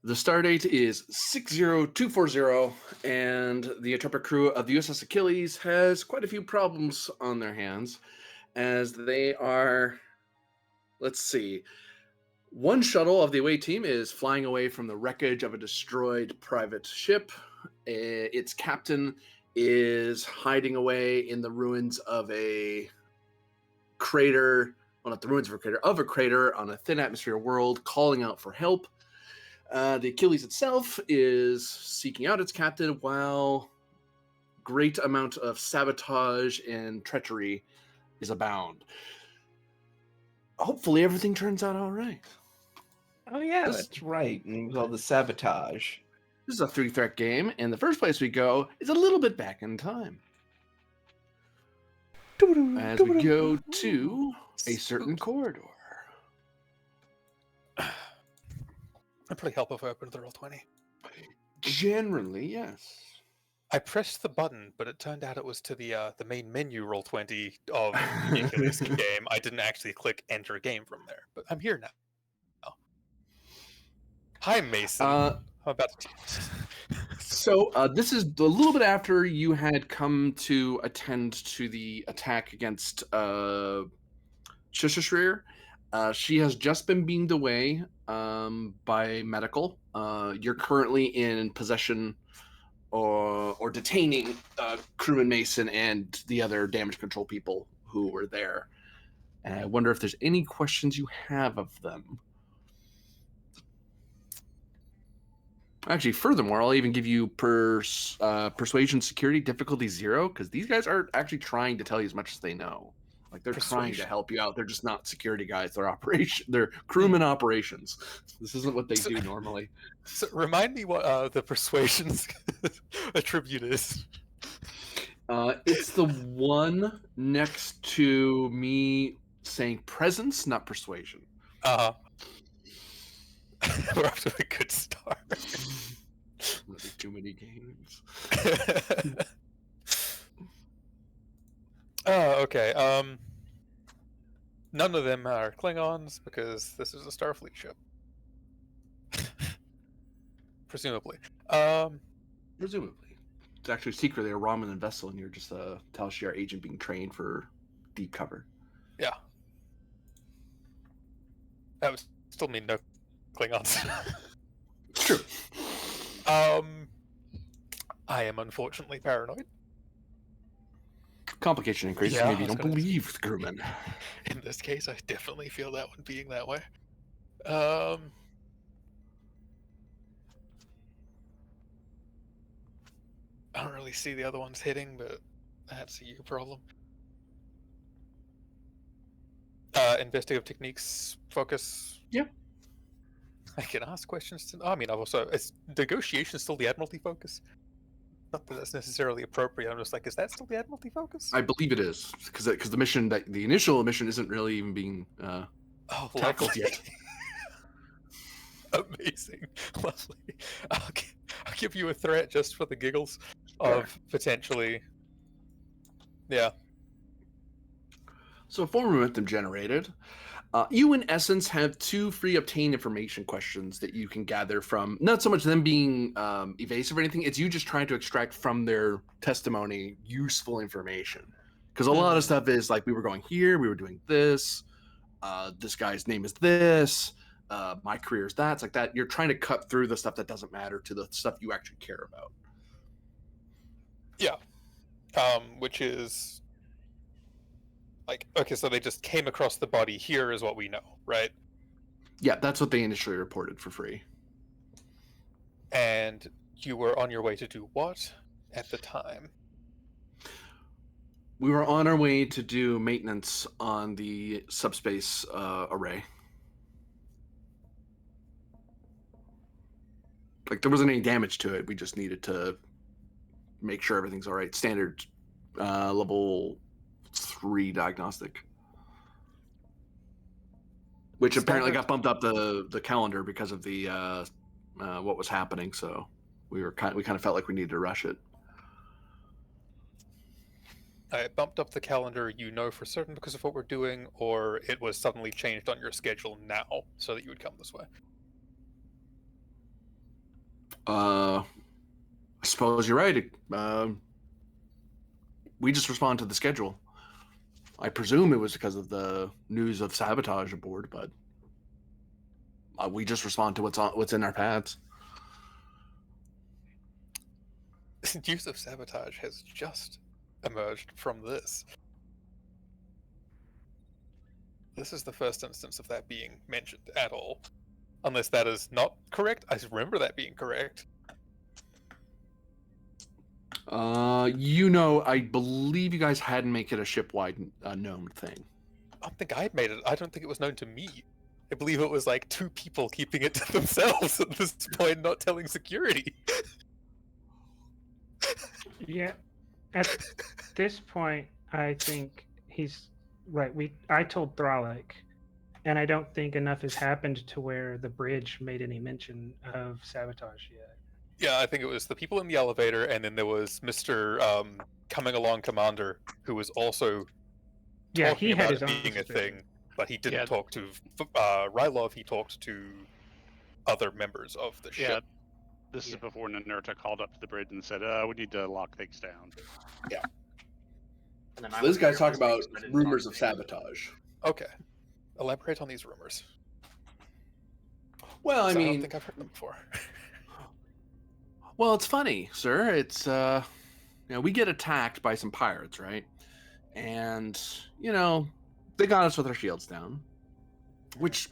The stardate is 60240, and the interpreter crew of the U.S.S. Achilles has quite a few problems on their hands as they are, let's see, one shuttle of the away team is flying away from the wreckage of a destroyed private ship. Its captain is hiding away in the ruins of a crater, well, not the ruins of a crater, on a thin atmosphere world, calling out for help. The Achilles itself is seeking out its captain while great amount of sabotage and treachery is abound. Hopefully everything turns out all right. Oh yeah, This, that's right. And it was all the sabotage. this is a three-threat game, and the first place we go is a little bit back in time. As we go to a certain corridor. It'd probably help if I opened the Roll20. Generally, yes. I pressed the button, but it turned out it was to the main menu Roll20 of the Achilles game. I didn't actually click enter game from there, but I'm here now. Oh. Hi, Mason. I'm about to. So this is a little bit after you had come to attend to the attack against Shishashrir. She has just been beamed away by medical. You're currently in possession or detaining crewman Mason and the other damage control people who were there. And I wonder if there's any questions you have of them. Actually, furthermore, I'll even give you persuasion security difficulty 0, because these guys are actually trying to tell you as much as they know. Like, they're trying to help you out. They're just not security guys. They're crewman operations. This isn't what they do normally. So remind me what the persuasion attribute is. It's the one next to me saying presence, not persuasion. We're off to a good start. Too many games. Oh, okay. None of them are Klingons because this is a Starfleet ship. Presumably. Presumably. It's actually secretly a Romulan vessel, and you're just a Tal Shiar agent being trained for deep cover. Yeah. That would still mean no Klingons. It's true. I am unfortunately paranoid. Complication increases. Yeah, Maybe you don't believe the crewmen. In this case, I definitely feel that one being that way. I don't really see the other ones hitting, but that's a you problem. Investigative techniques focus. Yeah. I can ask questions to. I mean, I've also is negotiation still the Admiralty focus? Not that that's necessarily appropriate. I'm just like, is that still the Admiralty focus? I believe it is, because the mission, the initial mission, isn't really even being tackled yet. Amazing, lovely. I'll give you a threat just for the giggles of potentially. Yeah. So, for momentum generated, you in essence have 2 free obtain information questions that you can gather from, not so much them being evasive or anything, it's you just trying to extract from their testimony useful information. Because a lot of stuff is like, we were going here, we were doing this, this guy's name is this, my career is that. It's like that. You're trying to cut through the stuff that doesn't matter to the stuff you actually care about. Yeah. Which is like, okay, so they just came across the body. Here is what we know, right? Yeah, that's what they initially reported for free. And you were on your way to do what at the time? We were on our way to do maintenance on the subspace array. Like, there wasn't any damage to it. We just needed to make sure everything's all right. Standard level 3 diagnostic. Which apparently got bumped up the calendar because of the what was happening. So we kind of felt like we needed to rush it. It bumped up the calendar, you know for certain because of what we're doing, or it was suddenly changed on your schedule now so that you would come this way? I suppose you're right. We just respond to the schedule. I presume it was because of the news of sabotage aboard, but we just respond to what's in our paths. Use of sabotage has just emerged from this. This is the first instance of that being mentioned at all. Unless that is not correct. I remember that being correct. I believe you guys hadn't make it a ship-wide known thing. I don't think I made it. I don't think it was known to me. I believe it was like 2 people keeping it to themselves at this point, not telling security. Yeah. At this point, I think he's right. I told Thralic, and I don't think enough has happened to where the bridge made any mention of sabotage yet. Yeah, I think it was the people in the elevator, and then there was Mr. Coming Along Commander, who was also Yeah, talking he had about his it own being a suspicion. thing, but he didn't Yeah. talk to Rylov. He talked to other members of the Yeah, ship. this is Yeah. before Nanerta called up to the bridge and said, we need to lock things down. And then So I this wasn't guy's here for talking this about meeting, so I didn't rumors talk of to anyone. sabotage. Okay, elaborate on these rumors. Well, I 'Cause I don't mean, think I've heard them before. well, it's funny, sir. It's we get attacked by some pirates, right? And they got us with our shields down, which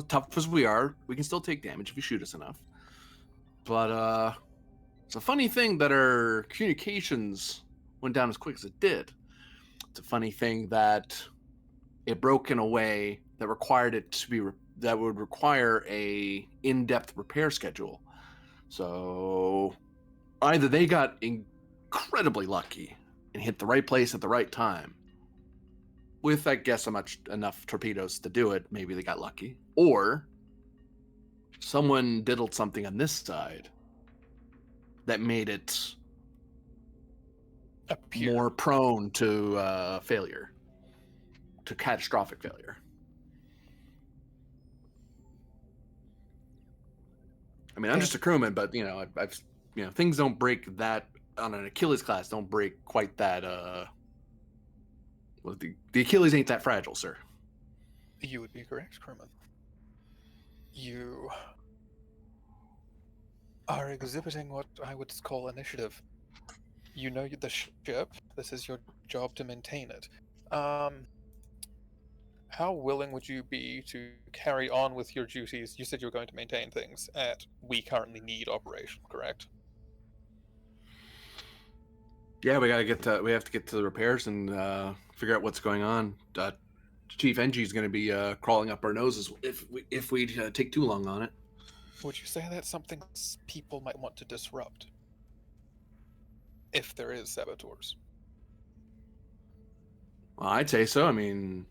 tough as we are, we can still take damage if you shoot us enough. But it's a funny thing that our communications went down as quick as it did. It's a funny thing that it broke in a way that required it to be that would require a in-depth repair schedule. So either they got incredibly lucky and hit the right place at the right time with, I guess, enough torpedoes to do it. Maybe they got lucky, or someone diddled something on this side that made it Appear. more prone to failure, to catastrophic failure. I mean, I'm just a crewman, but I've things don't break that on an Achilles class. Don't break quite that. Well, the Achilles ain't that fragile, sir. You would be correct, crewman. You are exhibiting what I would call initiative. You know the ship. This is your job to maintain it. How willing would you be to carry on with your duties? You said you were going to maintain things at We Currently Need operation, correct? Yeah, we have to get to the repairs and figure out what's going on. Chief NG is going to be crawling up our noses if we take too long on it. Would you say that's something people might want to disrupt? If there is saboteurs. Well, I'd say so. I mean,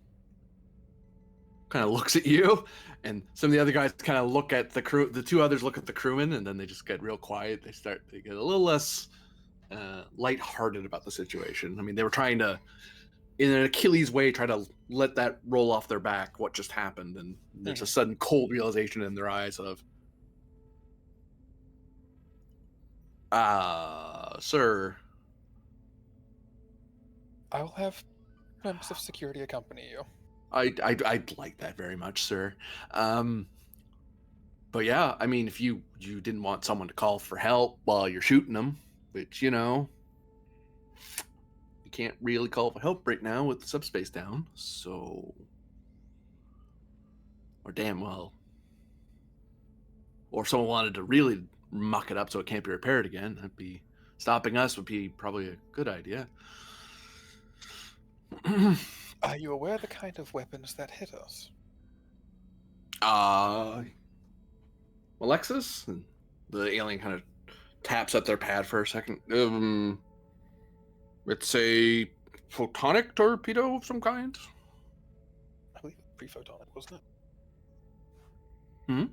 kind of looks at you, and some of the other guys kind of look at the crew. The 2 others look at the crewman, and then they just get real quiet. They get a little less lighthearted about the situation. I mean, they were trying to, in an Achilles way, try to let that roll off their back, what just happened, and there's a sudden cold realization in their eyes of, sir. I will have members of security accompany you. I'd like that very much, sir. But yeah, I mean, if you didn't want someone to call for help while you're shooting them, which you can't really call for help right now with the subspace down, so, or damn well, or if someone wanted to really muck it up so it can't be repaired again, that'd be stopping us would be probably a good idea. Are you aware of the kind of weapons that hit us? Alexis? And the alien kind of taps at their pad for a second. It's a photonic torpedo of some kind. I believe pre-photonic, wasn't Hmm?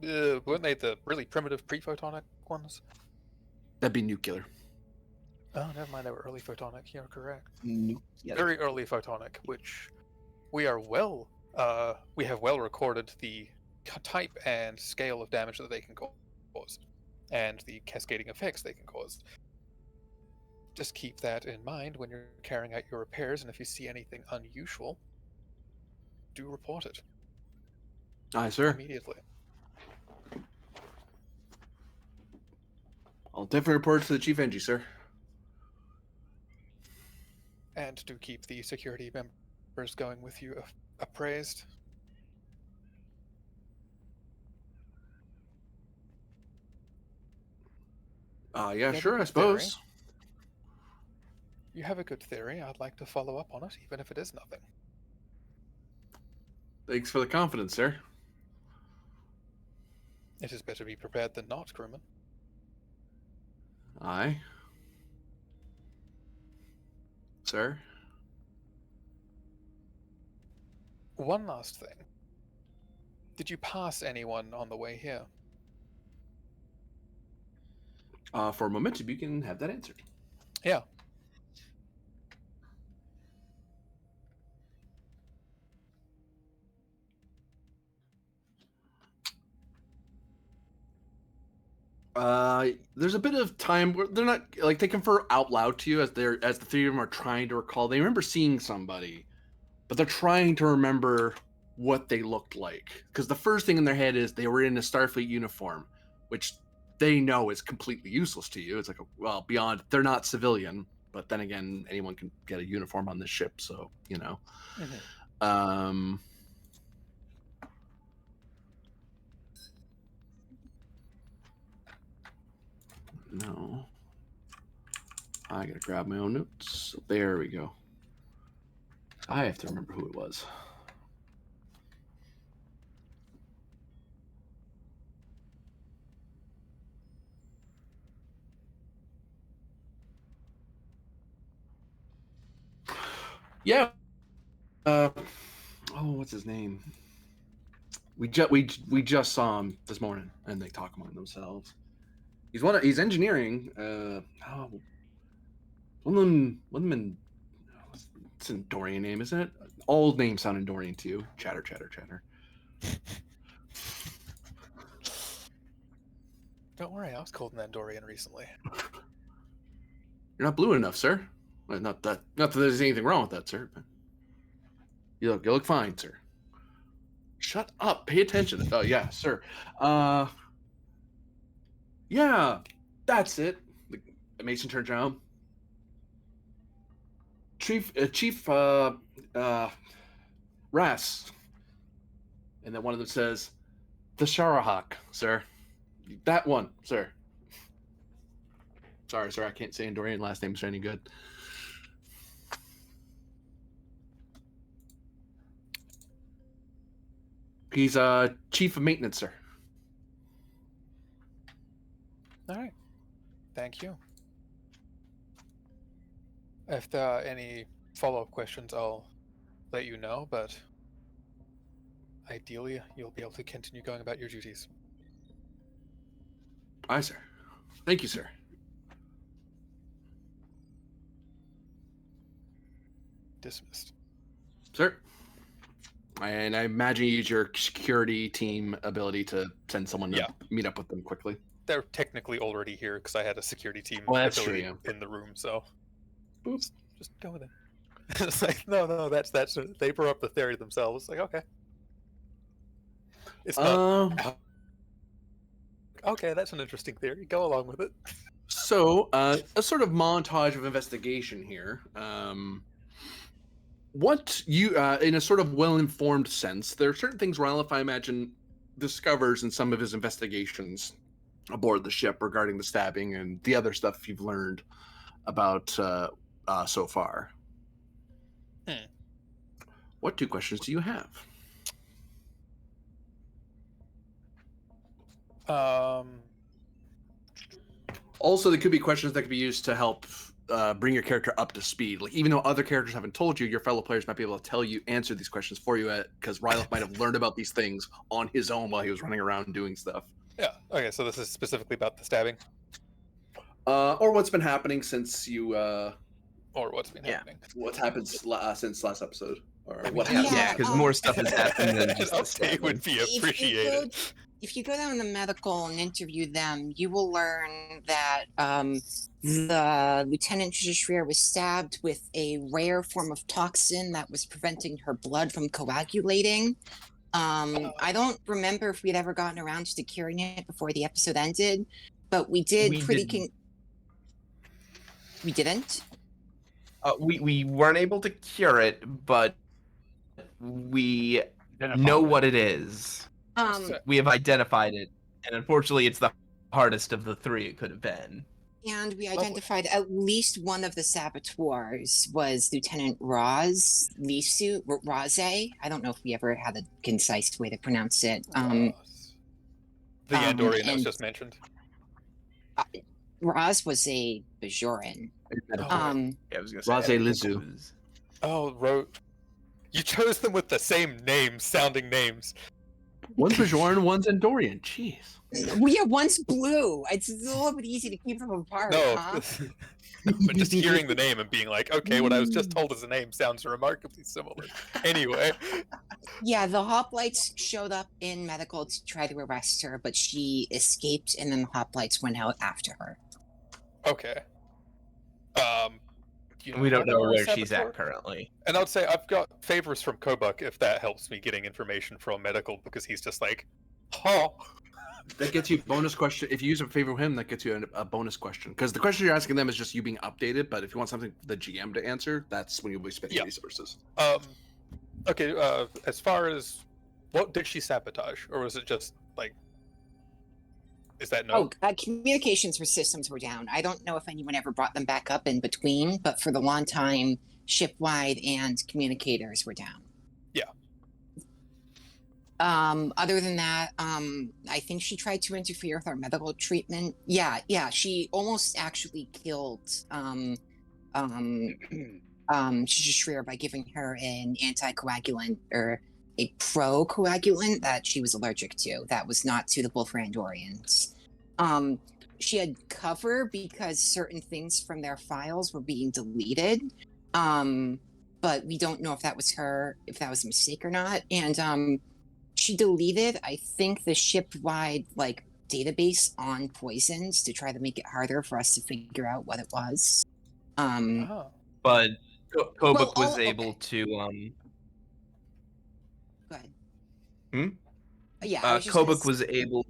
it? Weren't they the really primitive pre-photonic ones? That'd be nuclear. Oh, never mind, they were early photonic. You're correct. Yeah. Very early photonic, which we have well recorded the type and scale of damage that they can cause. cause, and the cascading effects they can cause. Just keep that in mind when you're carrying out your repairs, and if you see anything unusual, do report it Aye, sir. immediately. I'll definitely report to the Chief Engie, sir. And do keep the security members going with you appraised. Yeah, You have a sure, I good suppose. theory. You have a good theory. I'd like to follow up on it, even if it is nothing. Thanks for the confidence, sir. It is better to be prepared than not, crewman. Aye. Sir? One last thing. Did you pass anyone on the way here? For momentum, you can have that answered. Yeah. There's a bit of time where they're not like they confer out loud to you as the three of them are trying to recall. They remember seeing somebody, but they're trying to remember what they looked like. Because the first thing in their head is they were in a Starfleet uniform, which they know is completely useless to you. It's like, well, beyond they're not civilian, but then again, anyone can get a uniform on this ship, so you know. Mm-hmm. No. I gotta grab my own notes. There we go. I have to remember who it was. Yeah. What's his name? We just saw him this morning, and they talk among themselves. He's engineering. One of them in, it's an Dorian name, isn't it? All names sound Dorian to you. Chatter, chatter, chatter. Don't worry, I was called an Andorian recently. You're not blue enough, sir. Well, not that there's anything wrong with that, sir. But you look fine, sir. Shut up. Pay attention. Oh yeah, sir. Yeah, that's it. The Mason turns around. Chief Ras. And then one of them says, the Sharahawk, sir. That one, sir. Sorry, sir, I can't say Andorian last names are any good. He's chief of maintenance, sir. All right. Thank you. If there are any follow-up questions, I'll let you know, but ideally, you'll be able to continue going about your duties. Aye, sir. Thank you, sir. Dismissed. Sir. And I imagine you use your security team ability to send someone to meet up with them quickly. They're technically already here because I had a security team that's ability true, in the room, so Boop. just go with it. It's like, no, that's they brought up the theory themselves. It's like, okay. It's not okay, that's an interesting theory. Go along with it. So, a sort of montage of investigation here. What you, in a sort of well-informed sense, there are certain things Rylith, I imagine, discovers in some of his investigations aboard the ship regarding the stabbing and the other stuff you've learned about so far. What two questions do you have? Also, there could be questions that could be used to help bring your character up to speed. Like, even though other characters haven't told you, your fellow players might be able to answer these questions for you, because Rylith might have learned about these things on his own while he was running around doing stuff. Yeah. Okay. So this is specifically about the stabbing, or what's been happening since you. Or what's been happening. What's happened since last episode, or I mean, what happened? Yeah, because more stuff has happened than just the An update would stabbing. be If you appreciated. could if you go down the medical and interview them, you will learn that the Lieutenant Shreer was stabbed with a rare form of toxin that was preventing her blood from coagulating. I don't remember if we'd ever gotten around to curing it before the episode ended, but we did We pretty. didn't. We didn't. We weren't able to cure it, but we Identify know it. what it is. We have identified it, and unfortunately, it's the hardest of the three it could have been. And we identified at least one of the saboteurs was Lieutenant Raze. I don't know if we ever had a concise way to pronounce it. The Andorian that was and just mentioned. Raz was a Bajoran. Yeah, I was gonna say. Raze I think it Lizu. was- Oh, you chose them with the same sounding names. One's Bajoran, one's Andorian. Jeez. Well, yeah, one's blue. It's a little bit easy to keep them apart, No, huh? but just hearing the name and being like, okay, what I was just told as a name sounds remarkably similar. Anyway, Yeah, the hoplites showed up in medical to try to arrest her, but she escaped, and then the hoplites went out after her. okay. Do you We don't know another where she's saboteur? at currently. And I would say I've got favors from Kobuk if that helps me getting information from medical, because he's just like, huh. That gets you bonus question. If you use a favor with him, that gets you a bonus question. Because the question you're asking them is just you being updated. But if you want something for the GM to answer, that's when you'll be spending Yeah. resources. Okay, as far as what did she sabotage? Or was it just like, is that no? Communications for systems were down. I don't know if anyone ever brought them back up in between, but for the long time, ship-wide and communicators were down. Yeah. Other than that, I think she tried to interfere with our medical treatment. Yeah, she almost actually killed Shreer by giving her an anticoagulant or a pro-coagulant that she was allergic to that was not suitable for Andorians. She had cover because certain things from their files were being deleted. But we don't know if that was her, if that was a mistake or not. And she deleted, I think, the ship-wide database on poisons to try to make it harder for us to figure out what it was. Oh. But Kobuk was okay. able to. Go ahead. Hmm? Yeah, I was just gonna Kobuk was able.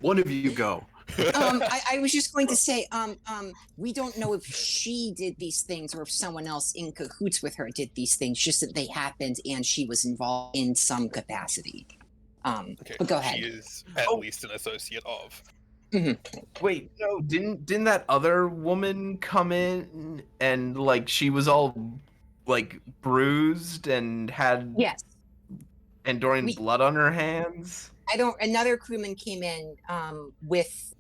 One of you go. I was just going to say, we don't know if she did these things or if someone else in cahoots with her did these things, just that they happened and she was involved in some capacity. Okay, But go ahead. She is at least an associate of. Wait, no, didn't that other woman come in and she was all bruised and had Yes. Andorian blood on her hands? Another crewman came in with,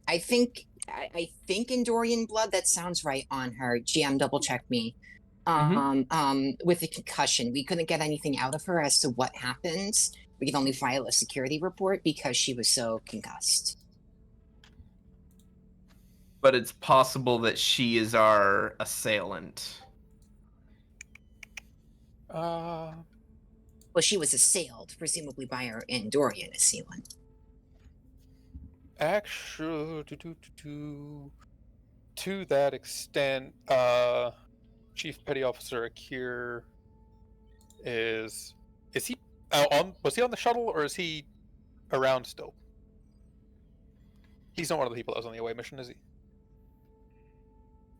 I think Andorian blood. That sounds right on her. GM, double check me. With a concussion, we couldn't get anything out of her as to what happened. We could only file a security report because she was so concussed. But it's possible that she is our assailant. Well, she was assailed, presumably by her Andorian assailant. Actually, to that extent, Chief Petty Officer Akir is he was he on the shuttle or is he around still? He's not one of the people that was on the away mission, is he?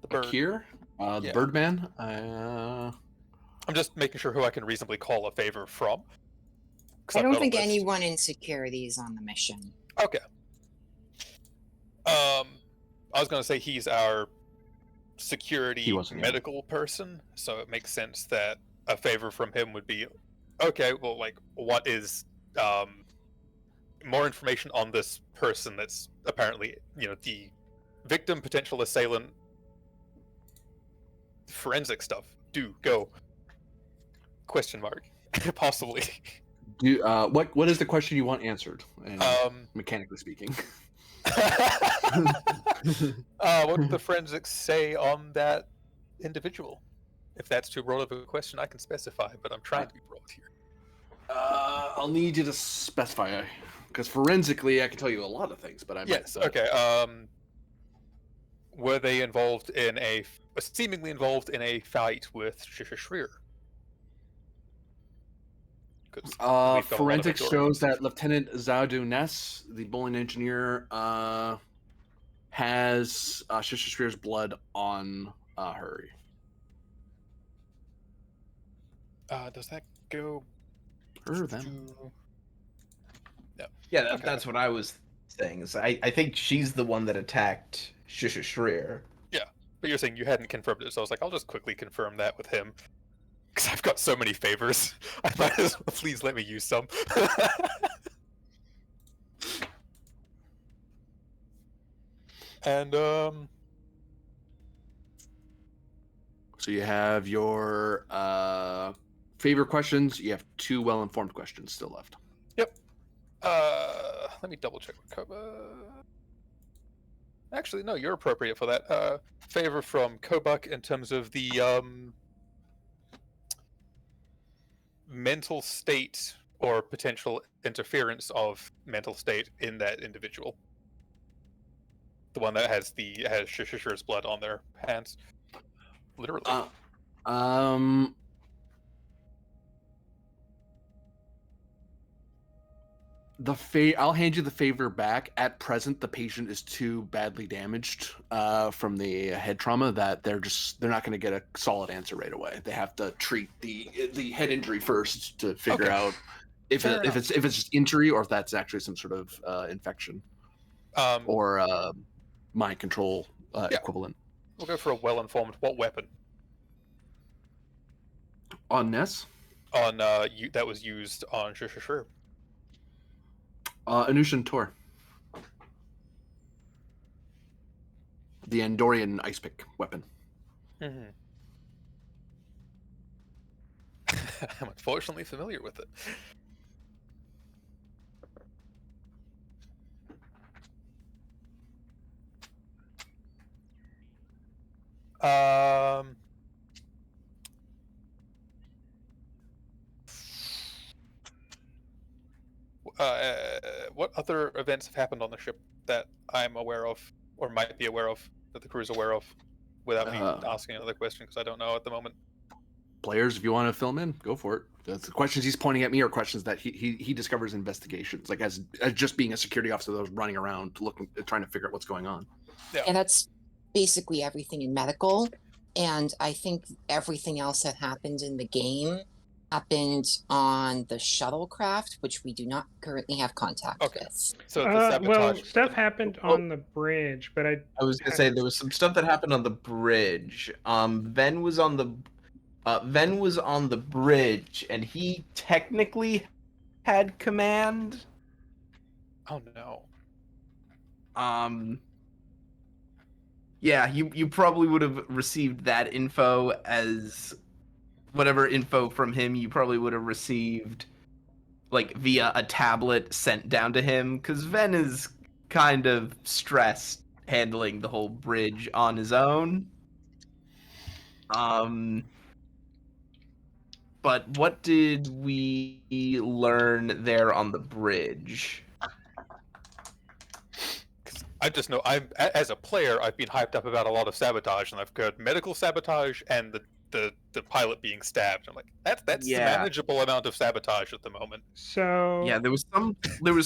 The bird. Akir, the Yeah. Birdman. I'm just making sure who I can reasonably call a favor from. 'Cause I I've don't got a think list. anyone in security is on the mission. Okay. I was going to say he's our security He wasn't, yeah. medical person, so it makes sense that a favor from him would be, okay, well, what is more information on this person that's apparently, the victim, potential assailant, forensic stuff. Go. Question mark. Possibly. What is the question you want answered? Mechanically speaking. What did the forensics say on that individual? If that's too broad of a question, I can specify, but I'm trying to be broad here. I'll need you to specify, because forensically, I can tell you a lot of things, but I might. Yes. Okay. Were they involved in seemingly involved in a fight with Shishir? Because we've got a lot of Forensics shows Andorians. that Lieutenant Zaudu Ness, the bowling engineer, has Shishir's blood on her. Does that go Her or them? to? No. Yeah, Okay. that's what I was saying. Is I think she's the one that attacked Shishir. But you're saying you hadn't confirmed it, so I was like, I'll just quickly confirm that with him. Because I've got so many favors. I might as well please let me use some. And, So you have your favorite questions. You have 2 well-informed questions still left. let me double check with Koba. Actually, no, you're appropriate for that. Favor from Kobuk in terms of the, mental state or potential interference of mental state in that individual. The one that has Shishir's blood on their hands. Literally. I'll hand you the favor back. At present, the patient is too badly damaged from the head trauma that they're not going to get a solid answer right away. They have to treat the head injury first to figure out if it's just injury or if that's actually some sort of infection or mind control equivalent. We'll go for a well-informed. What weapon? On Ness, On that was used on Shishir. Anushan Tor, the Andorian ice pick weapon. Mm-hmm. I'm unfortunately familiar with it. What other events have happened on the ship that I'm aware of, or might be aware of, that the crew's aware of, without me asking another question, because I don't know at the moment. Players, if you want to fill them in, go for it. The questions he's pointing at me are questions that he discovers in investigations, like as just being a security officer that was running around trying to figure out what's going on. Yeah. And that's basically everything in medical. And I think everything else that happened in the game happened on the shuttlecraft, which we do not currently have contact with. So the sabotage. Stuff happened on the bridge, but I was gonna say there was some stuff that happened on the bridge. Ven was on the bridge, and he technically had command. Oh no. Yeah, you probably would have received that info as whatever info from him you probably would have received like via a tablet sent down to him, because Ven is kind of stressed handling the whole bridge on his own. But what did we learn there on the bridge? I just know as a player, I've been hyped up about a lot of sabotage, and I've heard medical sabotage and the pilot being stabbed. I'm like, that's a manageable amount of sabotage at the moment. So yeah, there was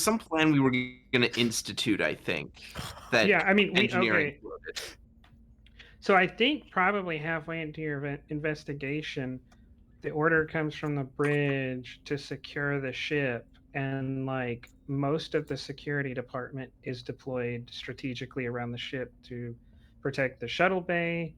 some plan we were going to institute, I think. That engineering. So I think probably halfway into your investigation, the order comes from the bridge to secure the ship, and like most of the security department is deployed strategically around the ship to protect the shuttle bay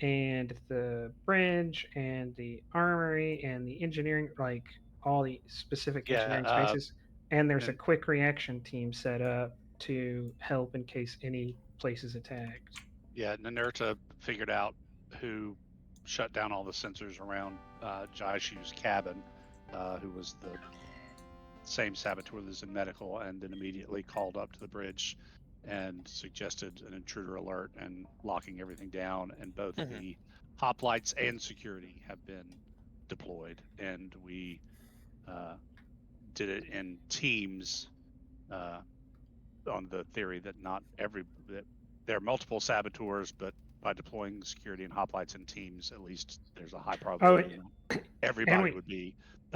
and the bridge and the armory and the engineering, like all the specific engineering spaces. And there's a quick reaction team set up to help in case any place is attacked. Yeah, Nanerta figured out who shut down all the sensors around Jaishu's cabin, who was the same saboteur that was in medical, and then immediately called up to the bridge and suggested an intruder alert and locking everything down. And both the hoplites and security have been deployed, and we did it in teams, on the theory that that there are multiple saboteurs, but by deploying security and hoplites in teams, at least there's a high probability that everybody we- would be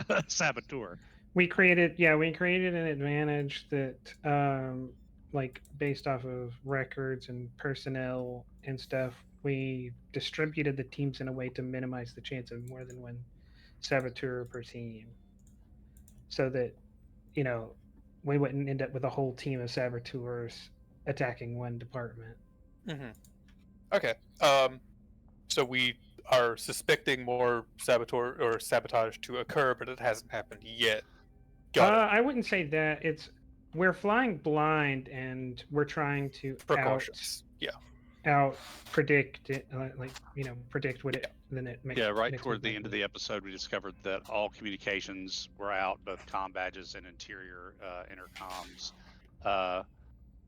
a saboteur. We created an advantage that like based off of records and personnel and stuff, we distributed the teams in a way to minimize the chance of more than one saboteur per team, so that you know we wouldn't end up with a whole team of saboteurs attacking one department. Mm-hmm. Okay. So we are suspecting more saboteur or sabotage to occur, but it hasn't happened yet. Got it. I wouldn't say that. We're flying blind and we're trying to Precautions. out predict it, predict what it then it makes. Yeah, right next toward move the might end of be. the episode, we discovered that all communications were out, both comm badges and interior intercoms.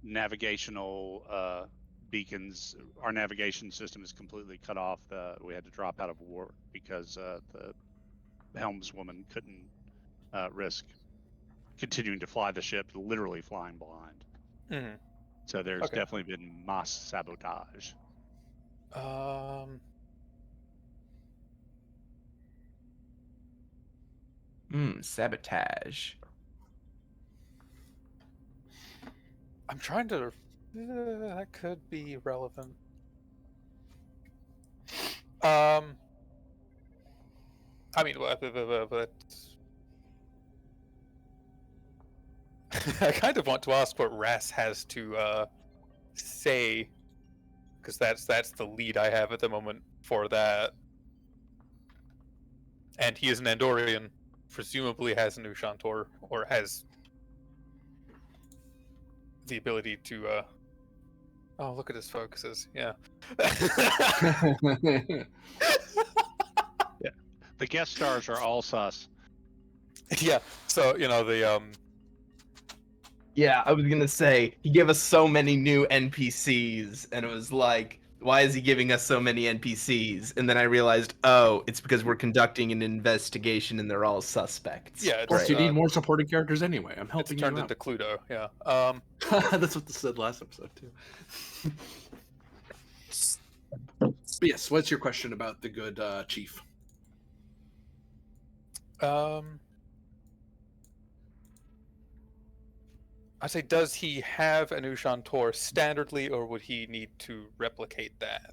Navigational beacons. Our navigation system is completely cut off. We had to drop out of war because the helmswoman couldn't risk continuing to fly the ship, literally flying blind. Mm-hmm. So there's Okay. definitely been mass sabotage. Sabotage. I'm trying to. That could be relevant. I mean, but I kind of want to ask what Ras has to say, because that's the lead I have at the moment for that. And he is an Andorian, presumably has an Ushantor, or has the ability to. Oh, look at his focuses. Yeah. Yeah, the guest stars are all sus. Yeah. So the Yeah, I was gonna say he gave us so many new NPCs, and it was like, why is he giving us so many NPCs? And then I realized, oh, it's because we're conducting an investigation, and they're all suspects. Yeah, it's, Plus, you need more supporting characters anyway. I'm it's helping turned you into out. Cluedo. Yeah. That's what this said last episode too. But yes, what's your question about the good chief? I say, does he have an Ushantor standardly, or would he need to replicate that?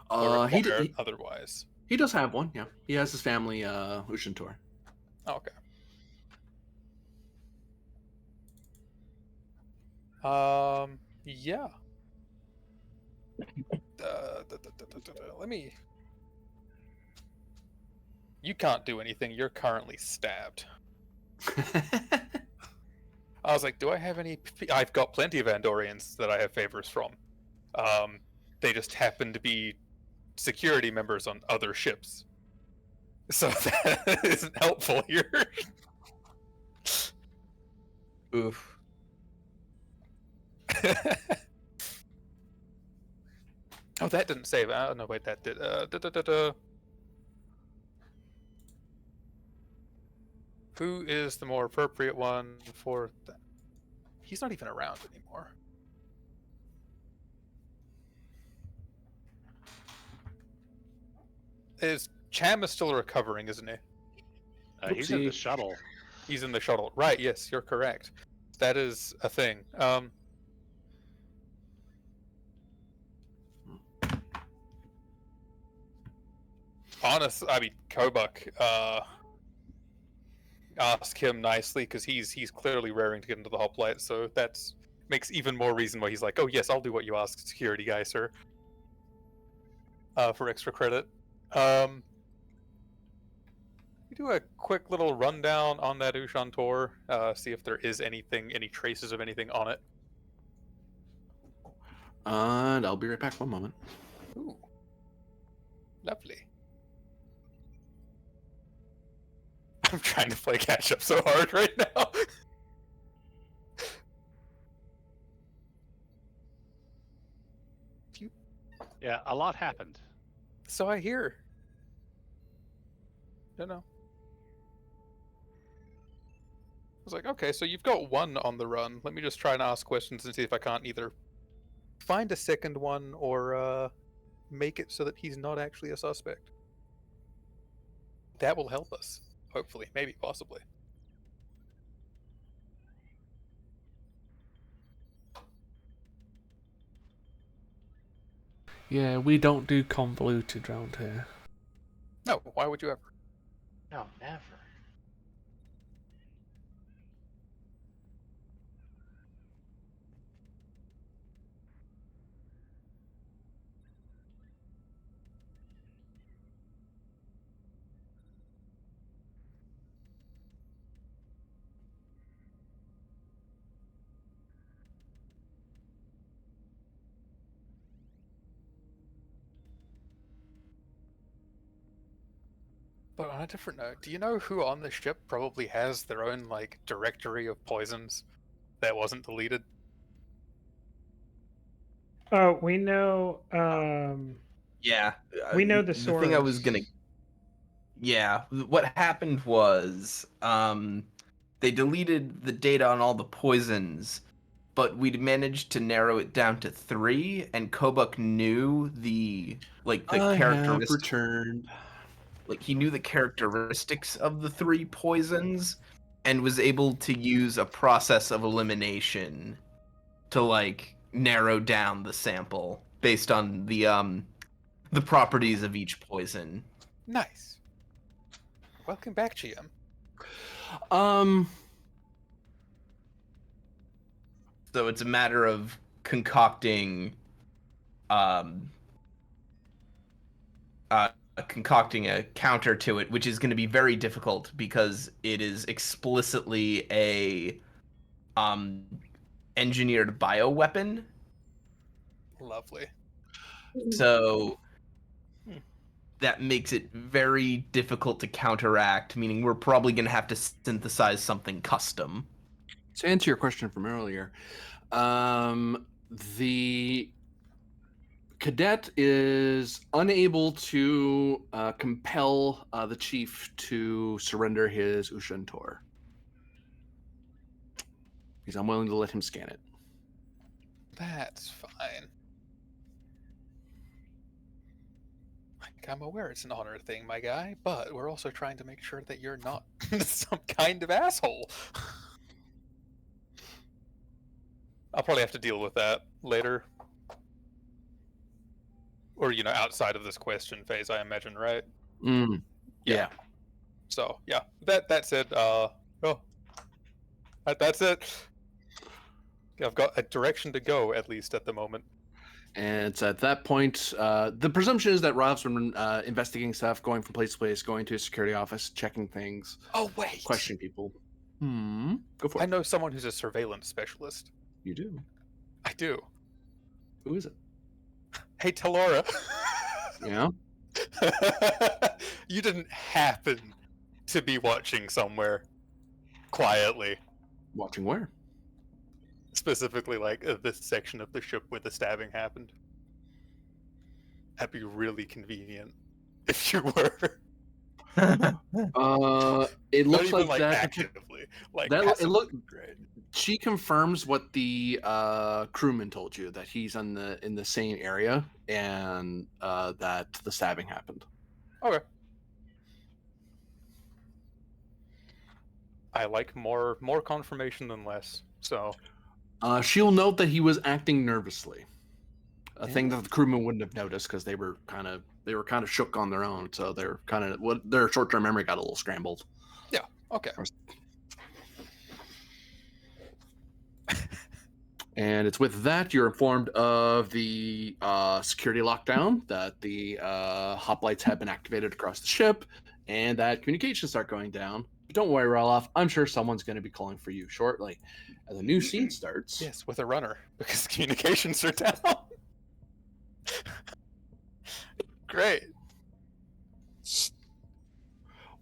Or He acquire otherwise? he does have one. Yeah, he has his family Ushantor. Okay. Yeah. Let me. You can't do anything. You're currently stabbed. I was like, do I have any? I've got plenty of Andorians that I have favors from. They just happen to be security members on other ships. So that isn't helpful here. Oof. Oh, that didn't save. Oh, no, wait, that did. Who is the more appropriate one for that? He's not even around anymore. Cham is still recovering, isn't he? He's in the shuttle. He's in the shuttle. Right, yes, you're correct. That is a thing. I mean, Kobuk, ask him nicely, because he's clearly raring to get into the hoplite, so that makes even more reason why he's like, oh yes, I'll do what you ask, security guy, sir. For extra credit. We do a quick little rundown on that Ushantor, see if there is any traces of anything on it. And I'll be right back. 1 moment. Ooh. Lovely. I'm trying to play catch up so hard right now. Yeah, a lot happened. So I hear. Don't know. was like, okay, so you've got one on the run. Let me just try and ask questions and see if I can't either find a second one or make it so that he's not actually a suspect. That will help us. Hopefully. Maybe. Possibly. Yeah, we don't do convoluted round here. No, why would you ever? No, never. But on a different note, do you know who on the ship probably has their own, like, directory of poisons that wasn't deleted? Oh, we know. Yeah. We know the The thing I was gonna. source. Yeah. What happened was, they deleted the data on all the poisons, but we'd managed to narrow it down to 3, and Kobuk knew the I have characteristics. returned. Like he knew the characteristics of the 3 poisons, and was able to use a process of elimination to like narrow down the sample based on the properties of each poison. Nice. Welcome back, GM. Um, So it's a matter of concocting um concocting a counter to it, which is going to be very difficult because it is explicitly a um engineered bioweapon. Lovely. So Hmm. that makes it very difficult to counteract, meaning we're probably going to have to synthesize something custom. to answer your question from earlier, the cadet is unable to compel the chief to surrender his Ushantor. He's unwilling to let him scan it. That's fine. Like, I'm aware it's an honor thing, my guy, but we're also trying to make sure that you're not some kind of asshole. I'll probably have to deal with that later. Or, outside of this question phase, I imagine, right? Yeah. So, yeah. That said, that's it. I've got a direction to go, at least at the moment. And it's at that point, the presumption is that Rob's been investigating stuff, going from place to place, going to a security office, checking things, Oh, wait! questioning people. Go for I it. know someone who's a surveillance specialist. You do. I do. Who is it? Hey, Telora. Yeah. You didn't happen to be watching somewhere quietly. Watching where? Specifically, like, this section of the ship where the stabbing happened. That'd be really convenient if you were. It Not looks even, like that. actively. Like, That it passively. look. Great. She confirms what the crewman told you, that he's in the same area and that the stabbing happened. Okay. I like more confirmation than less. So She'll note that he was acting nervously, a thing that the crewman wouldn't have noticed because they were kind of shook on their own, so they're kind of their short-term memory got a little scrambled. yeah, okay. And it's with that you're informed of the security lockdown, that the hoplites have been activated across the ship, and that communications start going down. But don't worry, Roloff. I'm sure someone's going to be calling for you shortly. As a new scene starts. Yes, with a runner because communications are down. Great.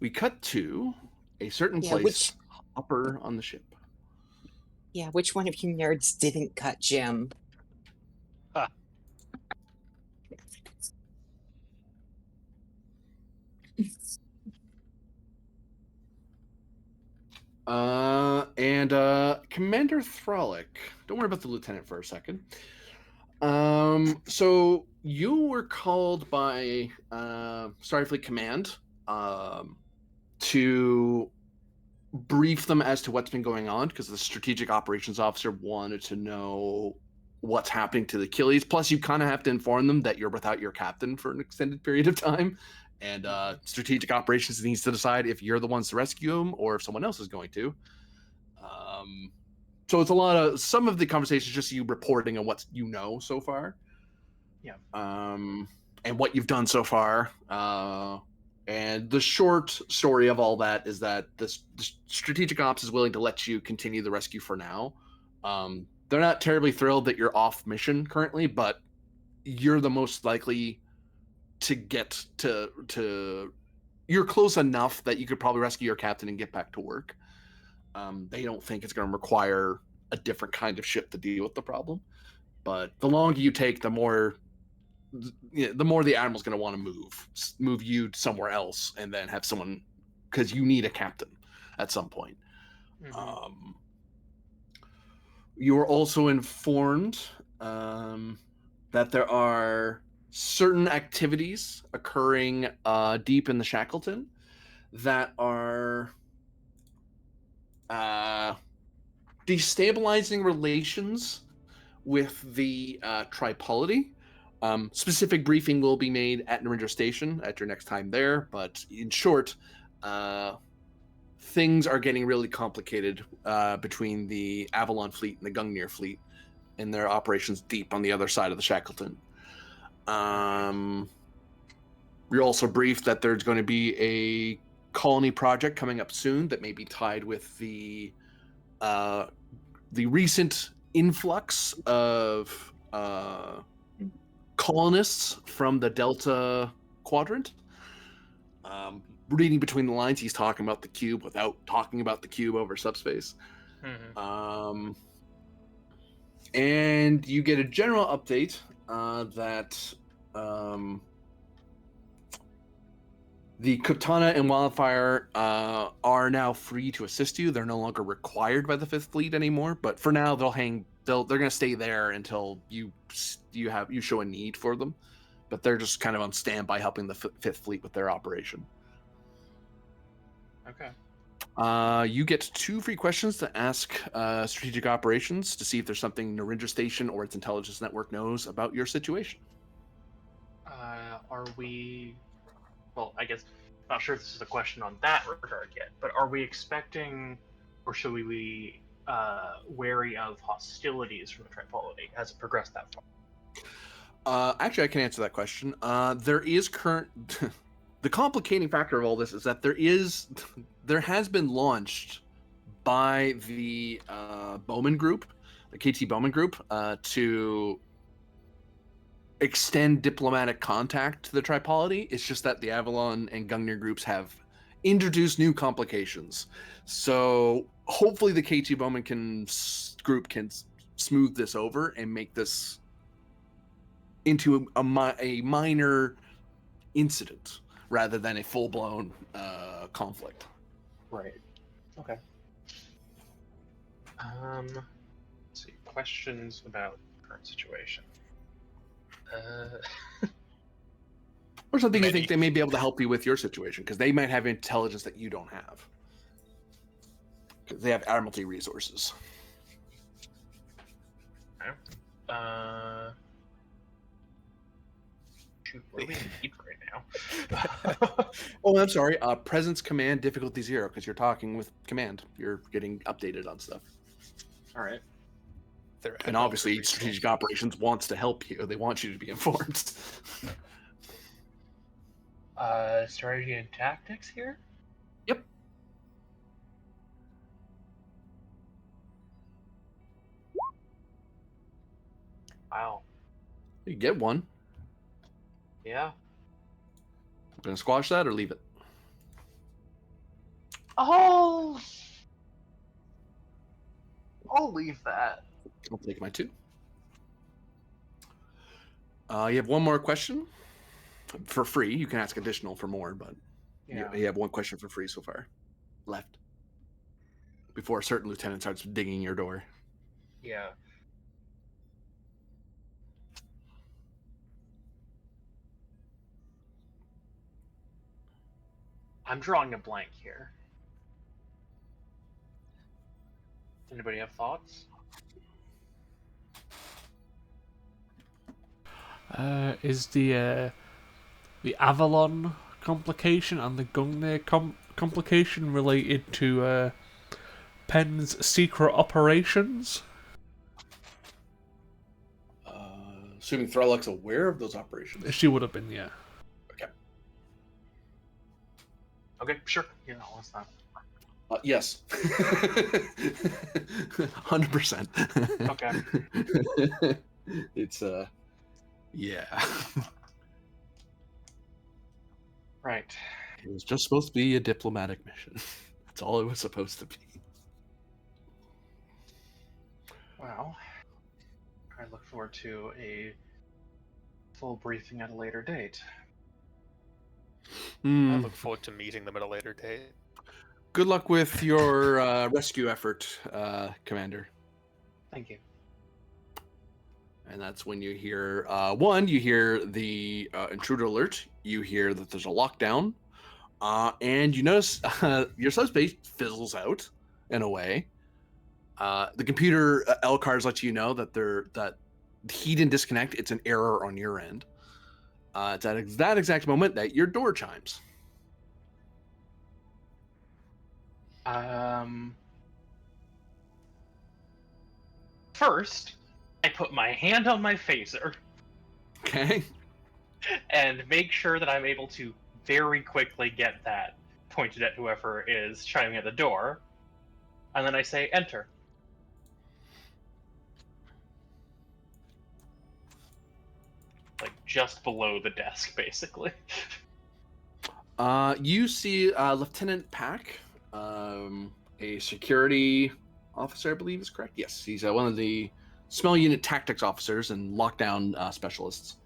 We cut to a certain Yeah, place upper on the ship. Yeah, which one of you nerds didn't cut Jim? And Commander Thralic, don't worry about the lieutenant for a second. So you were called by Starfleet Command to brief them as to what's been going on, because the strategic operations officer wanted to know what's happening to the Achilles. Plus, you kind of have to inform them that you're without your captain for an extended period of time. And strategic operations needs to decide if you're the ones to rescue him or if someone else is going to. So it's a lot of, some of the conversations just you reporting on what you know so far. Yeah. And what you've done so far. And the short story of all that is that the strategic ops is willing to let you continue the rescue for now. They're not terribly thrilled that you're off mission currently, but you're the most likely to get to you're close enough that you could probably rescue your captain and get back to work. They don't think it's going to require a different kind of ship to deal with the problem. But the longer you take, the more the admiral's going to want to move you somewhere else and then have someone, because you need a captain at some point. You are also informed that there are certain activities occurring deep in the Shackleton that are destabilizing relations with the Tripolity. Specific briefing will be made at Narendra Station at your next time there, but in short, things are getting really complicated between the Avalon fleet and the Gungnir fleet in their operations deep on the other side of the Shackleton. You're also briefed that there's going to be a colony project coming up soon that may be tied with the recent influx of colonists from the Delta Quadrant. Reading between the lines, he's talking about the cube without talking about the cube over subspace. And you get a general update that the Katana and Wildfire are now free to assist you. They're no longer required by the Fifth Fleet anymore, but for now they're going to stay there until you show a need for them. But they're just kind of on standby helping the Fifth Fleet with their operation. Okay. You get 2 free questions to ask Strategic Operations to see if there's something Narendra Station or its intelligence network knows about your situation. Are we... Well, I guess, not sure if this is a question on that regard yet, but are we expecting, or should we be wary of hostilities from the Tripolity? Has it progressed that far? Actually, I can answer that question. There is the complicating factor of all this is that there has been launched by the Bowman Group, the KT Bowman Group, to extend diplomatic contact to the Tripolity. It's just that the Avalon and Gungnir groups have introduced new complications. So hopefully the KT Bowman group can smooth this over and make this into a minor incident rather than a full-blown conflict. Right. Okay. Let's see. Questions about current situation. Or something you think they may be able to help you with your situation, because they might have intelligence that you don't have. Because they have Admiralty resources. Okay. Shoot, what do we need right now? Oh, I'm sorry. Presence command difficulty 0, because you're talking with command. You're getting updated on stuff. All right. And obviously, Strategic Operations wants to help you. They want you to be informed. Strategy and tactics here? Yep. Wow. You get 1. Yeah. I'm going to squash that or leave it? Oh! I'll leave that. I'll take my 2. You have 1 more question for free. You can ask additional for more, but you have 1 question for free so far left. before a certain lieutenant starts digging your door. Yeah. I'm drawing a blank here. Anybody have thoughts? Is the Avalon complication and the Gungnir complication related to Penn's secret operations? Assuming Throllock's aware of those operations. She would have been, yeah. Okay, sure. Yeah, I'll ask that. Yes. 100%. Okay. It's, yeah. Right. It was just supposed to be a diplomatic mission. That's all it was supposed to be. Well, I look forward to a full briefing at a later date. I look forward to meeting them at a later date. Good luck with your rescue effort, Commander. Thank you. And that's when you hear, one, you hear the intruder alert. You hear that there's a lockdown. And you notice your subspace fizzles out in a way. The computer LCARs let you know that that he didn't disconnect. It's an error on your end. It's at that exact moment that your door chimes. First, I put my hand on my phaser Okay. and make sure that I'm able to very quickly get that pointed at whoever is chiming at the door. And then I say, enter. Like, just below the desk, basically. You see Lieutenant Pack, a security officer, I believe is correct. Yes, he's one of the small unit tactics officers and lockdown specialists.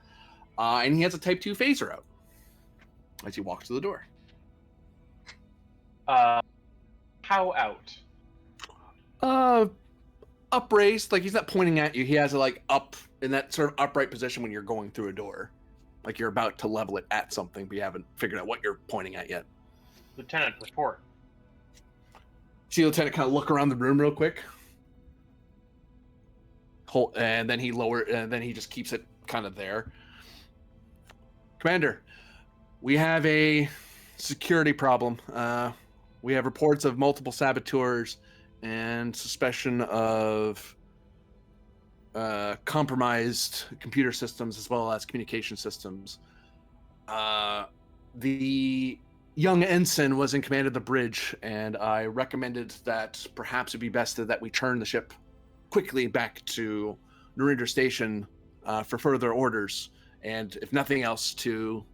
And he has a Type 2 phaser out as he walks to the door. How out? Upraised, like he's not pointing at you. He has it like up in that sort of upright position when you're going through a door. Like you're about to level it at something, but you haven't figured out what you're pointing at yet. Lieutenant, report. See the lieutenant kind of look around the room real quick. And then he just keeps it kind of there. Commander, we have a security problem. We have reports of multiple saboteurs and suspicion of compromised computer systems as well as communication systems. The young ensign was in command of the bridge, and I recommended that perhaps it'd be best that we turn the ship quickly back to Narendra Station for further orders, and if nothing else, to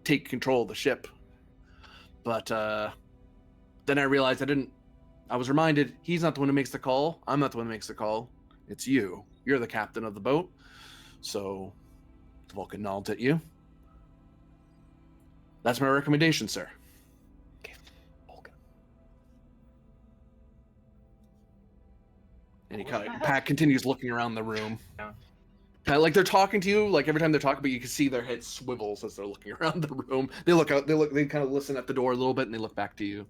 take control of the ship. But then I realized I was reminded he's not the one who makes the call. I'm not the one who makes the call. It's you. You're the captain of the boat. So the Vulcan nods at you. That's my recommendation, sir. Okay, Vulcan. And he What was kind of that? Pat continues looking around the room. Yeah. Like they're talking to you, like every time they're talking, but you can see their head swivels as they're looking around the room. They look out. They kind of listen at the door a little bit, and they look back to you.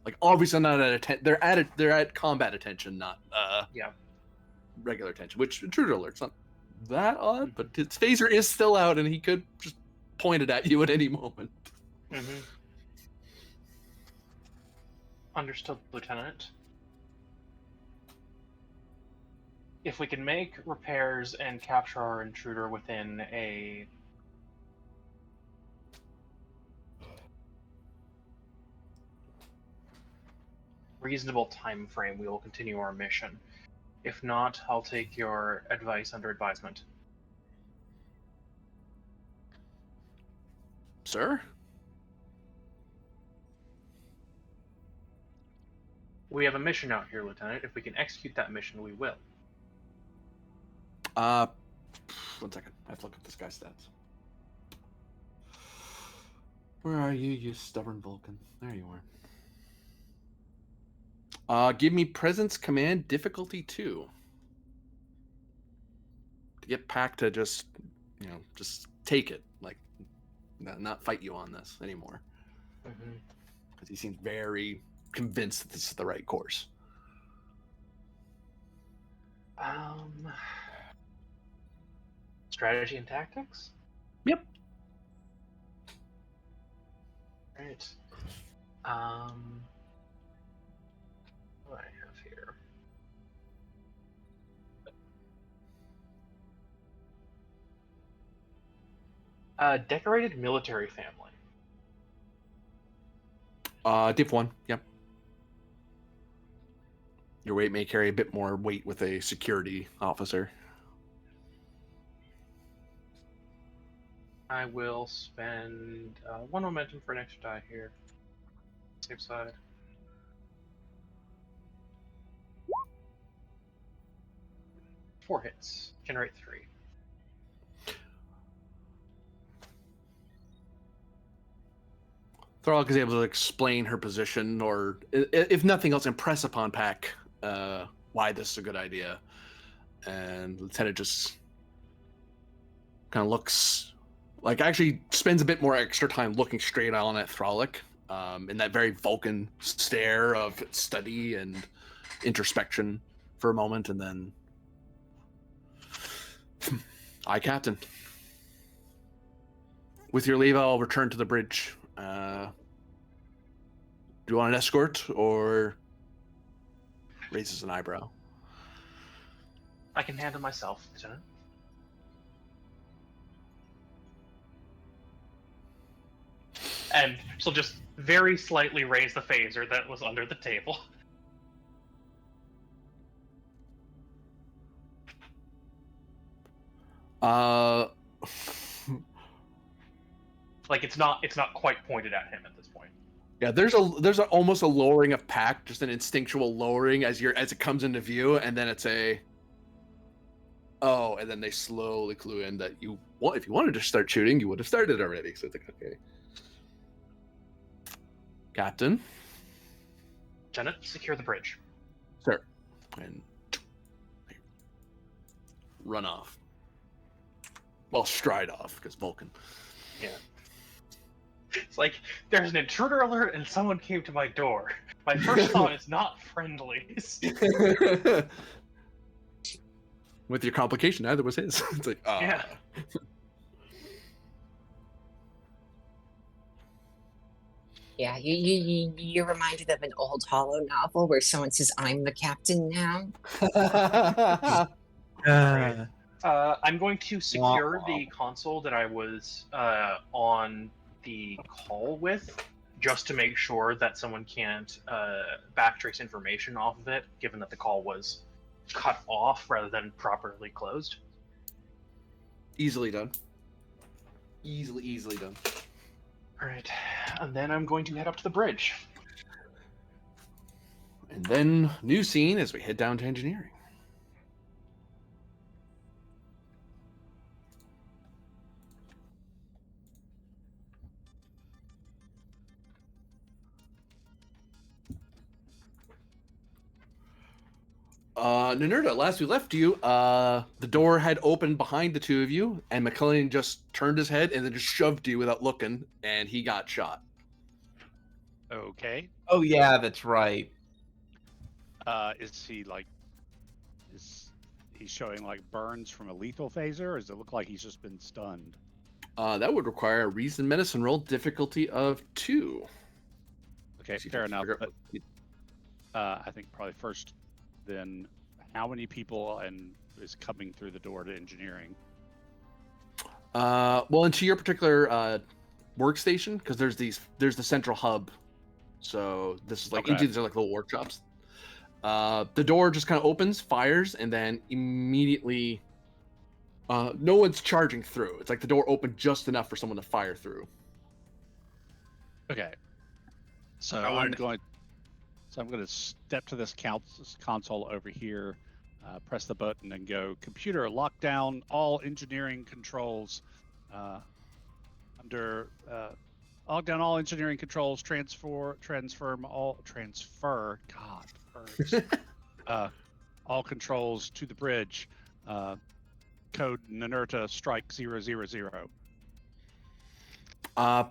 Like obviously not at they're at combat attention, not Yeah. regular attention. Which intruder alert's not that odd, but his phaser is still out, and he could just point it at you at any moment. Mm-hmm. Understood, Lieutenant. If we can make repairs and capture our intruder within a reasonable time frame, we will continue our mission. If not, I'll take your advice under advisement. Sir? We have a mission out here, Lieutenant. If we can execute that mission, we will. 1 second. I have to look at this guy's stats. Where are you, you stubborn Vulcan? There you Give me presence command difficulty 2. To get Pack to just, just take it, like, not fight you on this anymore. Mm-hmm. Because he seems very convinced that this is the right course. Strategy and tactics? Yep. Right. What do I have here? Decorated military family. Div 1, yep. Your weight may carry a bit more weight with a security officer. I will spend 1 momentum for an extra die here. Safe side. Four hits. Generate 3. Throg is able to explain her position, or if nothing else, impress upon Pack why this is a good idea. And Lieutenant just kind of looks like, actually spends a bit more extra time looking straight on at Thralic, in that very Vulcan stare of study and introspection for a moment, and then, aye, Captain. With your leave, I'll return to the bridge. Do you want an escort, or raises an eyebrow? I can handle myself, Lieutenant. And she'll just very slightly raise the phaser that was under the table. Like it's not quite pointed at him at this point. Yeah, there's almost a lowering of Pack, just an instinctual lowering as it comes into view, and then it's and then they slowly clue in that if you wanted to start shooting, you would have started already. So it's like, okay, Captain. Lieutenant, secure the bridge. Sir. And run off. Well, stride off, because Vulcan. Yeah. It's like, there's an intruder alert and someone came to my door. My first thought is not friendlies. With your complication, neither was his. It's like, Yeah. Yeah, you're reminded of an old Hollow novel where someone says, "I'm the captain now." Right. I'm going to secure the console that I was on the call with, just to make sure that someone can't backtrace information off of it, given that the call was cut off rather than properly closed. Easily done. Easily done. Alright, and then I'm going to head up to the bridge. And then, new scene as we head down to engineering. Ninurta, last we left you, the door had opened behind the two of you, and McClellan just turned his head and then just shoved you without looking, and he got shot. Okay. Oh yeah, that's right. Is he showing like burns from a lethal phaser, or does it look like he's just been stunned? That would require a reason medicine roll difficulty of 2. Okay, fair enough. But I think probably first, then, how many people is coming through the door to engineering? Well, into your particular workstation, because there's the central hub. So this is like, Okay. these are like little workshops. The door just kind of opens, fires, and then immediately, no one's charging through. It's like the door opened just enough for someone to fire through. Okay. So I'm going to step to this console over here, press the button, and go, computer, lock down all engineering controls under Lock down all engineering controls. Transfer. God, birds. All controls to the bridge. Code Nanerta strike 000.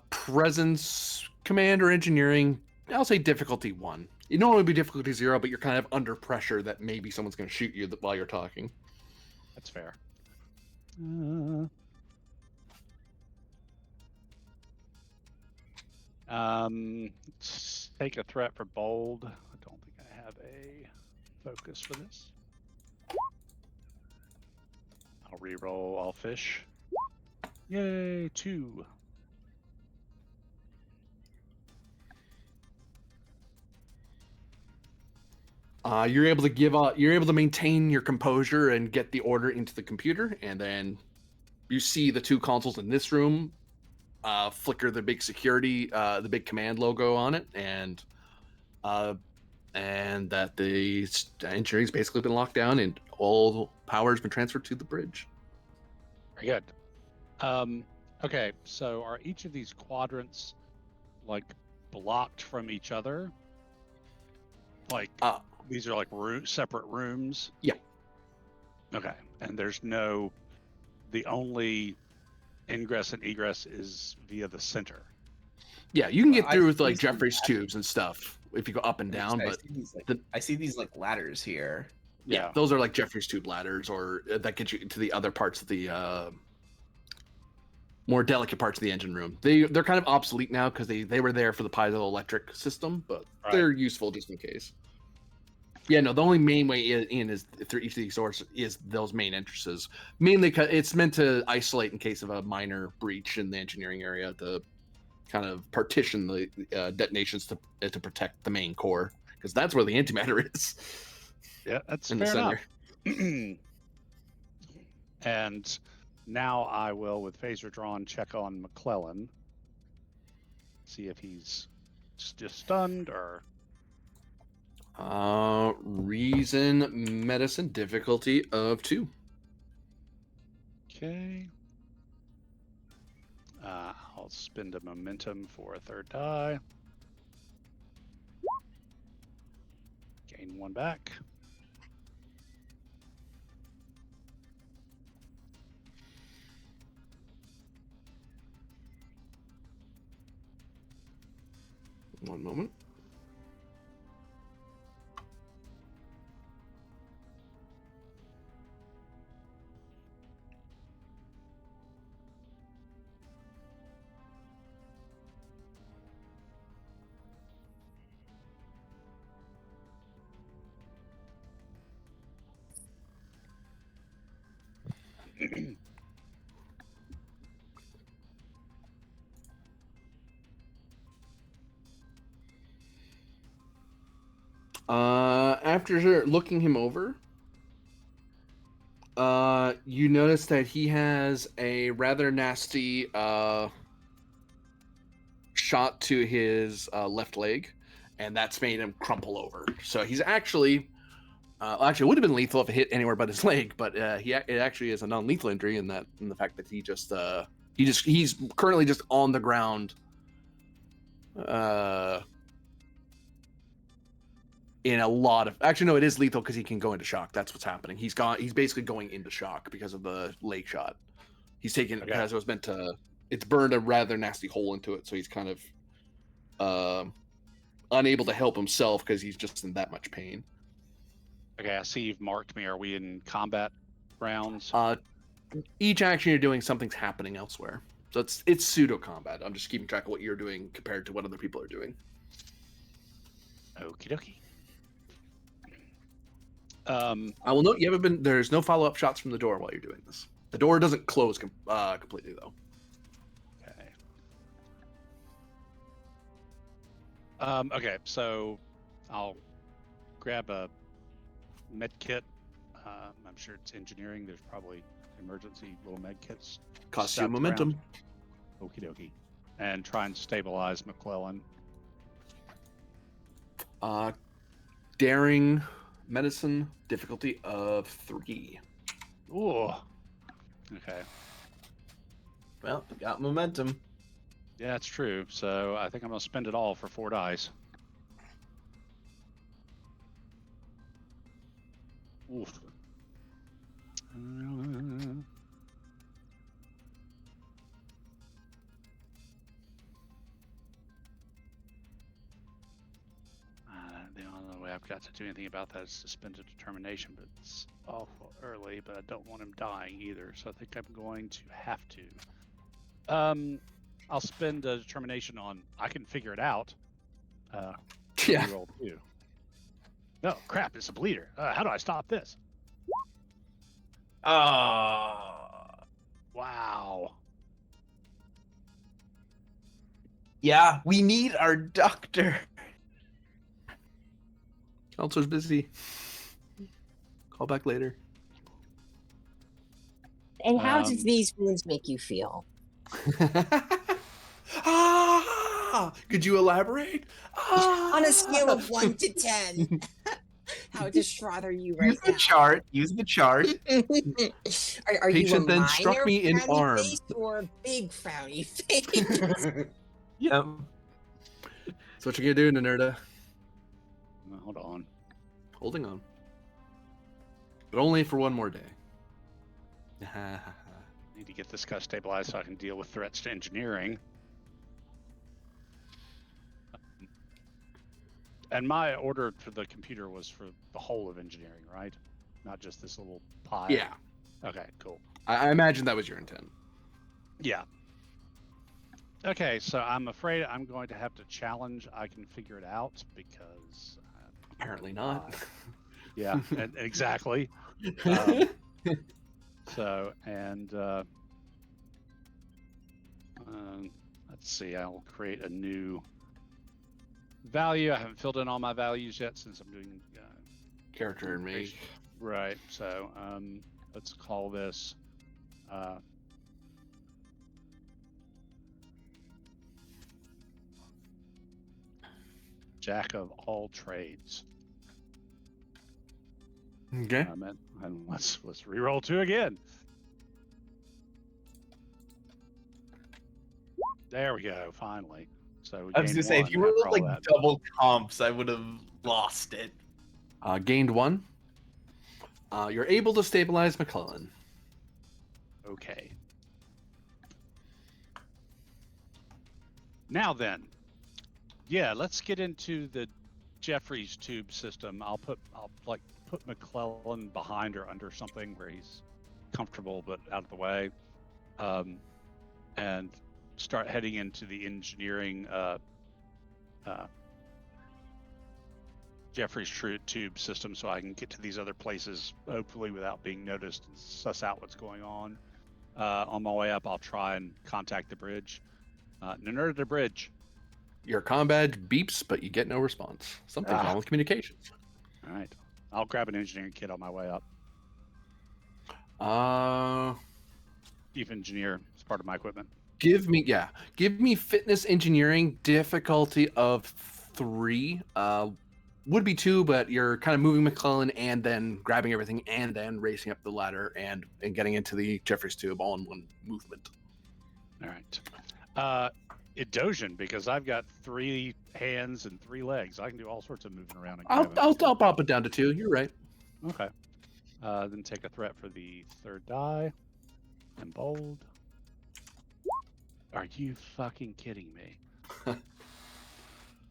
Presence, command, or engineering. I'll say difficulty 1. It normally would be difficulty 0, but you're kind of under pressure that maybe someone's going to shoot you while you're talking. That's fair. Take a threat for bold. I don't think I have a focus for this. I'll re-roll all fish. Yay, 2. You're able to maintain your composure and get the order into the computer, and then you see the 2 consoles in this room flicker the big security, the big command logo on it, and that the engineering's basically been locked down and all power has been transferred to the bridge. Very good. Okay, so are each of these quadrants like blocked from each other? Like these are like separate rooms? Yeah. Okay, and the only ingress and egress is via the center. Yeah, you can get through with like these Jeffrey's ladders. tubes and stuff if you go up and down, but I see these like ladders here. yeah, those are like Jeffrey's tube ladders, or that get you to the other parts of the more delicate parts of the engine room. They're kind of obsolete now because they were there for the piezoelectric system, but they're useful just in case. Yeah, no, the only main way in is through each of these doors is those main entrances. Mainly because it's meant to isolate in case of a minor breach in the engineering area to kind of partition the detonations to protect the main core, because that's where the antimatter is. Yeah, that's in fair the center. enough. And now I will, with phaser drawn, check on McClellan. See if he's just stunned or... Reason, medicine, difficulty of 2. Okay. I'll spend a momentum for a 3rd die. Gain 1 back. One moment. After looking him over, you notice that he has a rather nasty shot to his left leg, and that's made him crumple over. So he's actually it would have been lethal if it hit anywhere but his leg, but it actually is a non-lethal injury in the fact that he's currently just on the ground. In a lot of it is lethal because he can go into shock. That's what's happening. He's basically going into shock because of the leg shot. He's taken because it was meant to. It's burned a rather nasty hole into it, so he's kind of unable to help himself because he's just in that much pain. Okay, I see you've marked me. Are we in combat rounds? Each action you're doing, something's happening elsewhere. So it's pseudo combat. I'm just keeping track of what you're doing compared to what other people are doing. Okie dokie. I will note there's no follow-up shots from the door while you're doing this. The door doesn't close completely though. Okay. Okay, so I'll grab a med kit. I'm sure it's engineering. There's probably emergency little med kits. Costs you momentum. Okie dokie. And try and stabilize McClellan. Daring, medicine, difficulty of 3. Ooh. Okay. Well, got momentum. Yeah, that's true. So I think I'm gonna spend it all for 4 dice. Oof. The only way I've got to do anything about that is suspend a determination, but it's awful early. But I don't want him dying either, so I think I'm going to have to. I'll spend a determination on I can figure it out. Yeah. Roll 2. No, crap! It's a bleeder. How do I stop this? Wow. Yeah, we need our doctor. Counselor's busy. Call back later. And how does Um, these wounds make you feel? Could you elaborate? On a scale of 1 to 10, how distraught are you right Use the now? chart. Use the chart. Are you a Patient then minor struck me in frowny arm. face or a big frowny face? Yep. So what you gonna do, Nerda? hold on. Holding on. But only for one more day. Need to get this guy stabilized so I can deal with threats to engineering. And my order for the computer was for the whole of engineering, right? Not just this little pile. Yeah. Okay, cool. I imagine that was your intent. Yeah. Okay, so I'm afraid I'm going to have to challenge I can figure it out because... Apparently not. Yeah, exactly. So, and let's see, I'll create a new value. I haven't filled in all my values yet since I'm doing Character and make. Right, so let's call this Jack of all trades. Okay. And let's re-roll 2 again. There we go, finally. So we I was gained gonna say, if 1 you rolled after all like that. double comps, I would have lost it. Gained 1. You're able to stabilize McClellan. Okay. Now then, yeah, let's get into the Jeffries tube system. I'll put McClellan behind or under something where he's comfortable but out of the way, and start heading into the engineering Jeffries tube system so I can get to these other places hopefully without being noticed and suss out what's going on. On my way up, I'll try and contact the bridge. Nerd the bridge. Your comm badge beeps, but you get no response. Something's wrong with communications. All right. I'll grab an engineering kit on my way up. Chief engineer is part of my equipment. Give me fitness engineering difficulty of 3. Would be 2, but you're kind of moving McClellan and then grabbing everything and then racing up the ladder and getting into the Jeffries tube all in one movement. All right. Edosion, because I've got 3 hands and 3 legs. I can do all sorts of moving around. And I'll pop it down to 2. You're right. Okay. Then take a threat for the 3rd die. And bold. Are you fucking kidding me?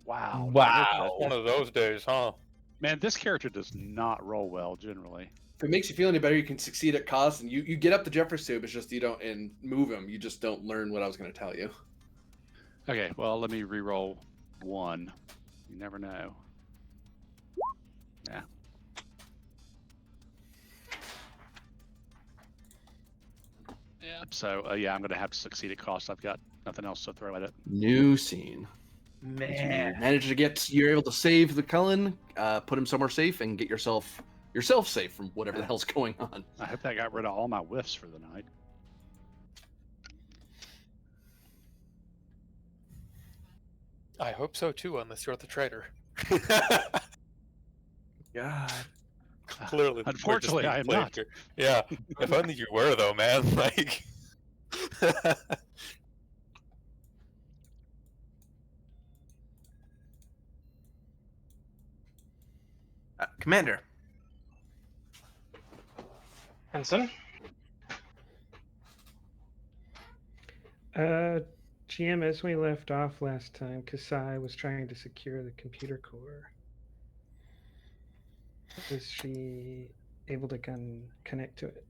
Wow. Wow. One of those days, huh? Man, this character does not roll well generally. If it makes you feel any better, you can succeed at cost, and you get up the Jeffries tube. It's just you don't and move him. You just don't learn what I was going to tell you. Okay, well, let me re-roll 1. You never know. Yeah. Yep. So yeah, I'm going to have to succeed at cost. I've got nothing else to throw at it. New scene. Man. You're able to save the Cullen, put him somewhere safe, and get yourself safe from whatever the hell's going on. I hope that got rid of all my whiffs for the night. I hope so too, unless you're the traitor. God. Clearly, Unfortunately, I am not. Here. Yeah, if only you were, though, man. Like, Commander. Henson? GM, as we left off last time, Kasai was trying to secure the computer core. Is she able to connect to it?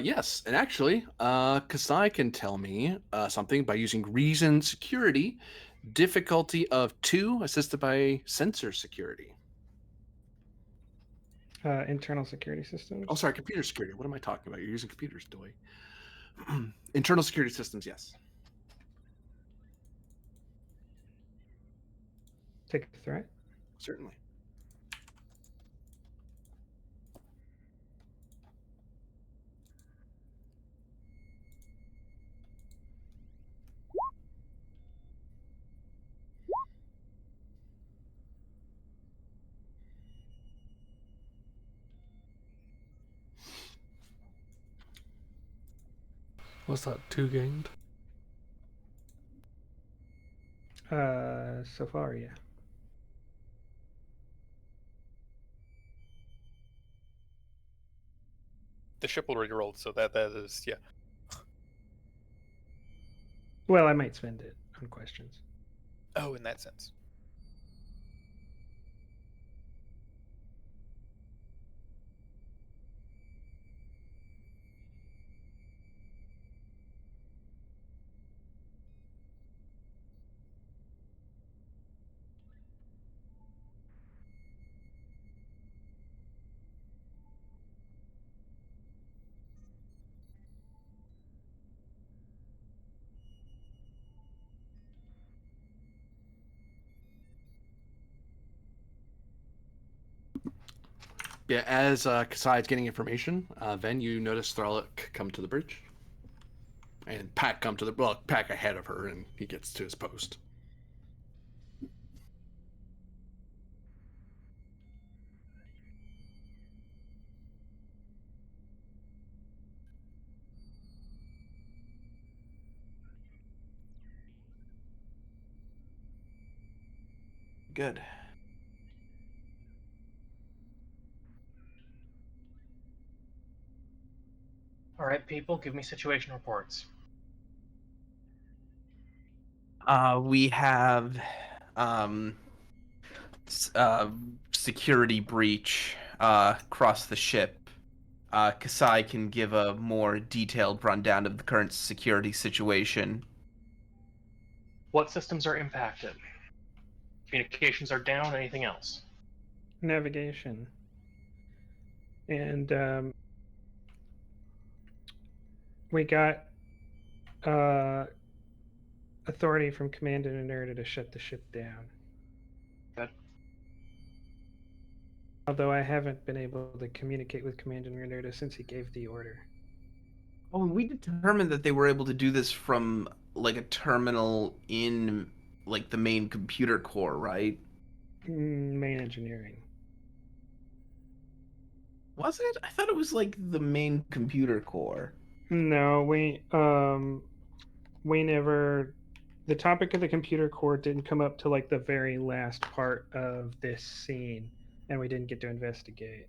Yes, and actually, Kasai can tell me something by using reason security, difficulty of 2, assisted by sensor security. Internal security systems? Oh, sorry, computer security. What am I talking about? You're using computers, Doy. Internal security systems, yes. Take a threat? Certainly. What's that? 2 gained? So far, yeah. The ship already rolled, so that is, yeah. Well, I might spend it on questions. Oh, in that sense. Yeah, as Kasai is getting information, Ven, you notice Thralic come to the bridge. And Pack come to the... Well, Pack ahead of her, and he gets to his post. Good. All right, people, give me situation reports. We have security breach across the ship. Kasai can give a more detailed rundown of the current security situation. What systems are impacted? Communications are down. Anything else? Navigation. And we got authority from Commander Inerta to shut the ship down. Good. Although I haven't been able to communicate with Commander Inerta since he gave the order. Oh, and we determined that they were able to do this from like a terminal in like the main computer core, right? Main engineering. Was it? I thought it was like the main computer core. No, we never. The topic of the computer core didn't come up to like the very last part of this scene, and we didn't get to investigate.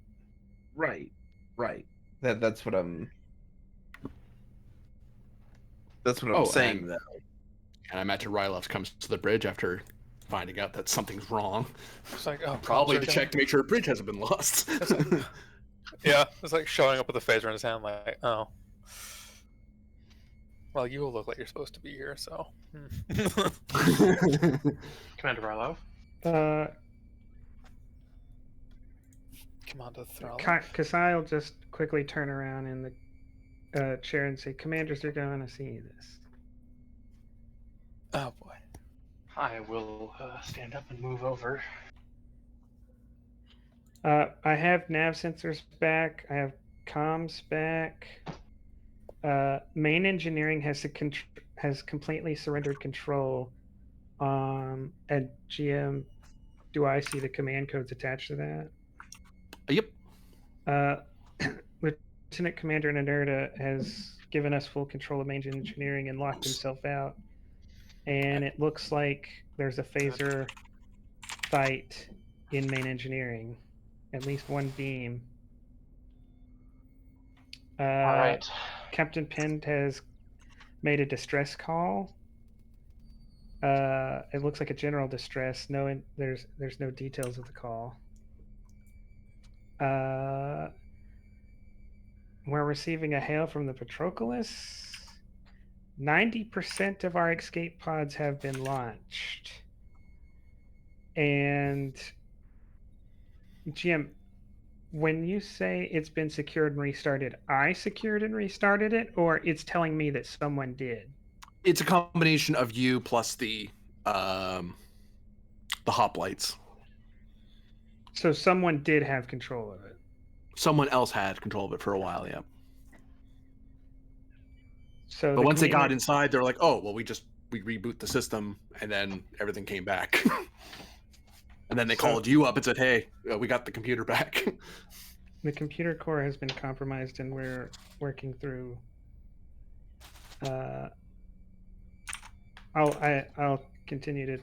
Right. Right. That's what I'm saying and, though. And I imagine Ryloff comes to the bridge after finding out that something's wrong. It's like, oh, Probably to check to make sure a bridge hasn't been lost. Yeah, it's like showing up with a phaser in his hand, like, oh. Well, you will look like you're supposed to be here, so. Commander Rylov? Commander Thralic. Kasai will just quickly turn around in the chair and say, "Commanders are going to see this." Oh boy. I will stand up and move over. I have nav sensors back. I have comms back. Main engineering has completely surrendered control. And GM, do I see the command codes attached to that? Yep. Lieutenant Commander Inerta has given us full control of main engineering and locked himself out. And it looks like there's a phaser fight in main engineering. at least one beam. All right. Captain Pent has made a distress call. It looks like a general distress. There's no details of the call. We're receiving a hail from the Patroclus. 90% of our escape pods have been launched. And Jim, when you say it's been secured and restarted, I secured and restarted it, or it's telling me that someone did? It's a combination of you plus the hoplites. So someone did have control of it. Someone else had control of it for a while, yeah. So But the once they got commander- inside, they're like, "Oh, well, we reboot the system, and then everything came back." And then they called you up and said, "Hey, we got the computer back." the computer core has been compromised, and we're working through. I'll continue to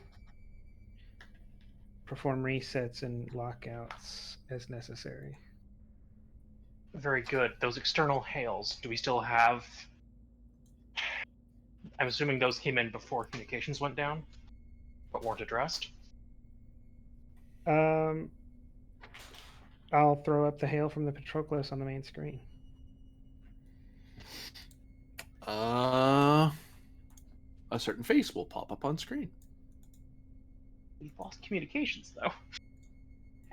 perform resets and lockouts as necessary. Very good. Those external hails, do we still have... I'm assuming those came in before communications went down, but weren't addressed? I'll throw up the hail from the Patroclus on the main screen. A certain face will pop up on screen. We've lost communications, though.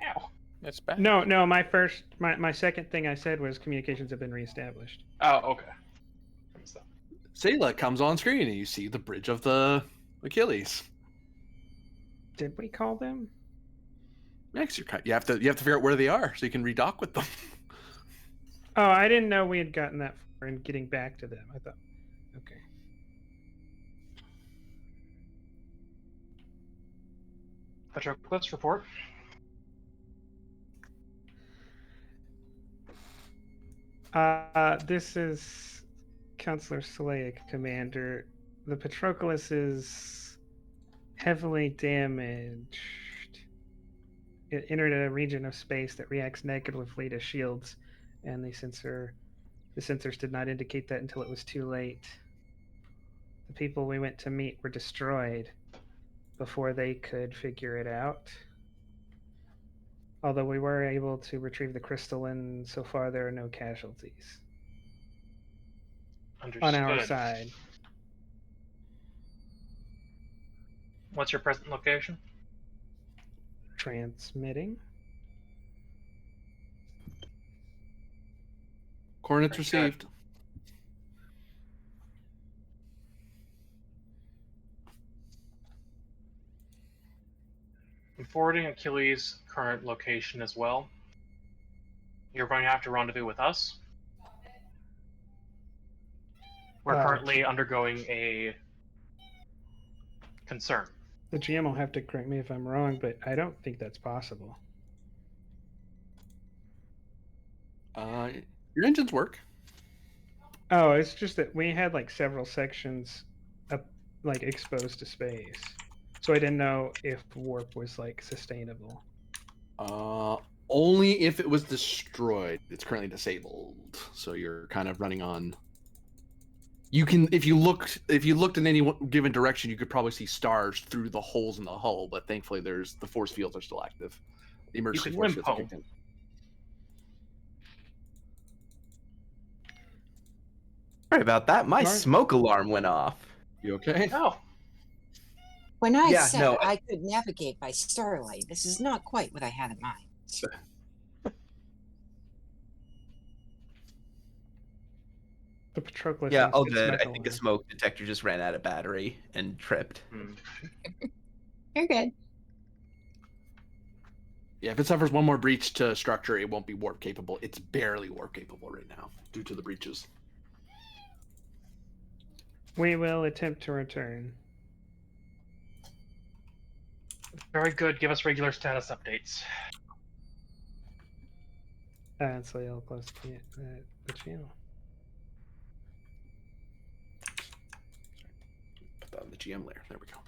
Ow. It's back. No, my second thing I said was communications have been reestablished. Oh, okay. I missed that. Sayla comes on screen, and you see the bridge of the Achilles. Did we call them? Next, you have to figure out where they are so you can redock with them. Oh, I didn't know we had gotten that far in getting back to them. I thought, okay. Patroclus, report. This is Counselor Slayek, Commander. The Patroclus is heavily damaged. It entered a region of space that reacts negatively to shields, and the sensors did not indicate that until it was too late. The people we went to meet were destroyed before they could figure it out. Although we were able to retrieve the crystal, and so far there are no casualties. Understood. On our side. What's your present location? Transmitting. Coordinates Very good. received. I'm forwarding Achilles' current location as well. You're going to have to rendezvous with us. We're currently undergoing a concern. The GM will have to correct me if I'm wrong, but I don't think that's possible. Your engines work. Oh, it's just that we had like several sections up, like exposed to space, so I didn't know if warp was like sustainable. Only if it was destroyed. It's currently disabled, so you're kind of running on. You can, if you looked in any given direction, you could probably see stars through the holes in the hull. But thankfully, the force fields are still active. The emergency can force limp fields are home. kicked in. Sorry about that. My Mark? smoke alarm went off. You okay? Oh, When I Yeah, said no, I could navigate by starlight, this is not quite what I had in mind. The Patroclus. Yeah, needs all its good. I metal think the armor. smoke detector just ran out of battery and tripped. You're good. Yeah, if it suffers one more breach to structure, it won't be warp capable. It's barely warp capable right now due to the breaches. We will attempt to return. very good. Give us regular status updates. So you'll close the channel. Put that on the GM layer. There we go.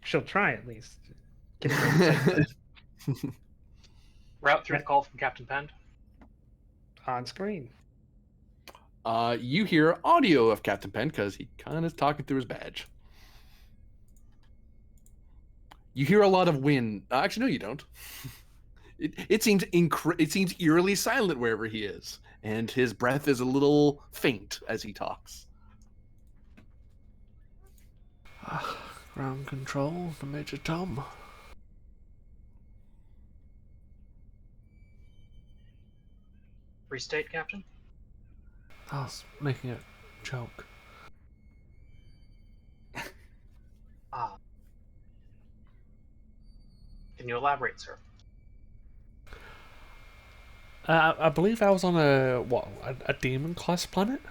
She'll try at least. Get it right. Route through the call from Captain Pend. On screen. You hear audio of Captain Penn because he kind of talking through his badge. You hear a lot of wind. Actually, no, you don't. It seems it seems eerily silent wherever he is, and his breath is a little faint as he talks. Ground control to Major Tom. Restate, Captain. I was making a joke. Ah. Can you elaborate, sir? I believe I was on a demon class planet?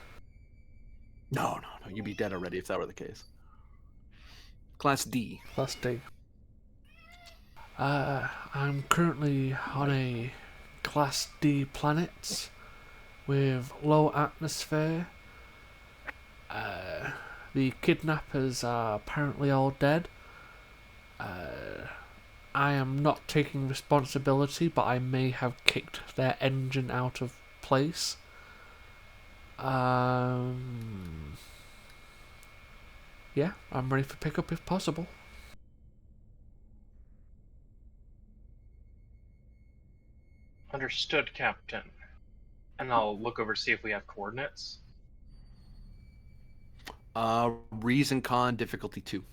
No, you'd be dead already if that were the case. Class D. Class D. I'm currently on a Class D planet with low atmosphere. The kidnappers are apparently all dead. I am not taking responsibility, but I may have kicked their engine out of place. Yeah, I'm ready for pickup if possible. Understood, Captain. And I'll look over to see if we have coordinates. Reason con difficulty 2.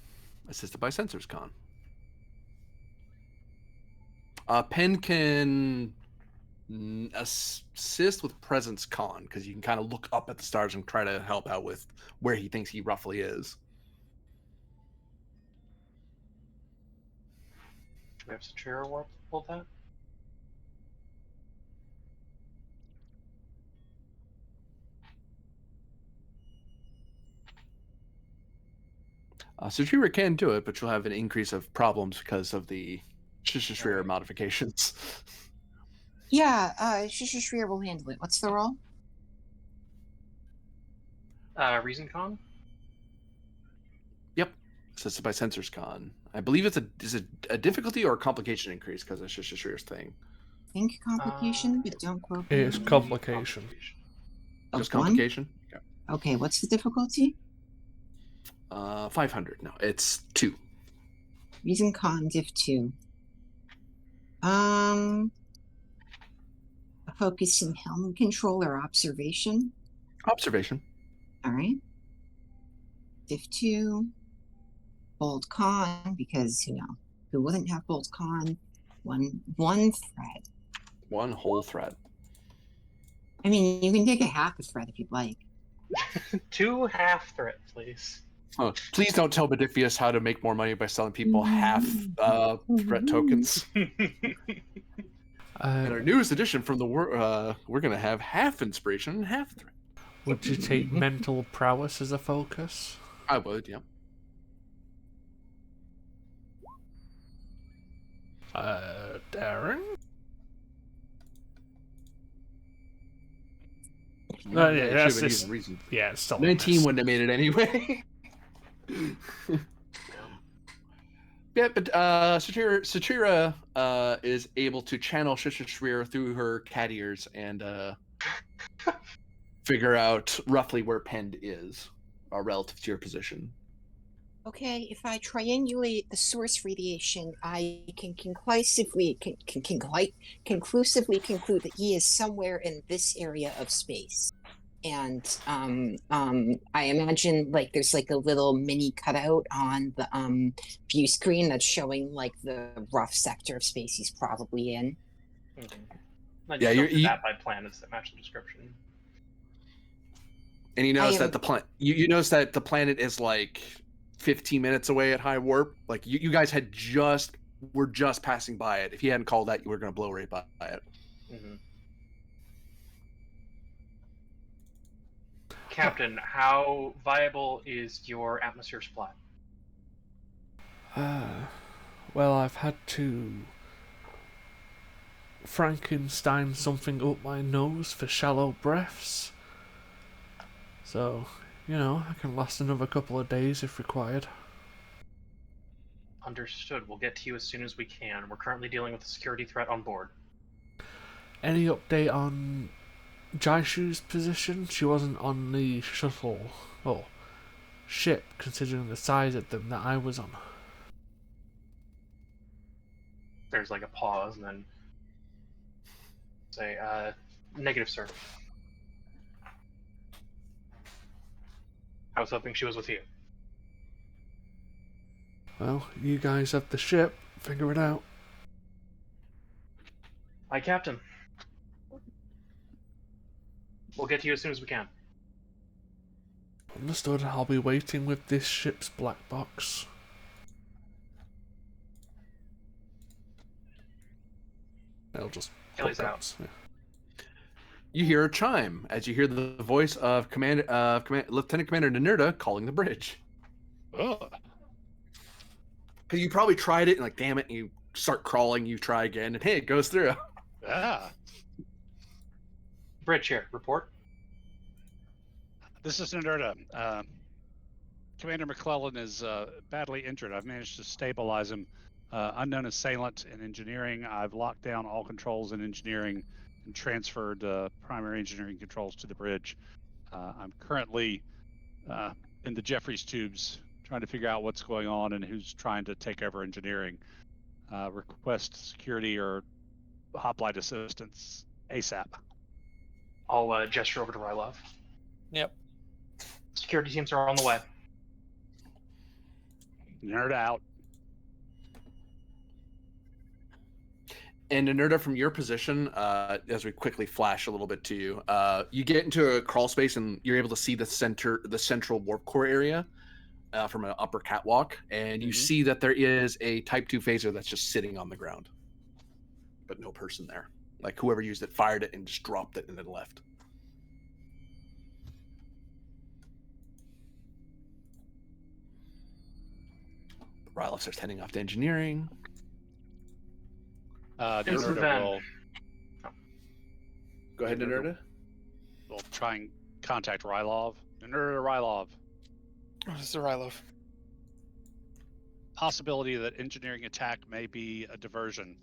Assisted by sensors con. Pen can assist with presence con because you can kind of look up at the stars and try to help out with where he thinks he roughly is. Do we have Satura Warp pull that? Satura can do it, but you'll have an increase of problems because of the Shishishrir Right. modifications. Yeah, Shishishrir will handle it. What's the roll? Reason con? Yep. Assisted by sensors con. I believe it's a difficulty or a complication increase because of Shishishrir's thing. Think complication, but don't quote me. It's complication. Just One? complication? Yeah. Okay, what's the difficulty? 500. No, it's 2. Reason con diff 2. Focus in helm control or observation. Observation. All right. Diff 2. Bold con, because, who wouldn't have bold con? One thread. One whole thread. I mean, you can take a half a thread if you'd like. 2 half threat, please. Oh, please don't tell Modifius how to make more money by selling people half threat tokens. In our newest edition from the we're going to have half inspiration and half threat. Would you take mental prowess as a focus? I would, yeah. Darren? Yeah, Yeah, it that's should've been just, even reason. yeah, it's still a 19 miss. wouldn't have made it anyway. Yeah, but Satira is able to channel Shishishrir through her cat ears and figure out roughly where Pend is relative to your position. Okay, if I triangulate the source radiation, I can conclusively conclude that he is somewhere in this area of space. And I imagine there's a little mini cutout on the view screen that's showing the rough sector of space he's probably in. Mm-hmm. Yeah, you're that by planets that match the description. And you notice that you notice that the planet is 15 minutes away at high warp. You guys were just passing by it. If you hadn't called that, you were going to blow right by it. Mm-hmm. Captain, how viable is your atmosphere supply? Well, I've had to Frankenstein something up my nose for shallow breaths. So, I can last another couple of days if required. Understood. We'll get to you as soon as we can. We're currently dealing with a security threat on board. Any update on Jaishu's position? She wasn't on the shuttle or ship, considering the size of them that I was on. There's like a pause, and then say, negative, sir. I was hoping she was with you. Well, you guys have the ship. Figure it out. Hi, Captain. We'll get to you as soon as we can. Understood. I'll be waiting with this ship's black box. I'll just Achilles put out. that. Yeah. You hear a chime as you hear the voice of Lieutenant Commander Nenurda calling the bridge. Oh, Because you probably tried it and like, damn it, and you start crawling, you try again, and hey, it goes through. yeah. Bridge here. Report. This is Nerda. Commander McClellan is badly injured. I've managed to stabilize him. Unknown assailant in engineering. I've locked down all controls in engineering and transferred primary engineering controls to the bridge. I'm currently in the Jeffries tubes trying to figure out what's going on and who's trying to take over engineering. Request security or hoplite assistance ASAP. I'll gesture over to Rylov. Yep. Security teams are on the way. Nerd out. And Nerda, from your position, as we quickly flash a little bit to you, you get into a crawl space and you're able to see the central warp core area from an upper catwalk, and you see that there is a Type 2 phaser that's just sitting on the ground, but no person there. Like whoever used it fired it and just dropped it and then left. Rylov starts heading off to engineering. This is Nerda Ven. will Go ahead, Nerda. try and contact Rylov. Nerda Rylov. This is Rylov. Possibility that engineering attack may be a diversion.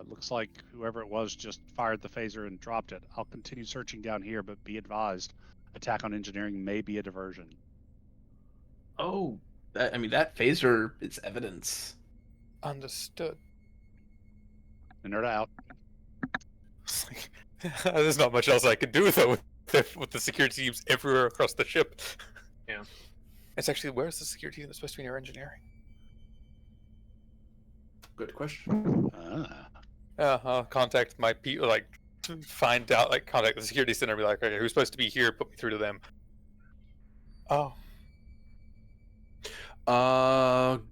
Looks like whoever it was just fired the phaser and dropped it. I'll continue searching down here, but be advised, attack on engineering may be a diversion. Oh, that phaser is evidence. Understood. Nerd out. There's not much else I can do though with the security teams everywhere across the ship. Yeah. It's actually, where's the security team that's supposed to be near engineering? Good question. I'll contact my people, like find out, like contact the security center, and be like, okay, who's supposed to be here? Put me through to them. Oh.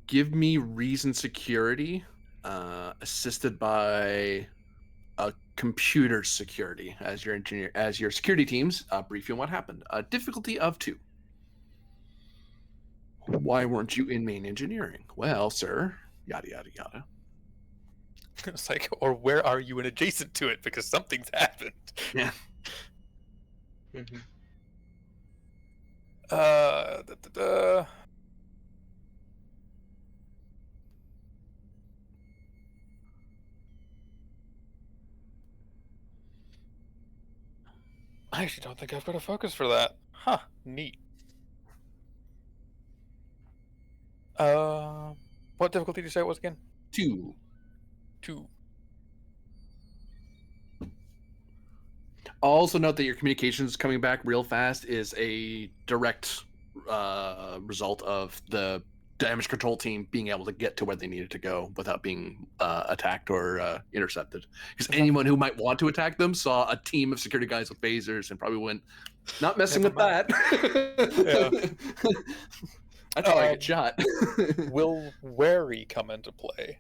Give me reason security, assisted by a computer security as your engineer, as your security teams brief you on what happened. Difficulty of 2. Why weren't you in main engineering? Well, sir, yada yada yada. It's like, or where are you and adjacent to it? Because something's happened. Yeah. Mm-hmm. I actually don't think I've got a focus for that. Huh, neat. What difficulty did you say it was again? 2. 2. I'll also note that your communications coming back real fast is a direct result of the damage control team being able to get to where they needed to go without being attacked or intercepted. Because anyone who might want to attack them saw a team of security guys with phasers and probably went, not messing with that. Yeah. That's how I get shot. Will wary come into play?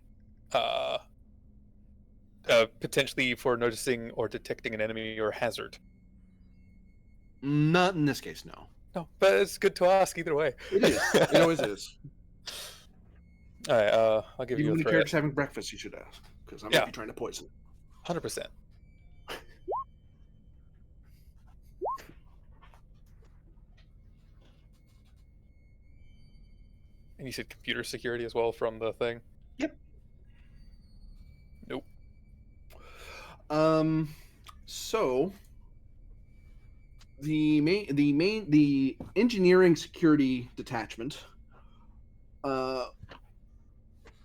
Potentially for noticing or detecting an enemy or hazard. Not in this case, no. No, but it's good to ask either way. It is. It always is. All right, I'll give Even you a when the threat. character's having breakfast, you should ask, because I might be trying to poison. 100%. And you said computer security as well from the thing? Yep. Nope. So the engineering security detachment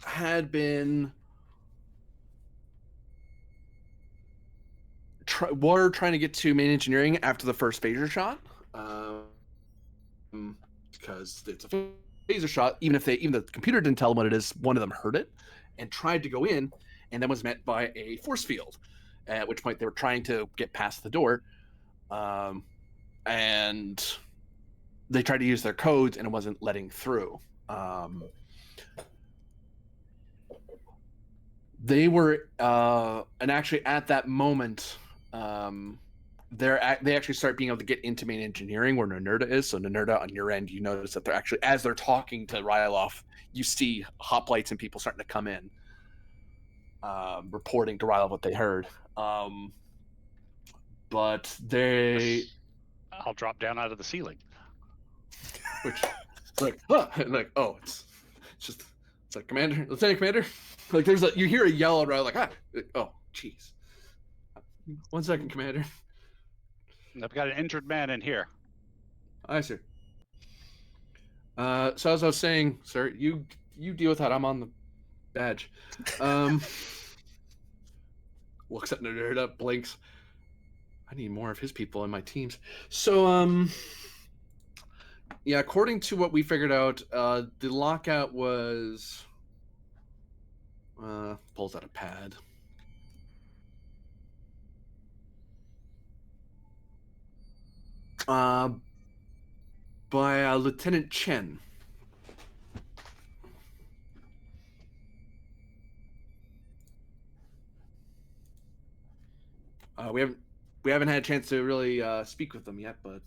had been were trying to get to main engineering after the first phaser shot, because it's a phaser shot. Even the computer didn't tell them what it is, one of them heard it and tried to go in, and then was met by a force field. At which point they were trying to get past the door, and they tried to use their codes, and it wasn't letting through. They were, and actually at that moment, they actually start being able to get into main engineering where Nanerda is. So Nanerda, on your end, you notice that they're actually, as they're talking to Ryloff, you see hoplites and people starting to come in, reporting to Ryloff what they heard. But they, I'll drop down out of the ceiling. which, like, huh, and like, oh, it's just, it's like, Commander, Lieutenant Commander, like, you hear a yell around, like, oh, jeez. 1 second, Commander. I've got an injured man in here. Aye, sir. So as I was saying, sir, you deal with that. I'm on the badge. Looks at Nerda, blinks. I need more of his people in my teams. So, yeah, according to what we figured out, the lockout was, pulls out a pad. By Lieutenant Chen. We haven't had a chance to really speak with them yet, but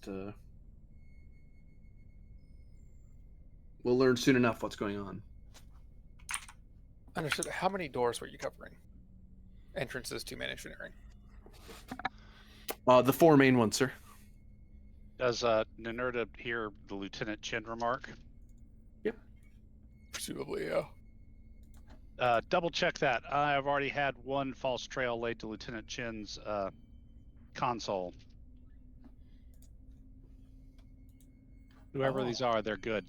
we'll learn soon enough what's going on. Understood. How many doors were you covering? Entrances to main engineering. The 4 main ones, sir. Does Nanerda hear the Lieutenant Chen remark? Yep. Presumably, yeah. Double check that. I've already had one false trail laid to Lieutenant Chen's console. Whoever these are, they're good.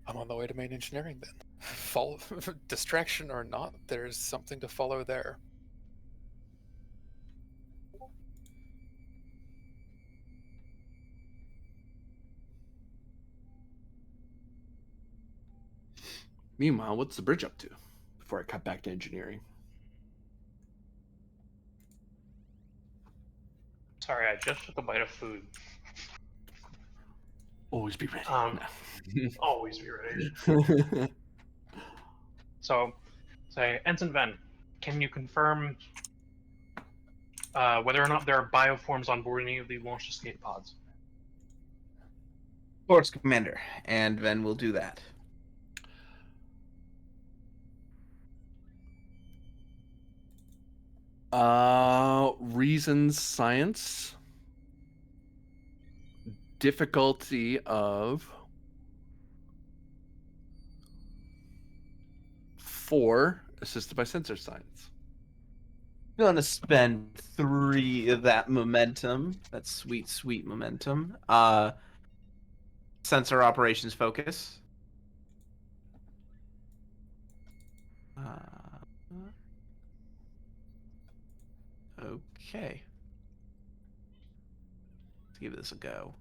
I'm on the way to main engineering then. Follow distraction or not, there's something to follow there. Meanwhile, what's the bridge up to? Before I cut back to engineering. Sorry, I just took a bite of food. Always be ready. Always be ready. So, say, Ensign Ven, can you confirm whether or not there are bioforms on board any of the launched escape pods? Of course, Commander. And then we'll do that. Reasons, science. Difficulty of 4, assisted by sensor science. Gonna spend 3 of that momentum. That sweet, sweet momentum. Sensor operations focus. Okay. Let's give this a go.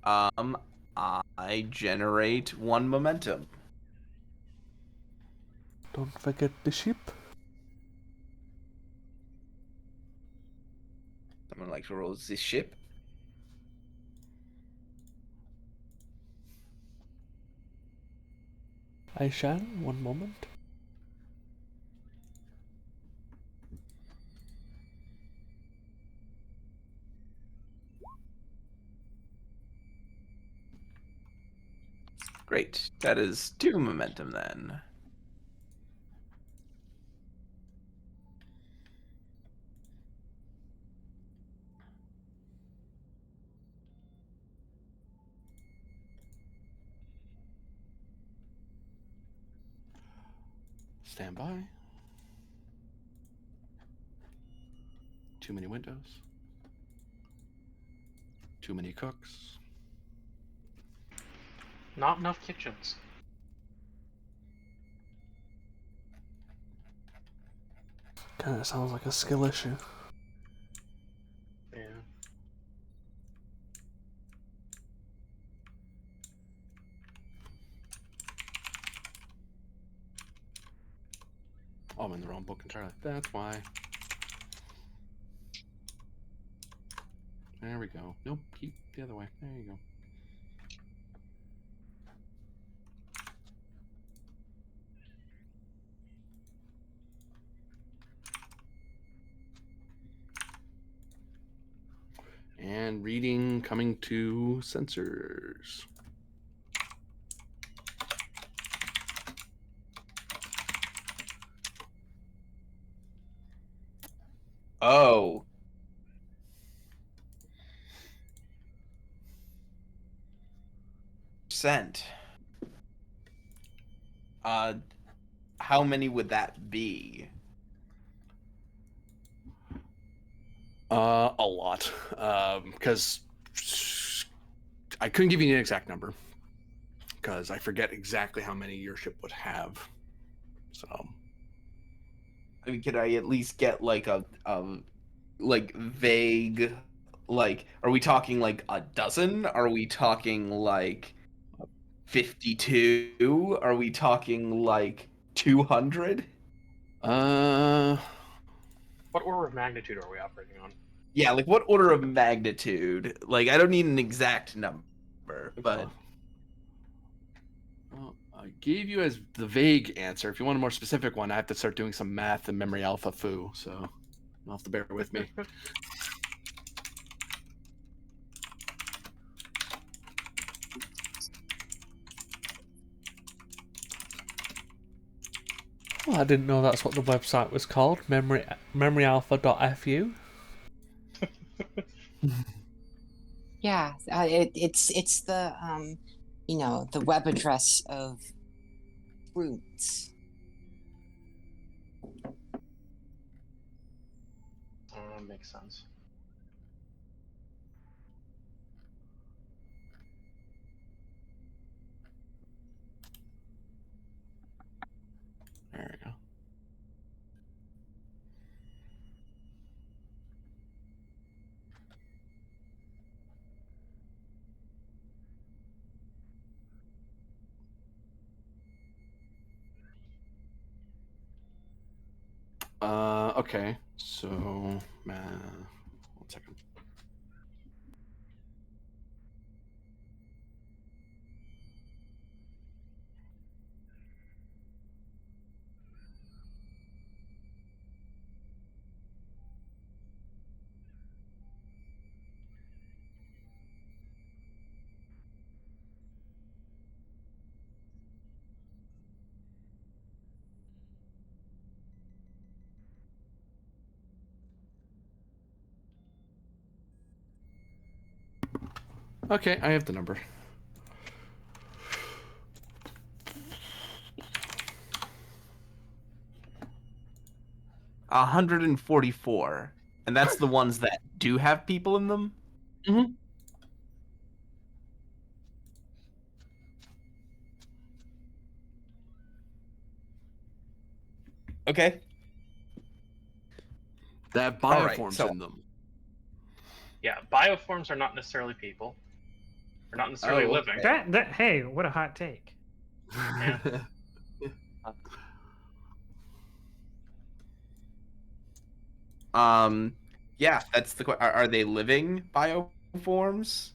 I generate 1 momentum. Don't forget the ship. Someone like to roll this ship. I shall. 1 moment. Great. That is 2 momentum then. Stand by. Too many windows. Too many cooks. Not enough kitchens. Kind of sounds like a skill issue. Yeah. Oh, I'm in the wrong book entirely. That's why. There we go. Nope, keep the other way. There you go. And reading coming to sensors. Oh. Percent. How many would that be? A lot. Because I couldn't give you an exact number. Because I forget exactly how many your ship would have. So. I mean, could I at least get like a like vague, like, are we talking like a dozen? Are we talking like 52? Are we talking like 200? What order of magnitude are we operating on? Yeah, like what order of magnitude? Like, I don't need an exact number, but Well, I gave you as the vague answer. If you want a more specific one, I have to start doing some math and memory alpha foo. So you'll have to bear with me. Well, I didn't know that's what the website was called. Memoryalpha.fu. Yeah, it's the the web address of fruits. Makes sense. There we go. Okay. So, one second. Okay, I have the number. a 144, and that's the ones that do have people in them. Mm-hmm. Okay. That have All right, bioforms so- in them. Yeah, bioforms are not necessarily people. They're not necessarily living. That hey, what a hot take. Yeah. Yeah, that's the question. Are they living bioforms?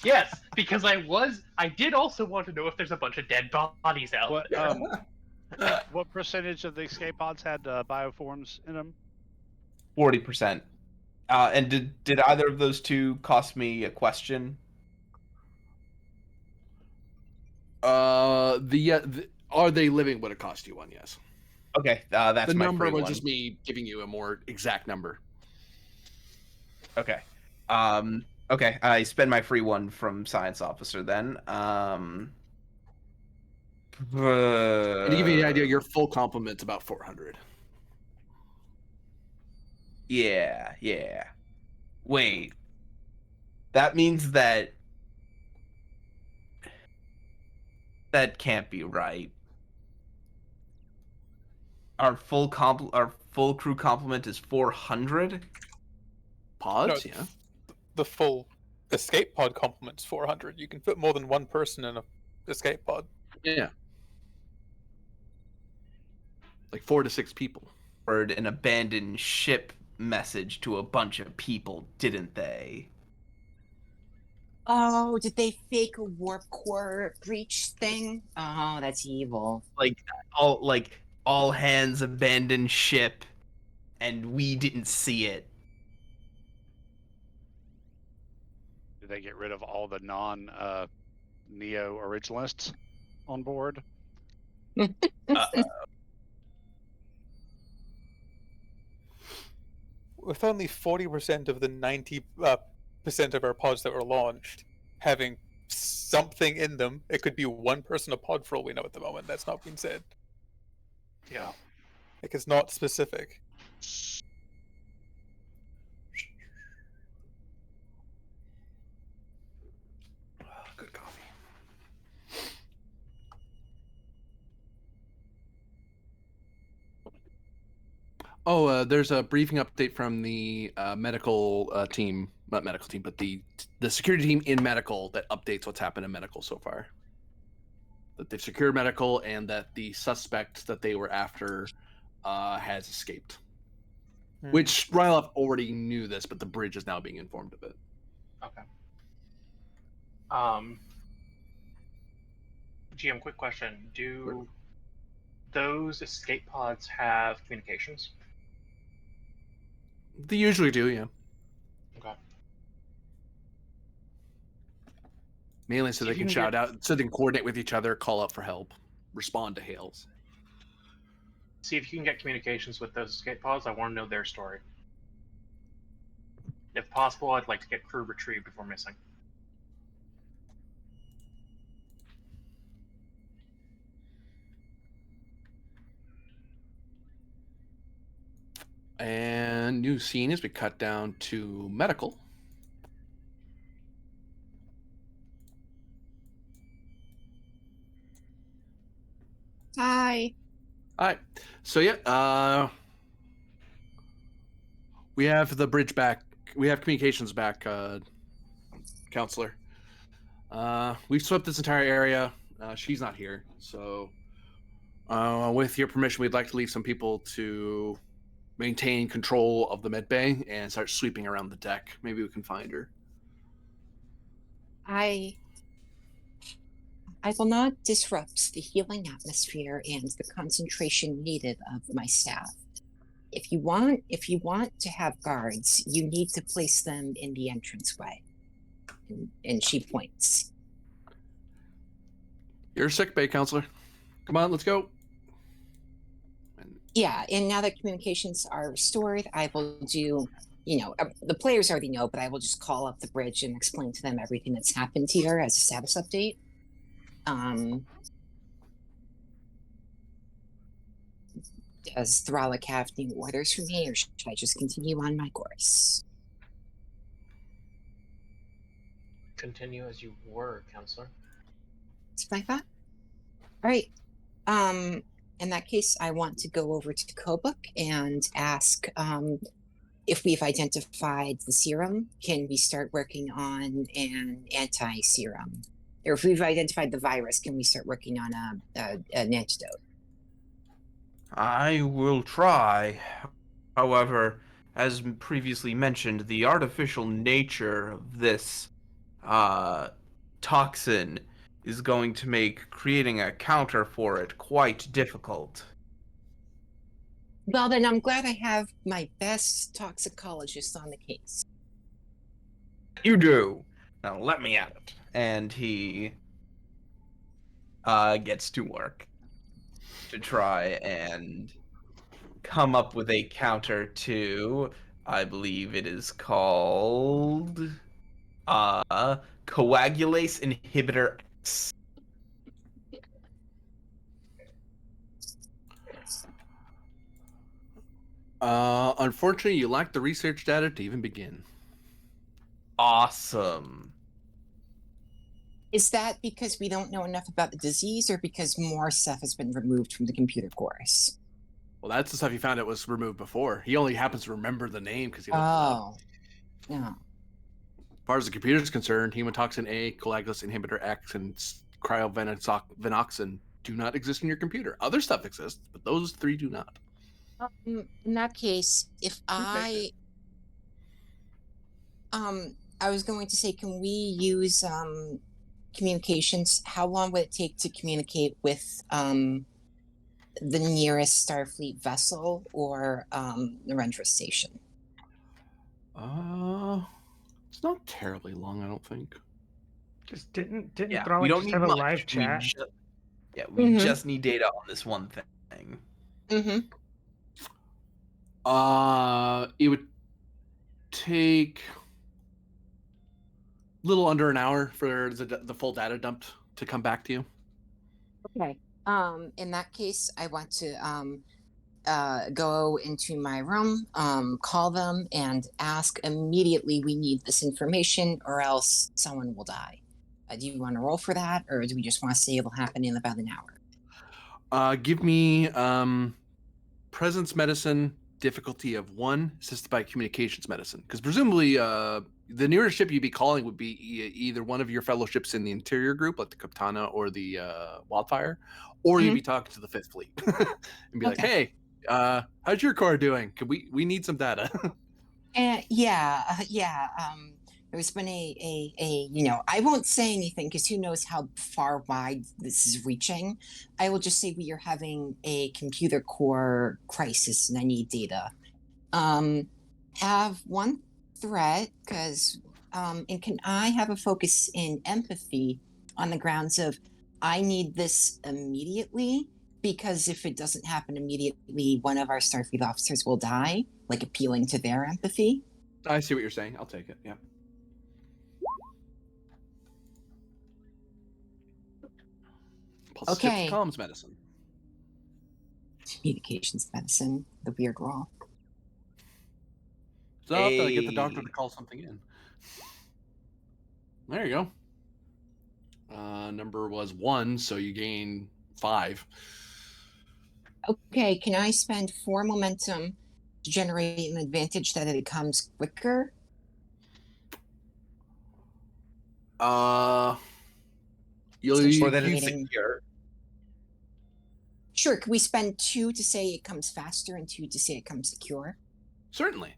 Yes, because I did also want to know if there's a bunch of dead bodies out What there. what percentage of the escape pods had bioforms in them? 40%. And did either of those two cost me a question? Are they living would it cost you one? Yes. Okay, that's The my number free was one. just me giving you a more exact number. Okay. Okay, I spend my free one from Science Officer then. And to give you an idea, your full complement's about 400. Yeah. Wait. That means that can't be right. Our full crew complement is 400. Pods, No, yeah. the full escape pod complement's 400. You can fit more than one person in a escape pod. Yeah. Like 4 to 6 people. Heard an abandoned ship message to a bunch of people, didn't they? Oh, did they fake a warp core breach thing? Oh, that's evil. Like all hands abandoned ship, and we didn't see it. Did they get rid of all the non Neo originalists on board? With only 40% of the 90% of our pods that were launched having something in them, it could be one person a pod for all we know at the moment. That's not being said. Yeah. Like, it's not specific. Good coffee. Oh, there's a briefing update from the medical team, not medical team, but the security team in medical that updates what's happened in medical so far. That they've secured medical and that the suspect that they were after has escaped. Which Ryloff already knew this, but the bridge is now being informed of it. Okay. GM, quick question. Do those escape pods have communications? They usually do, yeah. Okay. Mainly so See they if you can can shout get- out, so they can coordinate with each other, call out for help, respond to hails. See if you can get communications with those escape pods. I want to know their story. If possible, I'd like to get crew retrieved before missing. And new scene as we cut down to medical. Hi. All right. So yeah, we have the bridge back. We have communications back, counselor. We've swept this entire area. She's not here, so with your permission, we'd like to leave some people to maintain control of the med bay and start sweeping around the deck. Maybe we can find her. I will not disrupt the healing atmosphere and the concentration needed of my staff. If you want to have guards, you need to place them in the entranceway. And she points. You're sick bay, counselor. Come on, let's go. Yeah, and now that communications are restored, I will do, the players already know, but I will just call up the bridge and explain to them everything that's happened here as a status update. Does Thralic have new orders for me, or should I just continue on my course? Continue as you were, counselor. That's what I thought. All right. In that case, I want to go over to Kobuk and ask if we've identified the serum. Can we start working on an anti-serum? Or if we've identified the virus, can we start working on an antidote? I will try. However, as previously mentioned, the artificial nature of this toxin is going to make creating a counter for it quite difficult. Well, then I'm glad I have my best toxicologist on the case. You do. Now let me at it. And he gets to work to try and come up with a counter to, I believe it is called coagulase inhibitor X. Unfortunately, you lack the research data to even begin. Awesome. Is that because we don't know enough about the disease, or because more stuff has been removed from the computer course? Well, that's the stuff he found out was removed before. He only happens to remember the name because he looked it up. Oh, no. As far as the computer is concerned, hemotoxin A, coagulase inhibitor X, and cryovenoxin do not exist in your computer. Other stuff exists, but those three do not. In that case, if I was going to say, can we use communications? How long would it take to communicate with the nearest Starfleet vessel or Narendra station? It's not terribly long, I don't think. Just didn't Yeah, we Thralic don't just need have a much. live chat? We just need data on this one thing. Mm-hmm. It would take a little under an hour for the full data dump to come back to you. Okay. In that case, I want to go into my room, call them, and ask immediately, we need this information or else someone will die. Do you want to roll for that, or do we just want to say it'll happen in about an hour? Give me presence medicine difficulty of 1, assisted by communications medicine, because presumably the nearest ship you'd be calling would be either one of your fellowships in the interior group, like the Kaptana or the Wildfire, or you'd be talking to the Fifth Fleet and be like, "Hey, how's your core doing? Could we need some data?" There's been I won't say anything because who knows how far wide this is reaching. I will just say we are having a computer core crisis and I need data. Have one threat because, and can I have a focus in empathy on the grounds of I need this immediately, because if it doesn't happen immediately, one of our Starfleet officers will die, like appealing to their empathy. I see what you're saying. I'll take it. Yeah. Plus Okay. ship's comms medicine. Communications medicine, the weird roll. So I'll have to get the doctor to call something in. There you go. Number was 1, so you gain 5. Okay, can I spend 4 momentum to generate an advantage that it comes quicker? You'll Or that you- it's secure. Sure, can we spend 2 to say it comes faster and 2 to say it comes secure? Certainly.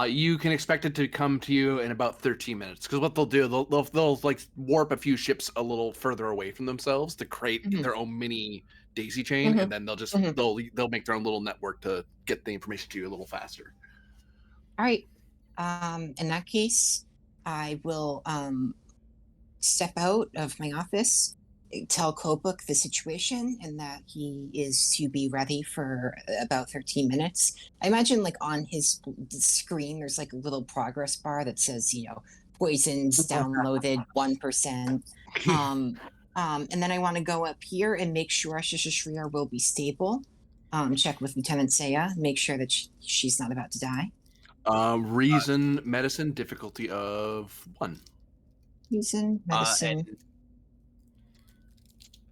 You can expect it to come to you in about 13 minutes, because what they'll do, they'll like warp a few ships a little further away from themselves to create their own mini daisy chain, and then they'll just they'll make their own little network to get the information to you a little faster. All right. In that case, I will step out of my office, tell Kobuk the situation and that he is to be ready for about 13 minutes. I imagine like on his screen, there's like a little progress bar that says, poisons downloaded 1%. And then I want to go up here and make sure Shishashriya will be stable. Check with Lieutenant Saya, make sure that she's not about to die. Reason medicine difficulty of 1. Reason medicine.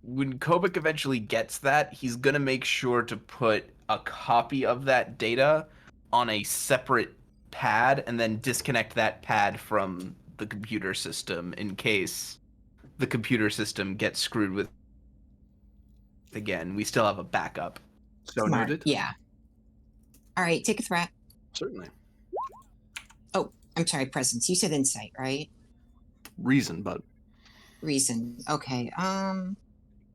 When Kobuk eventually gets that, he's gonna make sure to put a copy of that data on a separate pad and then disconnect that pad from the computer system in case the computer system gets screwed with again. We still have a backup. So Smart. noted. Yeah. All right, take a threat. Certainly. Oh, I'm sorry, presence. You said insight, right? Reason, but Reason. Okay.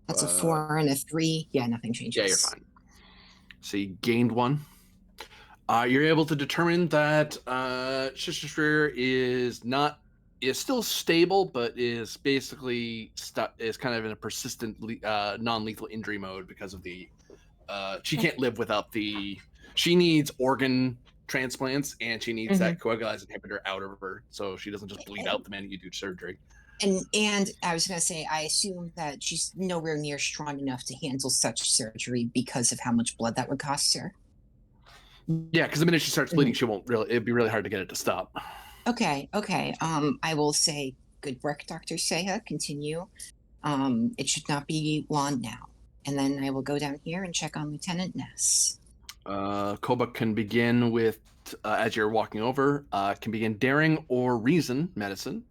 That's a 4 and a 3. Yeah, nothing changes. yeah, you're fine. So you gained 1. You're able to determine that Shishashriya is still stable, but is basically is kind of in a persistent non-lethal injury mode because of the she can't live without she needs organ transplants and she needs that coagulase inhibitor out of her so she doesn't just bleed out the minute you do surgery. And I was going to say, I assume that she's nowhere near strong enough to handle such surgery because of how much blood that would cost her. Yeah, because the minute she starts bleeding, she won't really. It'd be really hard to get it to stop. Okay. I will say, good work, Dr. Seha. Continue. It should not be long now. And then I will go down here and check on Lieutenant Ness. Koba can begin with, as you're walking over, can begin daring or reason medicine.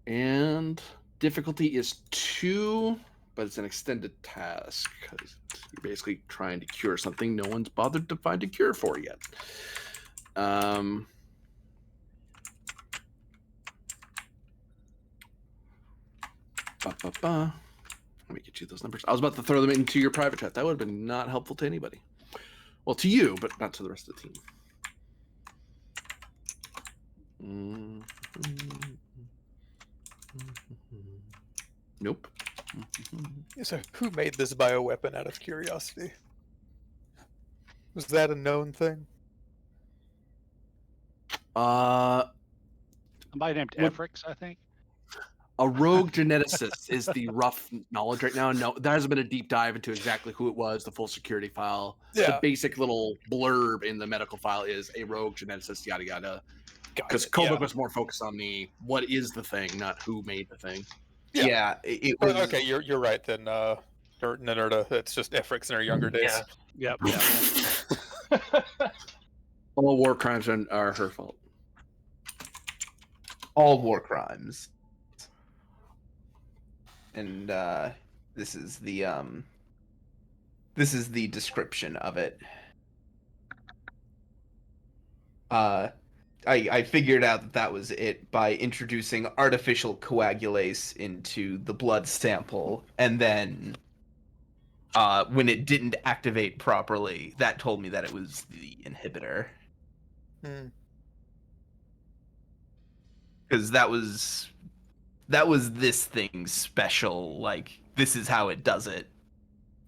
And difficulty is 2, but it's an extended task because you're basically trying to cure something no one's bothered to find a cure for yet. Let me get you those numbers. I was about to throw them into your private chat. That would have been not helpful to anybody. Well, to you, but not to the rest of the team. Nope. So, who made this bioweapon out of curiosity? Was that a known thing? Somebody named Efrix, I think. A rogue geneticist is the rough knowledge right now. No, there hasn't been a deep dive into exactly who it was, the full security file. Yeah. The basic little blurb in the medical file is a rogue geneticist, yada yada. Because Koba was more focused on the what is the thing, not who made the thing. Yeah, it was. Okay, you're right then. Nerda, it's just Efrix in her younger days. Yep. All war crimes are her fault. All war crimes. And this is the description of it. I figured out that was it by introducing artificial coagulase into the blood sample, and then when it didn't activate properly, that told me that it was the inhibitor. Because that was this thing's special. Like, this is how it does it.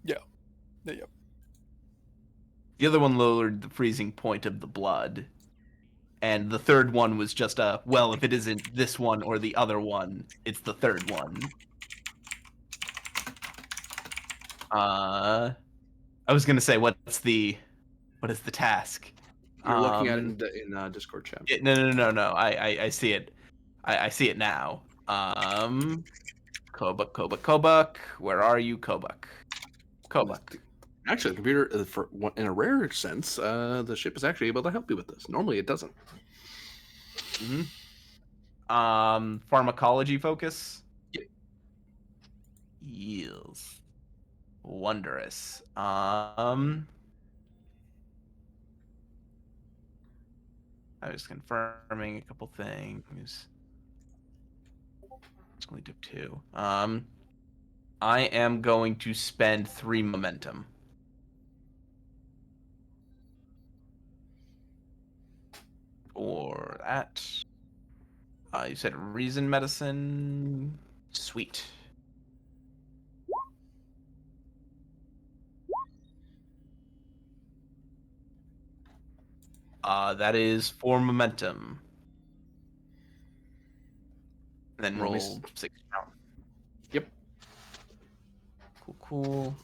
Yeah. The other one lowered the freezing point of the blood. And the third one was just well, if it isn't this one or the other one, it's the third one. I was gonna say, what is the task? You're looking at it in Discord chat. No. I see it. I see it now. Kobuk. Where are you, Kobuk? Actually, the computer, in a rare sense, the ship is actually able to help you with this. Normally, it doesn't. Pharmacology focus? Yep. Yes. Wondrous. I was confirming a couple things. It's only took 2. I am going to spend 3 momentum. For that. You said reason medicine. Sweet. That is 4 momentum. Then roll 6 power. Yep. Cool.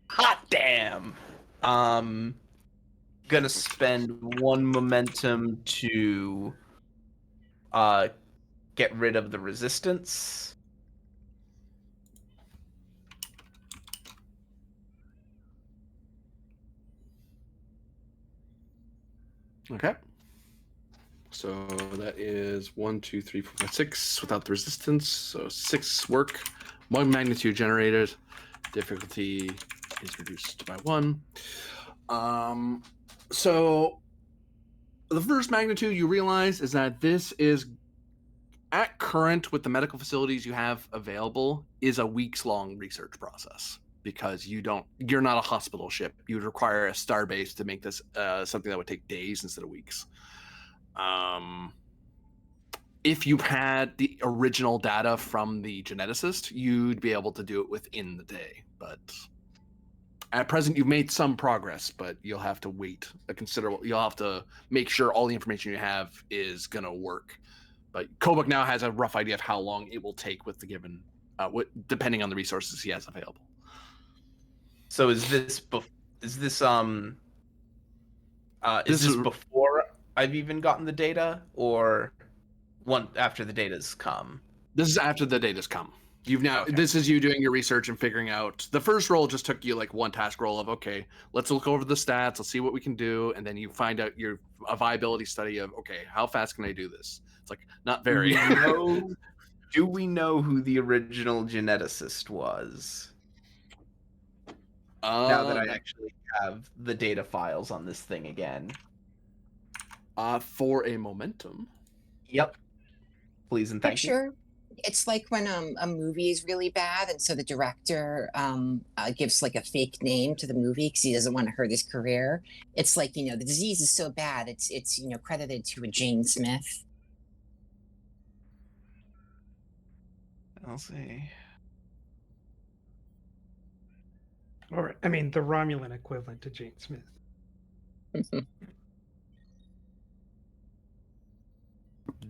Hot damn! Gonna spend 1 momentum to get rid of the resistance. Okay. So that is 1, 2, 3, 4, 5, 6 without the resistance. So 6 work. 1 magnitude generated. Difficulty is reduced by 1. So the first magnitude you realize is that this is at current with the medical facilities you have available is a weeks-long research process because you're not a hospital ship. You would require a starbase to make this something that would take days instead of weeks. If you had the original data from the geneticist, you'd be able to do it within the day. But at present, you've made some progress, but you'll have to wait a considerable. You'll have to make sure all the information you have is going to work. But Kobuk now has a rough idea of how long it will take with the given depending on the resources he has available. So is this This is- before I've even gotten the data, or after the data's come? This is after the data's come. You've now. Okay. This is you doing your research and figuring out. The first roll just took you like one task roll of okay, let's look over the stats, let's see what we can do, and then you find out a viability study of okay, how fast can I do this? It's like not very. Do we know who the original geneticist was? Now that I actually have the data files on this thing again. For a momentum. Yep. Please and thank you. Picture. It's like when a movie is really bad, and so the director gives like a fake name to the movie because he doesn't want to hurt his career. It's like the disease is so bad, it's credited to a Jane Smith. I'll see. Or, I mean, the Romulan equivalent to Jane Smith.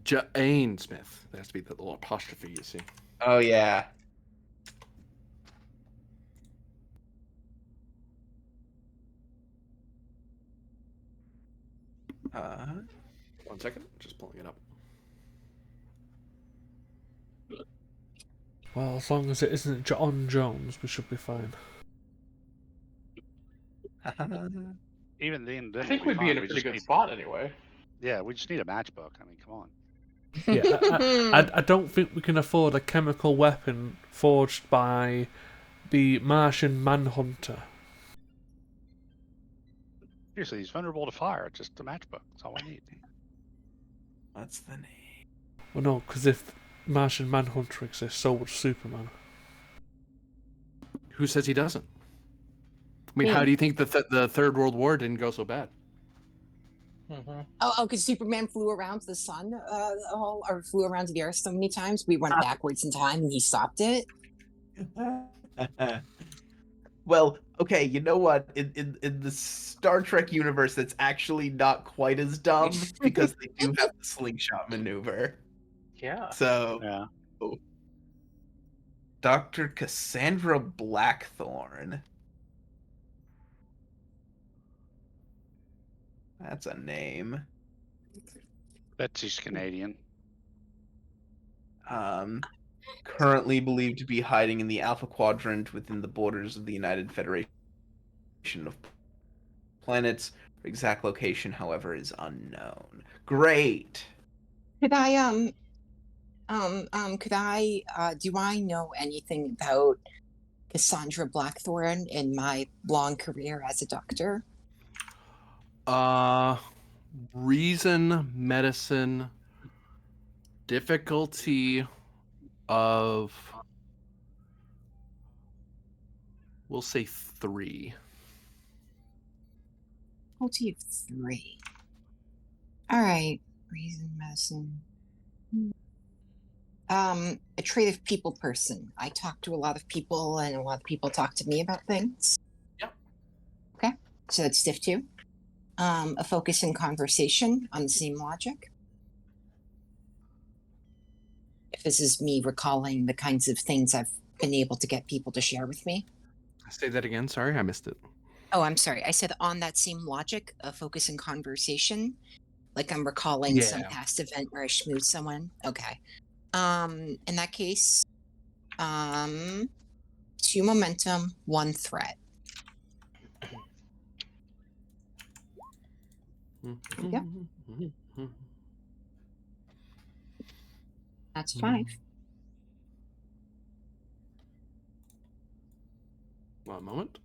Jane Smith. There has to be that little apostrophe, you see. Oh yeah. One second, just pulling it up. Well, as long as it isn't John Jones, we should be fine. Even then, I think we'd be in a pretty good spot anyway. Yeah, we just need a matchbook. I mean, come on. Yeah, I don't think we can afford a chemical weapon forged by the Martian Manhunter. Seriously, he's vulnerable to fire. Just a matchbook. That's all we need. What's the name? Well, no, because if Martian Manhunter exists, so would Superman. Who says he doesn't? I mean, how do you think the Third World War didn't go so bad? Mm-hmm. Oh, because Superman flew around to the sun, or flew around to the Earth so many times. We went backwards in time, and he stopped it. Well, okay, you know what? In the Star Trek universe, that's actually not quite as dumb because they do have the slingshot maneuver. Yeah. So, Yeah. Dr. Cassandra Blackthorne. That's a name. Bet she's Canadian. Currently believed to be hiding in the Alpha Quadrant within the borders of the United Federation of Planets. Her exact location, however, is unknown. Great. Could I do I know anything about Cassandra Blackthorne in my long career as a doctor? Reason, medicine, difficulty of, we'll say 3. Difficulty of 3. All right. Reason, medicine. A trait of people person. I talk to a lot of people, and a lot of people talk to me about things. Yep. Okay, so that's stiff 2. A focus in conversation on the same logic. If this is me recalling the kinds of things I've been able to get people to share with me. Say that again. Sorry, I missed it. Oh, I'm sorry. I said on that same logic, a focus in conversation. Like I'm recalling some past event where I schmoozed someone. Okay. In that case, 2 momentum, 1 threat. Yep. That's 5. One moment.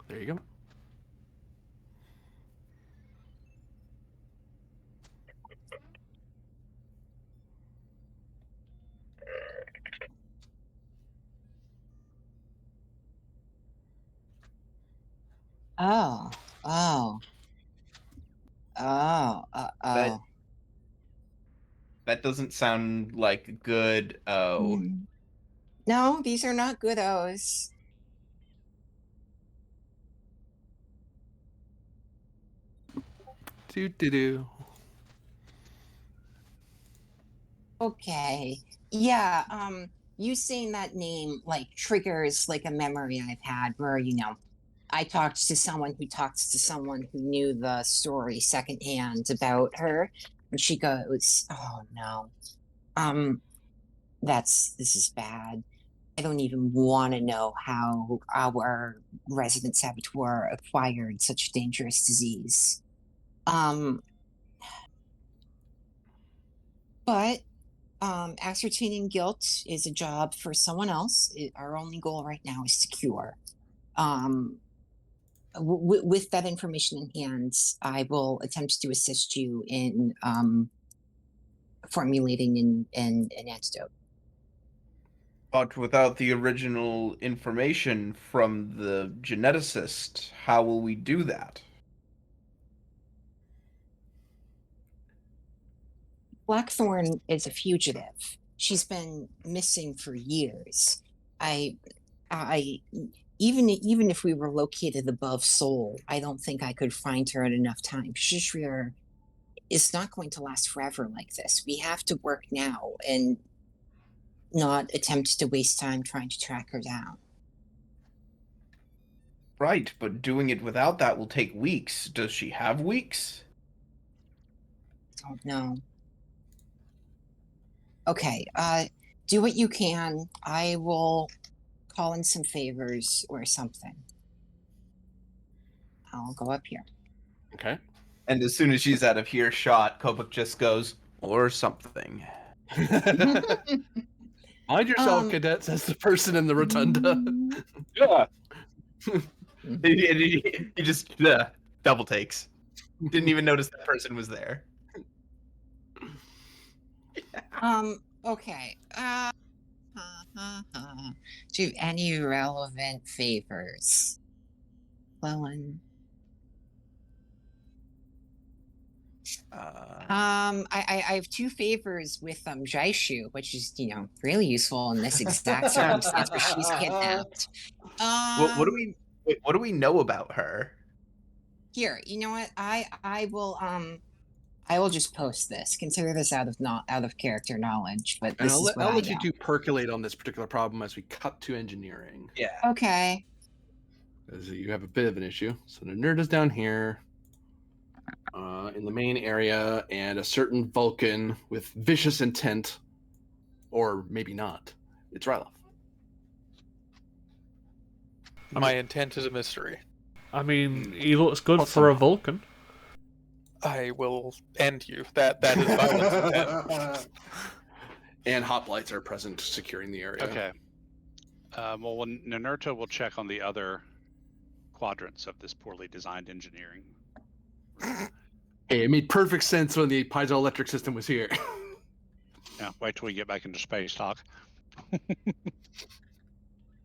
There you go. Oh, oh, oh, That oh. that doesn't sound like good. Oh, No, these are not good O's. Do do do. Okay. Yeah, you saying that name like triggers like a memory I've had where, I talked to someone who talked to someone who knew the story secondhand about her. And she goes, "Oh no. Um, this is bad. I don't even want to know how our resident saboteur acquired such a dangerous disease." Um, but ascertaining guilt is a job for someone else. Our only goal right now is to cure. Um, with that information in hand, I will attempt to assist you in formulating an antidote. but without the original information from the geneticist, how will we do that? Blackthorn is a fugitive. She's been missing for years. I, I, even if we were located above Seoul, I don't think I could find her in enough time. Shishrir is not going to last forever like this. We have to work now and not attempt to waste time trying to track her down. Right, but doing it without that will take weeks. Does she have weeks? Don't know. Okay, do what you can. I will call in some favors or something. I'll go up here. Okay. And as soon as she's out of earshot, Kobuk just goes, or something. Mind yourself, Um, cadet, says the person in the rotunda. Yeah. He just double takes. Didn't even notice that person was there. Okay. Do you have any relevant favors? Lillian. I have two favors with Jaishu, which is really useful in this exact circumstance where she's kidnapped. What do we know about her? Here, you know what? I will just post this. Consider this out of character knowledge, but And this is what I'll I let you know. two percolate on this particular problem as we cut to engineering. Yeah. Okay. Because you have a bit of an issue. So the nerd is down here in the main area, and a certain Vulcan with vicious intent, or maybe not. It's Ryloff. My intent is a mystery. I mean, he looks good for a Vulcan. I will end you. That is violence intent. And hoplites are present, securing the area. Okay. Well, when Nanerta will check on the other quadrants of this poorly designed engineering. Hey, it made perfect sense when the piezoelectric system was here. Yeah, wait till we get back into space talk.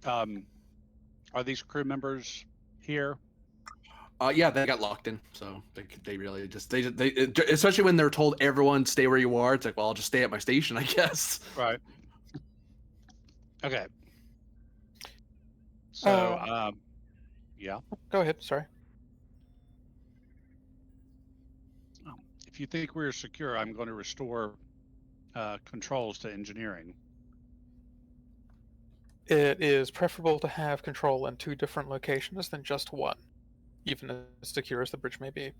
Are these crew members here? Yeah, they got locked in, so they really just they especially when they're told everyone stay where you are. It's like, well, I'll just stay at my station, I guess. Right. Okay. So, yeah. Go ahead. Sorry. If you think we're secure, I'm going to restore controls to engineering. It is preferable to have control in two different locations than just one, even as secure as the bridge may be.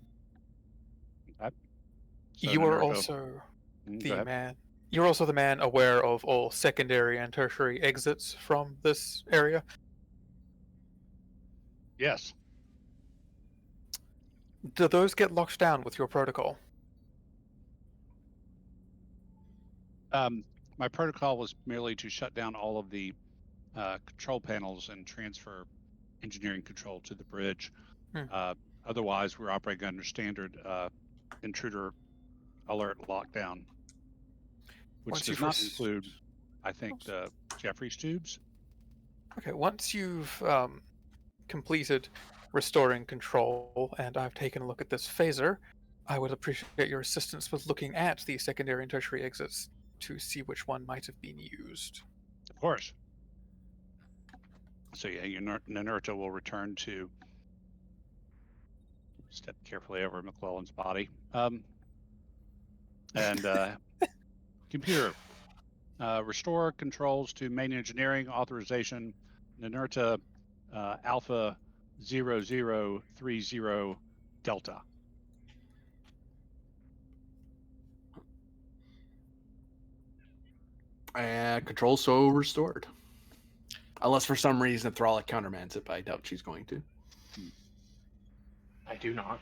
Okay. So You are Nanerto- also Go the ahead. man. You're also the man aware of all secondary and tertiary exits from this area. Yes. Do those get locked down with your protocol? My protocol was merely to shut down all of the control panels and transfer engineering control to the bridge. Otherwise, we're operating under standard intruder alert lockdown, which Once does you've not include, I think, the Jeffries tubes. Okay, once you've completed restoring control, and I've taken a look at this phaser. I would appreciate your assistance with looking at the secondary and tertiary exits to see which one might have been used. Of course. So yeah, your Ninurta will return to step carefully over McClellan's body. And computer, restore controls to main engineering authorization, Ninurta Alpha 0030 Delta. Control so restored. Unless for some reason Thralic countermands it, but I doubt she's going to. I do not.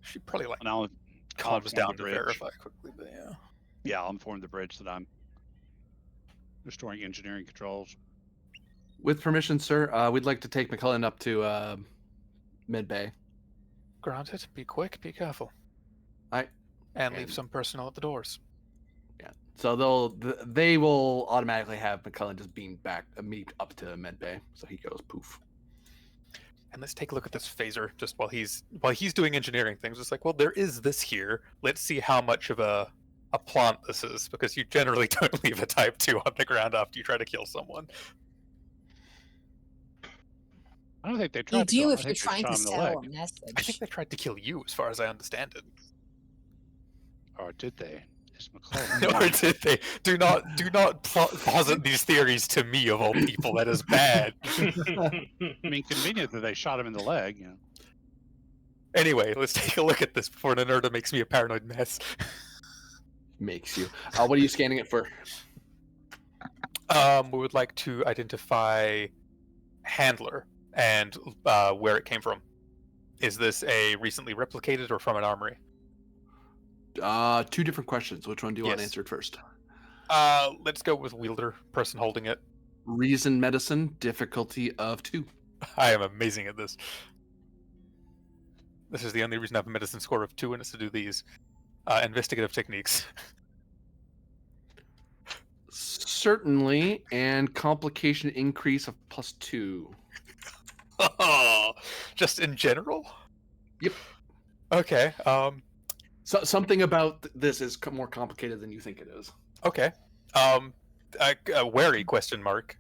She probably like And I'll calms inform down the to bridge. verify quickly, but yeah. Yeah, I'll inform the bridge that I'm restoring engineering controls. With permission, sir, we'd like to take McClellan up to Mid Bay. Granted, be quick, be careful. And Leave some personnel at the doors. Yeah. So they will automatically have McClellan just beam back, meet up to Med Bay. So he goes poof. And let's take a look at this phaser just while he's doing engineering things. It's like, well, there is this here. Let's see how much of a plant this is, because you generally don't leave a Type 2 on the ground after you try to kill someone. I don't think they You tried to do kill him. if I you're think they trying shot to him in the sell a leg. message. I think they tried to kill you, as far as I understand it. Or did they? Is McClellan? Or did they? Do not posit these theories to me, of all people. That is bad. I mean, convenient that they shot him in the leg. You know. Anyway, let's take a look at this before Ninurta makes me a paranoid mess. Makes you. What are you scanning it for? We would like to identify handler and where it came from. Is this a recently replicated or from an armory? Two different questions. Which one do you want Yes. answered first? Let's go with wielder, person holding it. Reason medicine, difficulty of 2. I am amazing at this. This is the only reason I have a medicine score of 2, and it's to do these investigative techniques. Certainly, and complication increase of +2. Oh, just in general? Yep. Okay. So something about this is more complicated than you think it is. Okay. Wary question mark.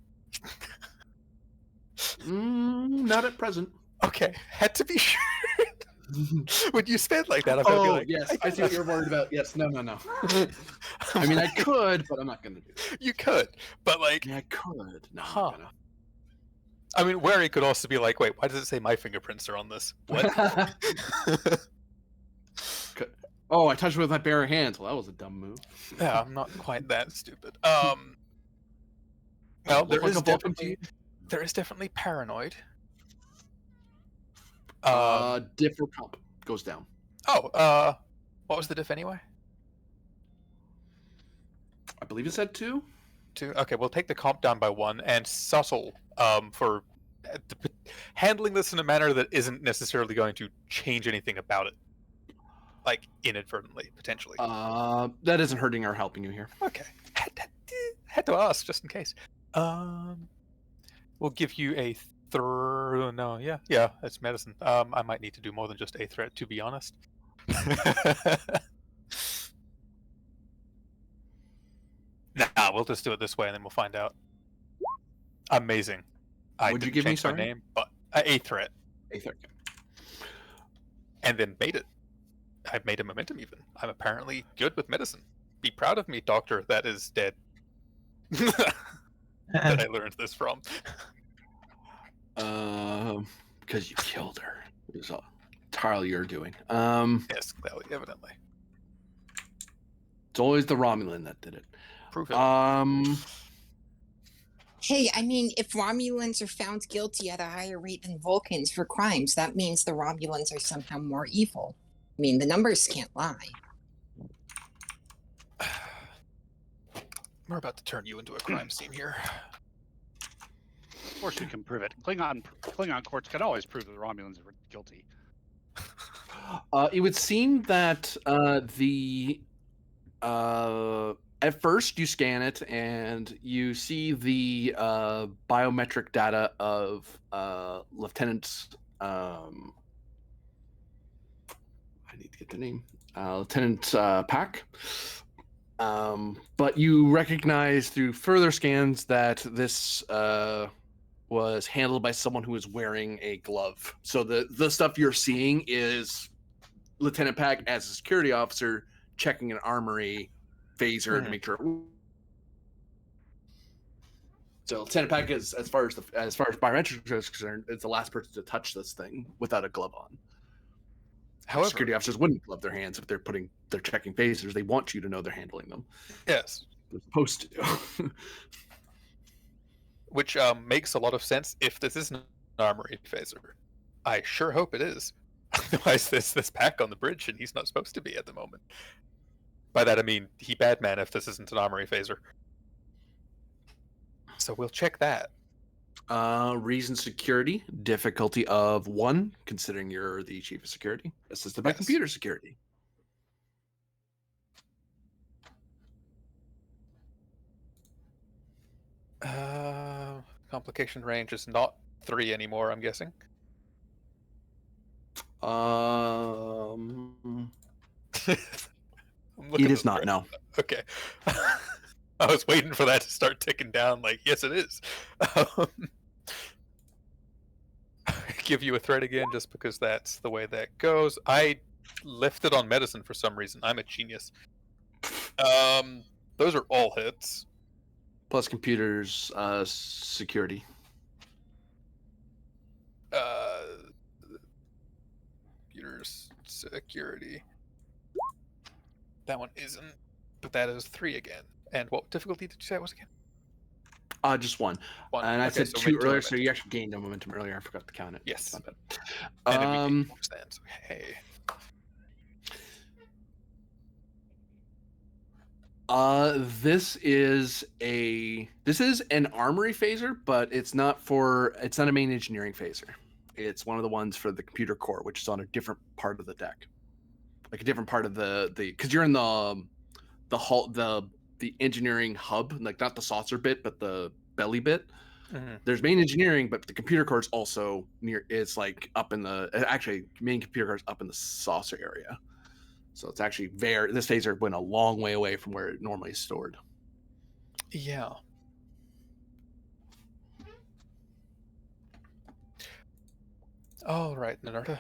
Not at present. Okay, had to be sure. When you spend like that, I'm gonna be like, yes, I see what you're worried about. Yes, no. I mean, I could, but I'm not gonna do it. You could, but like, Yeah, I could. No, Huh. I'm not I mean, Wary could also be like, wait, why does it say my fingerprints are on this? What? gonna. Oh, I touched it with my bare hands. Well, that was a dumb move. Yeah, I'm not quite that stupid. Well, Look there like is a Vulcan to definitely paranoid. Diff or comp goes down. What was the diff anyway? I believe it said 2. 2. Okay, we'll take the comp down by 1, and subtle for handling this in a manner that isn't necessarily going to change anything about it, like inadvertently, potentially. That isn't hurting or helping you here. Okay, had to ask just in case. We'll give you a yeah, it's medicine. I might need to do more than just a threat, to be honest. Nah, we'll just do it this way, and then we'll find out. Amazing. What'd you give me, change my sorry? name, but a threat, A third. and then made it. I made a momentum even. I'm apparently good with medicine. Be proud of me, doctor that is dead. That I learned this from. Because you killed her. It was entirely your doing. Yes, clearly, evidently. It's always the Romulan that did it. Prove it. Hey, I mean, if Romulans are found guilty at a higher rate than Vulcans for crimes, that means the Romulans are somehow more evil. I mean, the numbers can't lie. We're about to turn you into a crime scene here. Of course, we can prove it. Klingon courts can always prove that the Romulans were guilty. It would seem that at first you scan it and you see the biometric data of Lieutenant I need to get the name. Lieutenant Pack. But you recognize through further scans that this was handled by someone who was wearing a glove. So the stuff you're seeing is Lieutenant Pack as a security officer checking an armory phaser to make sure. So Lieutenant Pack is, as far as biometrics is concerned, is the last person to touch this thing without a glove on. However, security officers wouldn't glove their hands if they're checking phasers. They want you to know they're handling them. Yes, they're supposed to. Which makes a lot of sense if this isn't an armory phaser. I sure hope it is. Otherwise, there's this Pack on the bridge, and he's not supposed to be at the moment. By that I mean he Batman if this isn't an armory phaser. So we'll check that. Reason security, difficulty of 1, considering you're the chief of security. Assisted by computer security. Complication range is not 3 anymore, I'm guessing. It is not, no. Okay. I was waiting for that to start ticking down, like, yes, it is. I give you a threat again just because that's the way that goes. I left it on medicine for some reason. I'm a genius. Those are all hits. Plus computers security. Computers security. That one isn't, but that is 3 again. And what difficulty did you say it was again? Just 1. 1. And I Okay, said so 2 earlier, momentum. so you actually gained no momentum earlier. I forgot to count it. Yes. Not bad. And then we gained more stands. Hey. This is an armory phaser, but it's not a main engineering phaser. It's one of the ones for the computer core, which is on a different part of the deck. Like a different part of the because you're in the engineering hub, like not the saucer bit, but the belly bit. Mm-hmm. There's main engineering, but the computer core is also up in the main computer core is up in the saucer area. So it's actually this phaser went a long way away from where it normally is stored. Yeah. All right, Nanerta.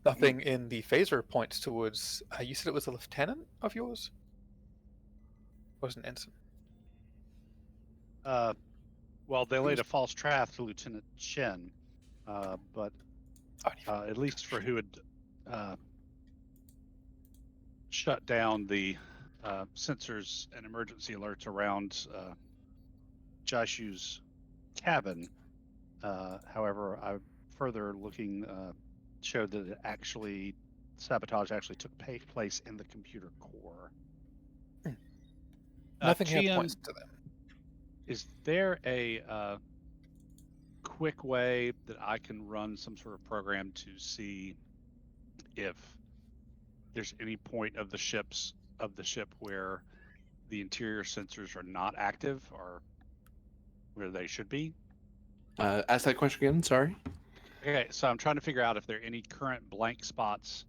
Nothing in the phaser points towards. You said it was a lieutenant of yours? Or was it an ensign? Well, they laid a false trap to Lieutenant Chen, but at least for who had shut down the sensors and emergency alerts around Joshu's cabin. However, I further looking showed that sabotage actually took place in the computer core. Nothing here GM, points to them. Is there a quick way that I can run some sort of program to see if there's any point of the ship where the interior sensors are not active or where they should be? Ask that question again. Sorry. Okay, so I'm trying to figure out if there are any current blank spots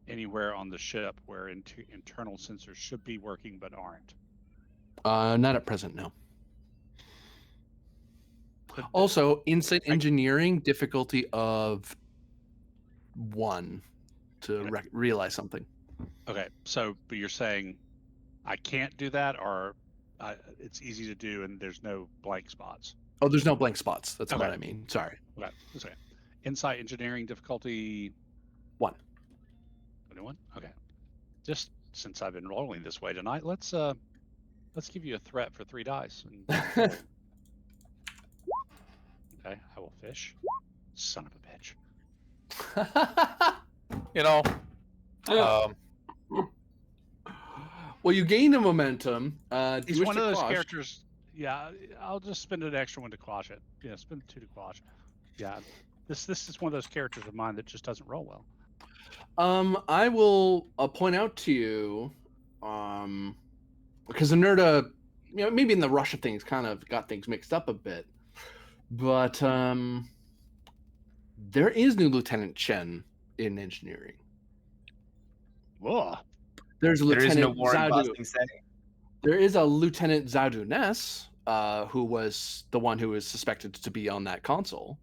anywhere on the ship where internal sensors should be working but aren't. Not at present, no. Also, insight engineering difficulty of 1 to realize something. Okay, but you're saying I can't do that, or it's easy to do and there's no blank spots? Oh, there's no blank spots. That's what I mean. Sorry. Okay, that's okay. Insight engineering difficulty 1. 21. Okay. Just since I've been rolling this way tonight, let's give you a threat for 3 dice. Okay, I will fish. Son of a bitch. You know. Well, you gained a momentum. He's one of those characters. Yeah, I'll just spend an extra 1 to quash it. Yeah, spend 2 to quash. Yeah, this is one of those characters of mine that just doesn't roll well. I will point out to you, because Anerta, maybe in the rush of things, kind of got things mixed up a bit, but There is new Lieutenant Chen in engineering. Whoa. There's a There is no Lieutenant Warren Zadu. Bosting say. There is a Lieutenant Zadu Ness, who was the one who was suspected to be on that console.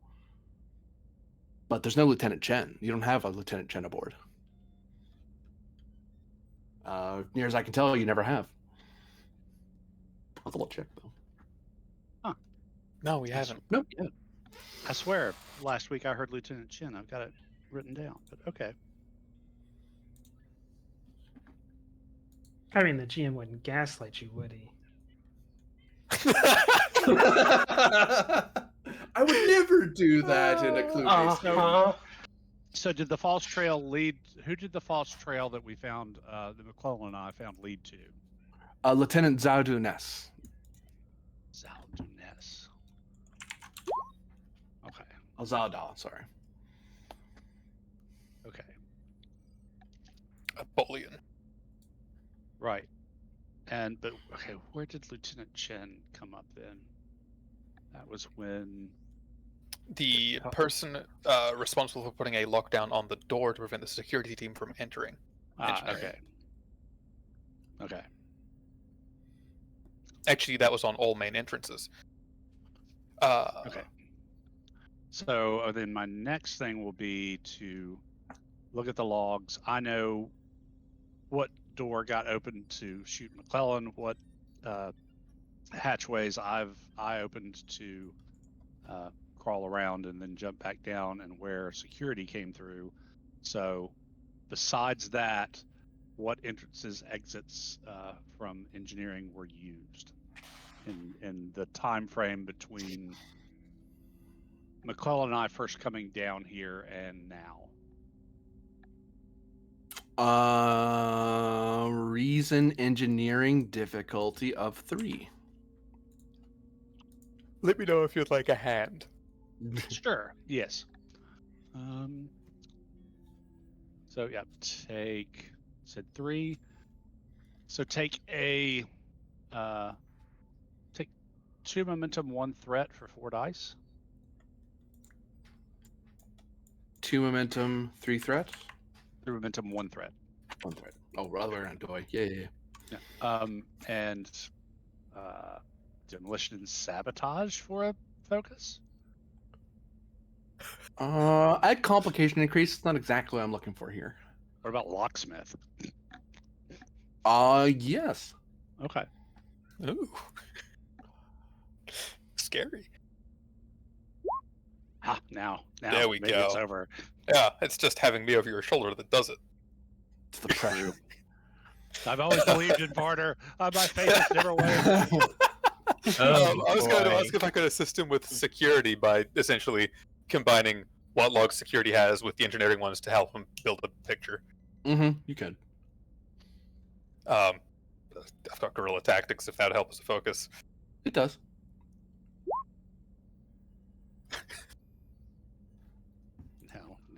But there's no Lieutenant Chen. You don't have a Lieutenant Chen aboard. Near as I can tell, you never have. I'll double check though. No, we haven't. Nope. Yeah. I swear, last week I heard Lieutenant Chen. I've got it written down, but okay. I mean, the GM wouldn't gaslight you, would he? I would never do that in a clue-based game. So did the false trail lead? Who did the false trail that we found? That McClellan and I found lead to? Lieutenant Zadu Ness. Zaldu Ness. Okay. Zalda, sorry. Okay. Apollyon. Right. But okay, where did Lieutenant Chen come up then? That was when The person responsible for putting a lockdown on the door to prevent the security team from entering. Engineering. Okay. Actually, that was on all main entrances. Okay. So then my next thing will be to look at the logs. I know what door got opened to shoot McClellan, what hatchways I opened to crawl around and then jump back down, and where security came through. So besides that, what entrances, exits from engineering were used in the time frame between McClellan and I first coming down here and now? Reason engineering difficulty of 3. Let me know if you'd like a hand. Sure. Yes. So yeah, said 3. So take 2 momentum, 1 threat for 4 dice. 2 momentum, 3 threat. 3 momentum, 1 threat. 1 threat. Oh, other way around, do I? Yeah. And demolition and sabotage for a focus. Add complication increase. It's not exactly what I'm looking for here. What about locksmith? Yes. Okay. Ooh. Scary. Now There we maybe go. it's over. Yeah, it's just having me over your shoulder that does it. It's the pressure. I've always believed in barter. My faith has never wavered. I was going to ask if I could assist him with security by essentially combining what log security has with the engineering ones to help him build a picture. You could. I've got guerrilla tactics if that helps us focus. It does.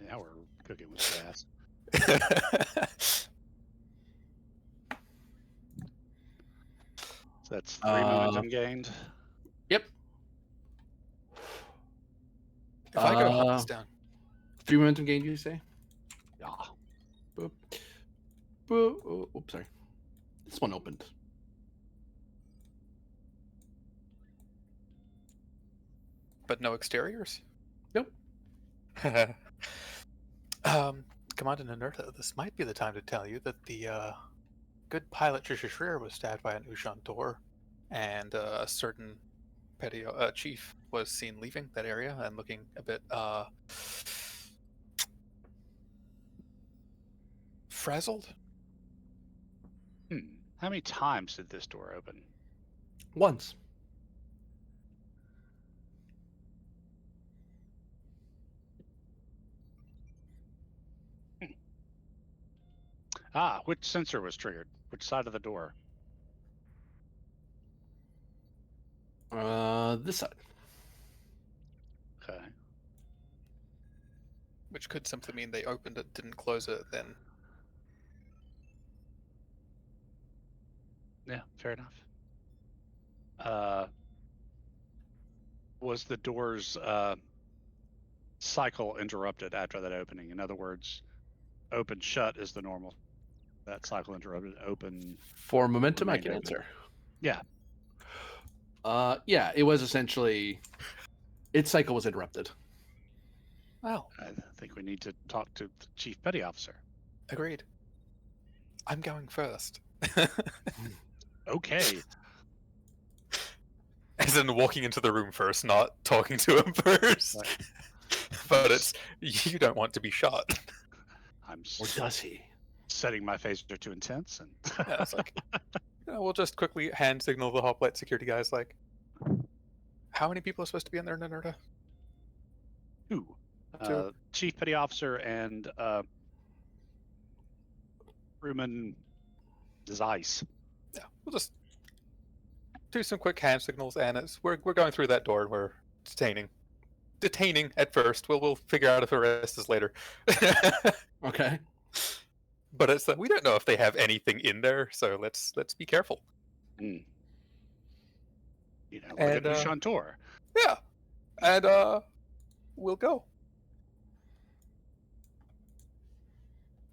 Now we're cooking with gas. So that's 3 momentum gained. Yep. If I could hunt this down. 3 momentum gain, you say? Yeah. Boop. Boop. Oh, oops, sorry. This one opened. But no exteriors? Nope. Commander Nanerta, this might be the time to tell you that the good pilot Trisha Schreier was stabbed by an Ushan Tor, and a certain petty chief was seen leaving that area and looking a bit frazzled. How many times did this door open? Once. Which sensor was triggered? Which side of the door? This side. Okay. Which could simply mean they opened it, didn't close it, then. Yeah, fair enough. Was the door's cycle interrupted after that opening. In other words, open shut is the normal. That cycle interrupted. Open. For momentum, I remained can open. answer. Yeah. Yeah, it was essentially its cycle was interrupted. Well, I think we need to talk to the chief petty officer. agreed. I'm going first. Okay. As in walking into the room first, not talking to him first. Right. But it's you don't want to be shot. I'm Or does he? setting my phaser to intense, and Yeah, it's like, we'll just quickly hand signal the hoplite security guys. Like, how many people are supposed to be in there, Nanerta? Who? Two. Chief petty officer and crewman Zeiss. Yeah, we'll just do some quick hand signals, and we're going through that door, and we're detaining at first. We'll figure out if arrest is later. Okay. But it's that we don't know if they have anything in there, so let's be careful. You know, look And, at Ushantor. Yeah, and we'll go.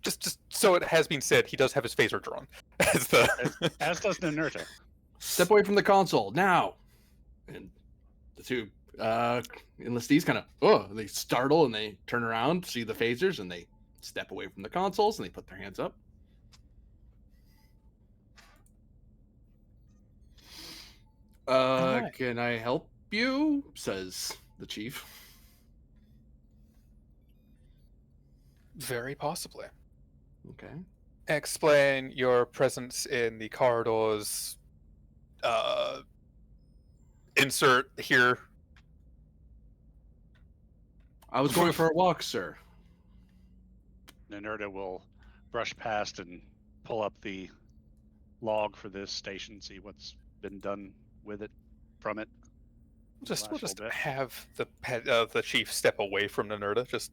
Just so it has been said, he does have his phaser drawn. As does Nanerta. Step away from the console now. And the two enlistees kind of they startle and they turn around, see the phasers, and they step away from the consoles and they put their hands up. Alright. Can I help you? Says the chief. Very possibly. Okay. Explain your presence in the corridors. Insert here. I was going for a walk, sir. Nanerta will brush past and pull up the log for this station, see what's been done with it, from it. We'll last just little bit. have the chief step away from Nanerta. Just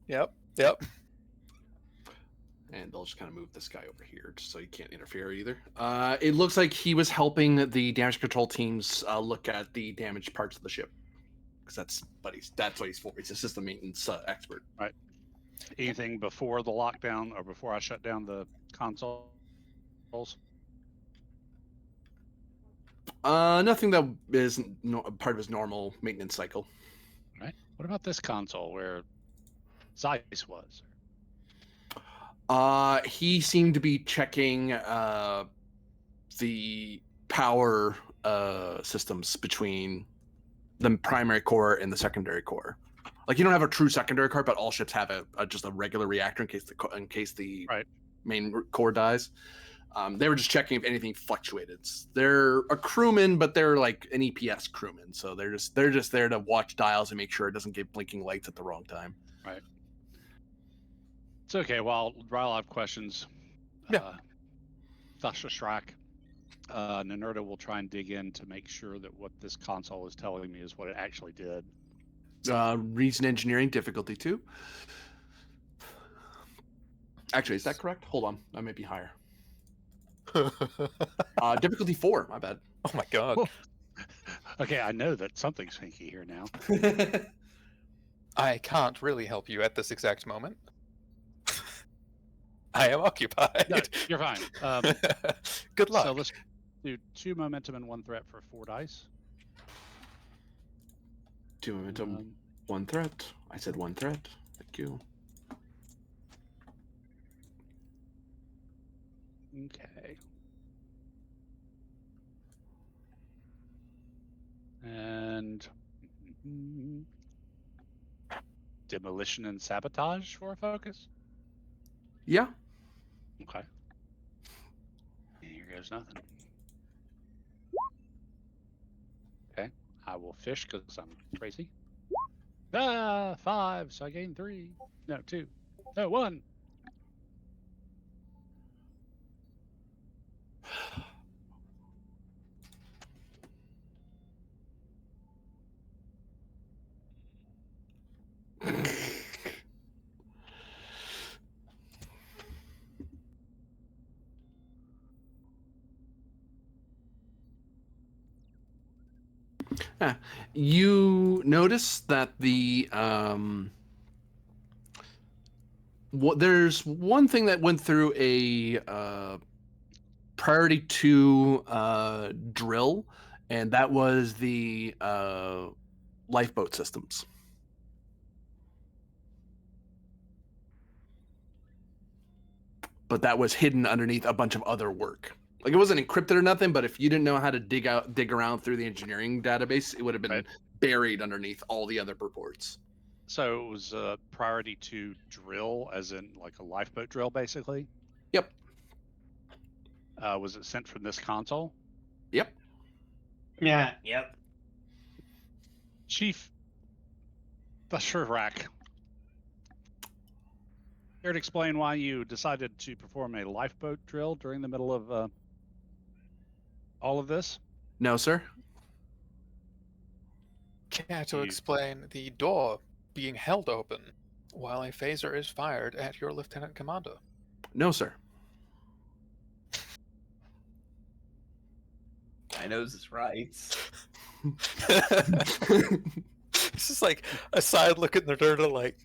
Yep. And they'll just kind of move this guy over here just so he can't interfere either. It looks like he was helping the damage control teams look at the damaged parts of the ship. Because that's what he's for. He's a system maintenance expert. Right. Anything before the lockdown or before I shut down the consoles? Nothing that is part of his normal maintenance cycle. Right. What about this console where Zeiss was? He seemed to be checking the power systems between the primary core and the secondary core. Like you don't have a true secondary core, but all ships have just a regular reactor in case the Right. main core dies. They were just checking if anything fluctuated. They're a crewman, but they're like an EPS crewman, so they're just there to watch dials and make sure it doesn't get blinking lights at the wrong time. Right. It's okay. While I have questions, Thasha Shrek, Nanerta will try and dig in to make sure that what this console is telling me is what it actually did. Reason engineering difficulty 2. Actually, is that correct? Hold on, that may be higher. Difficulty 4. My bad. Oh my god. Okay, I know that something's hinky here now. I can't really help you at this exact moment. I am occupied. No, you're fine. Good luck. So let's do 2 momentum and 1 threat for 4 dice. 2 momentum, 1 threat. I said 1 threat. Thank you. Okay. And demolition and sabotage for a focus? Yeah. Okay. And here goes nothing. Okay. I will fish because I'm crazy. 5, so I gain 3. No, 2. No, 1. You notice that there's one thing that went through a priority 2 drill, and that was the lifeboat systems. But that was hidden underneath a bunch of other work. Like, it wasn't encrypted or nothing, but if you didn't know how to dig around through the engineering database, it would have been buried underneath all the other reports. So it was a priority 2 drill, as in like a lifeboat drill, basically? Yep. Was it sent from this console? Yep. Yeah. Yep. Chief Basharak, care to explain why you decided to perform a lifeboat drill during the middle of all of this? No, sir. Care to explain the door being held open while a phaser is fired at your lieutenant commander? No, sir. I knows his rights. It's just like a side look at Nerderda, like,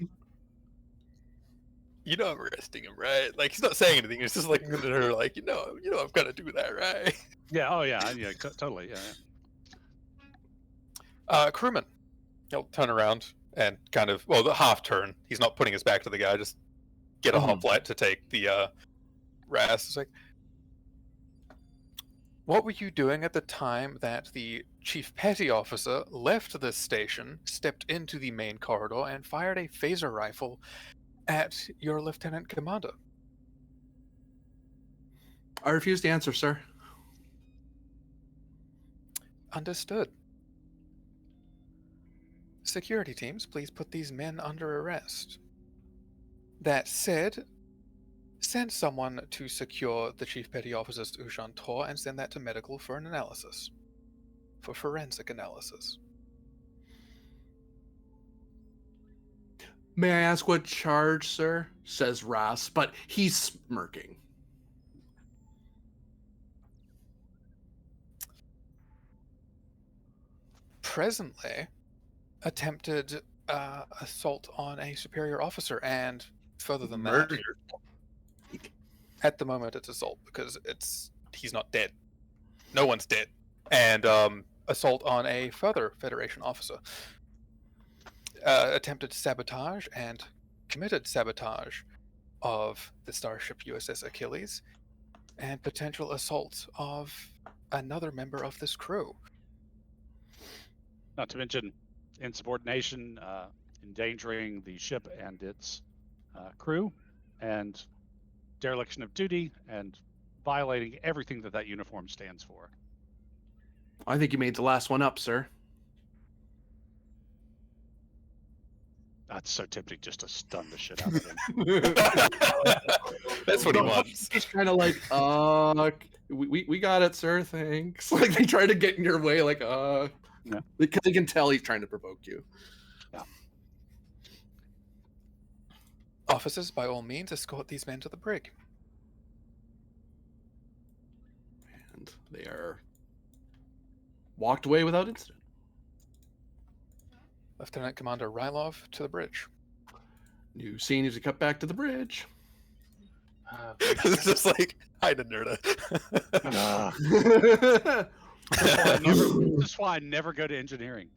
you know I'm arresting him, right? Like, he's not saying anything. He's just looking at her like, you know I've got to do that, right? Yeah. Oh, yeah. Yeah. Totally. Crewman, he'll turn around and kind of, well, the half turn. He's not putting his back to the guy. Just get a hoplite to take the RAS. It's like, what were you doing at the time that the chief petty officer left this station, stepped into the main corridor, and fired a phaser rifle at your lieutenant commander? I refuse to answer, sir. Understood. Security teams, please put these men under arrest. That said, send someone to secure the chief petty officer's Ushan Tor and send that to medical for an analysis. For forensic analysis. May I ask what charge, sir? Says Ross, but he's smirking. Presently, attempted assault on a superior officer, and further than Murder. that, at the moment it's assault because he's not dead. No one's dead. And assault on a further Federation officer. Attempted sabotage and committed sabotage of the starship U.S.S. Achilles, and potential assault of another member of this crew. Not to mention insubordination, endangering the ship and its crew, and dereliction of duty, and violating everything that uniform stands for. I think you made the last one up, sir. That's so tempting just to stun the shit out of him. That's what he wants. He's kind of like, we got it, sir, thanks. Like, they try to get in your way, like, Yeah. Because they can tell he's trying to provoke you. Yeah. Officers, by all means, escort these men to the brig. And they are walked away without incident. Lieutenant Commander Rylov to the bridge. New scene as we cut back to the bridge. It's just like, hide in Nerda. That's why I never go to engineering.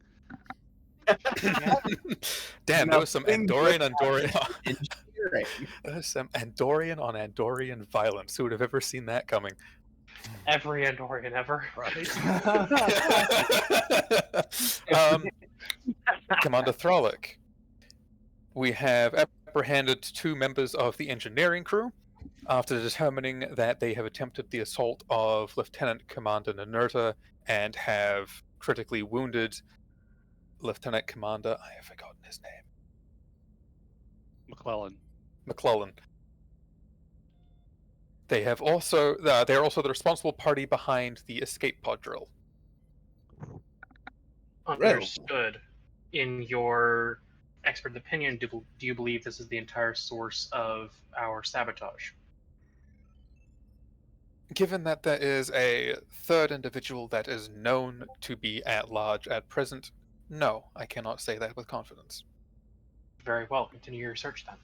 Damn, there was some Andorian. There's some Andorian on Andorian violence. Who would have ever seen that coming? Every Andorian ever. Right. Commander Thralic, we have apprehended 2 members of the engineering crew after determining that they have attempted the assault of Lieutenant Commander Nanerta and have critically wounded Lieutenant Commander, I have forgotten his name. McClellan. They have also they're also the responsible party behind the escape pod drill. Understood. In your expert opinion, do you believe this is the entire source of our sabotage? Given that there is a third individual that is known to be at large at present, no, I cannot say that with confidence. Very well. Continue your search then.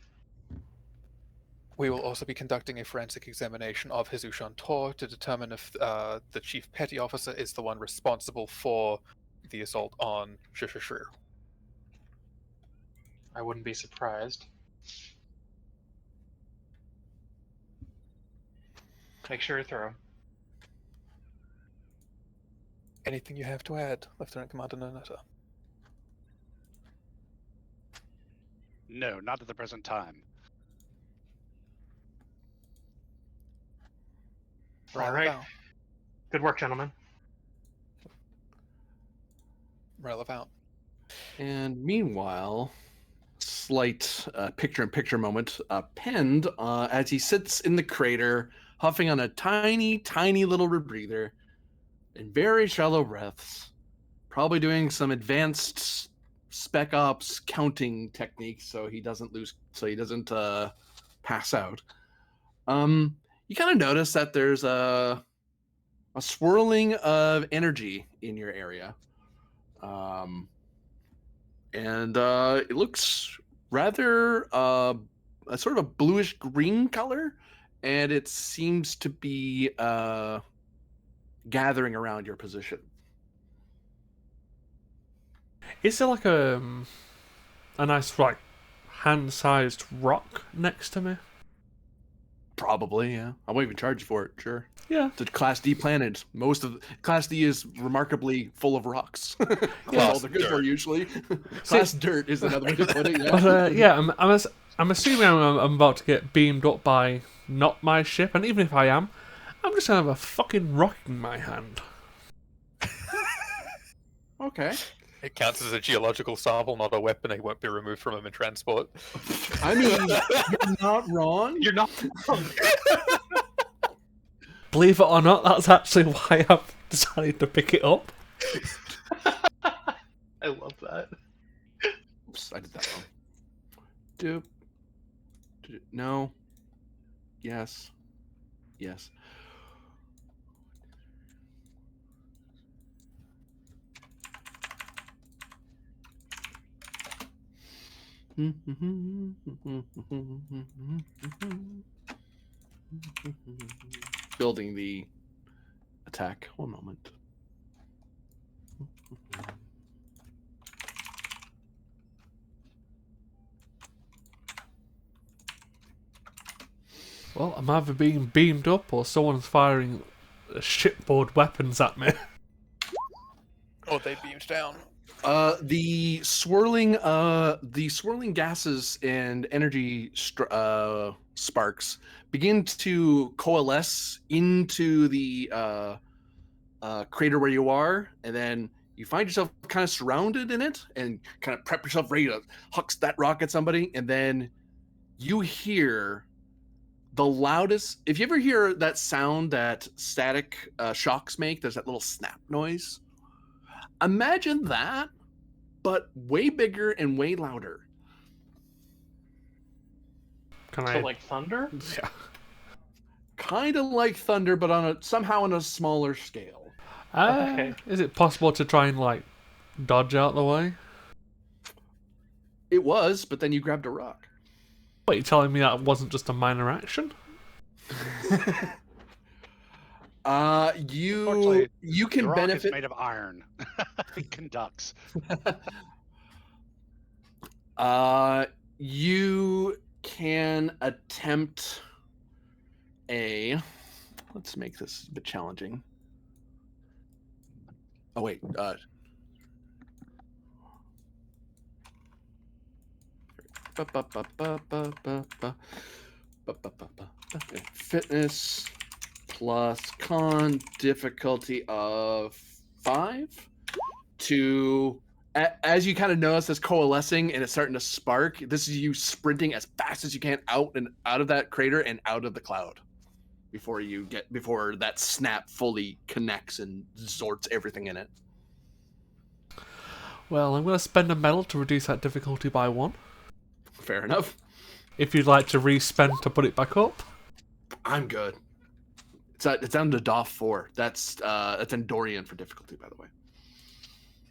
We will also be conducting a forensic examination of his Ushan Tor to determine if the Chief Petty Officer is the one responsible for the assault on Shishashrir. I wouldn't be surprised. Make sure you're thorough. Anything you have to add, Lieutenant Commander Nanetta? No, not at the present time. All right. Good work, gentlemen. Relevant. And meanwhile, slight picture-in-picture moment, penned as he sits in the crater, huffing on a tiny, tiny little rebreather in very shallow breaths, probably doing some advanced spec ops counting techniques so he doesn't pass out. You kind of notice that there's a swirling of energy in your area. And it looks rather a sort of bluish green color, and it seems to be gathering around your position. Is there like a nice like hand-sized rock next to me? Probably, yeah. I won't even charge you for it. Sure. Yeah. It's a Class D planet. Most of Class D is remarkably full of rocks. That's all they're good for usually. Class dirt is another way to put it. Yeah. But yeah, I'm assuming I'm about to get beamed up by not my ship, and even if I am, I'm just gonna have a fucking rock in my hand. Okay. It counts as a geological sample, not a weapon. It won't be removed from him in transport. I mean, you're not wrong. You're not wrong. Believe it or not, that's actually why I've decided to pick it up. I love that. Oops, I did that wrong. No. Yes. Yes. Building the attack. One moment. Well, I'm either being beamed up or someone's firing shipboard weapons at me. Or they beamed down. The swirling gases and energy sparks begin to coalesce into the crater where you are, and then you find yourself kind of surrounded in it, and kind of prep yourself ready to huck that rock at somebody, and then you hear the loudest. If you ever hear that sound that static shocks make, there's that little snap noise. Imagine that, but way bigger and way louder. So like thunder? Yeah. Kind of like thunder, but somehow on a smaller scale. Okay. Is it possible to try and like dodge out the way? It was, but then you grabbed a rock. What, you telling me that wasn't just a minor action? You can the rock benefit. is made of iron. It conducts. You can attempt a. Let's make this a bit challenging. Oh wait. Fitness plus con difficulty of 5 to as you kind of notice this coalescing and it's starting to spark. This is you sprinting as fast as you can out of that crater and out of the cloud before that snap fully connects and zorts everything in it. Well, I'm going to spend a medal to reduce that difficulty by 1. Fair enough. If you'd like to re-spend to put it back up. I'm good. It's down to DOF 4. That's Endorian for difficulty, by the way.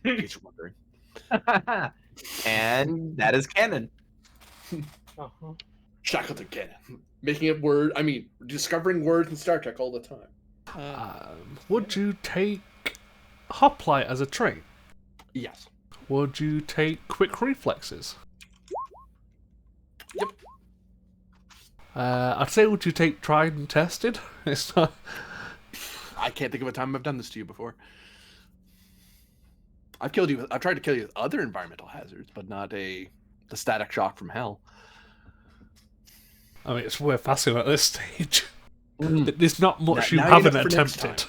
In case you're wondering. And that is canon. Uh-huh. Shackleton canon. Making up discovering words in Star Trek all the time. Would you take Hoplite as a trait? Yes. Would you take Quick Reflexes? Yep. I'd say would you take Tried and Tested? It's not... I can't think of a time I've done this to you before. I've tried to kill you with other environmental hazards, but not the static shock from hell. I mean, it's worth asking at this stage. There's not much you now haven't you know for next attempted.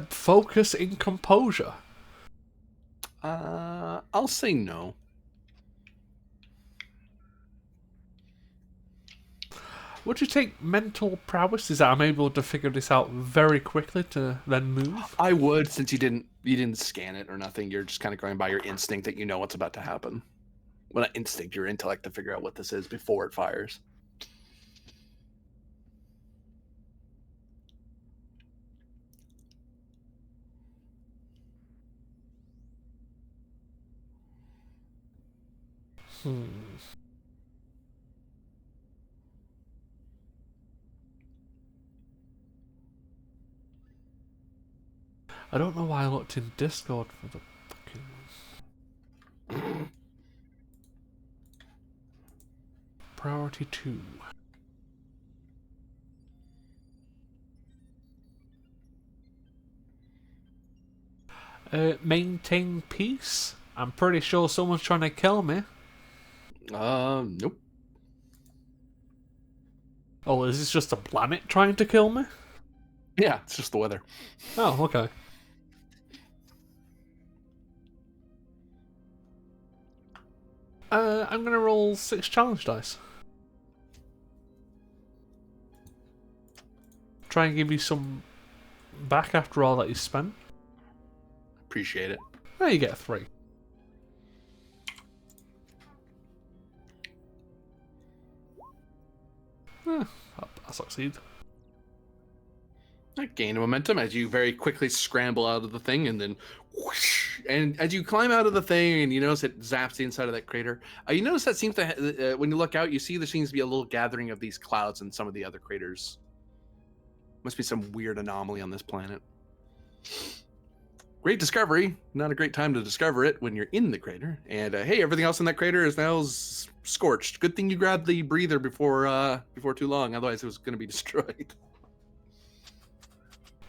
Focus in composure. I'll say no. Would you take mental prowess? Is that I'm able to figure this out very quickly to then move? I would, since you didn't scan it or nothing. You're just kind of going by your instinct that you know what's about to happen. Well, not instinct, your intellect to figure out what this is before it fires. I don't know why I looked in Discord for the fucking... Priority 2. Maintain peace? I'm pretty sure someone's trying to kill me. Nope. Oh, is this just a planet trying to kill me? Yeah, it's just the weather. Oh, okay. I'm gonna roll 6 challenge dice. Try and give you some back after all that you spent. Appreciate it. There you get 3. I succeed. Gain momentum as you very quickly scramble out of the thing, and then whoosh, and as you climb out of the thing and you notice it zaps the inside of that crater, you notice that seems to when you look out, you see there seems to be a little gathering of these clouds in some of the other craters. Must be some weird anomaly on this planet. Great discovery. Not a great time to discover it when you're in the crater. And hey, everything else in that crater is now scorched. Good thing you grabbed the breather before too long, otherwise it was going to be destroyed.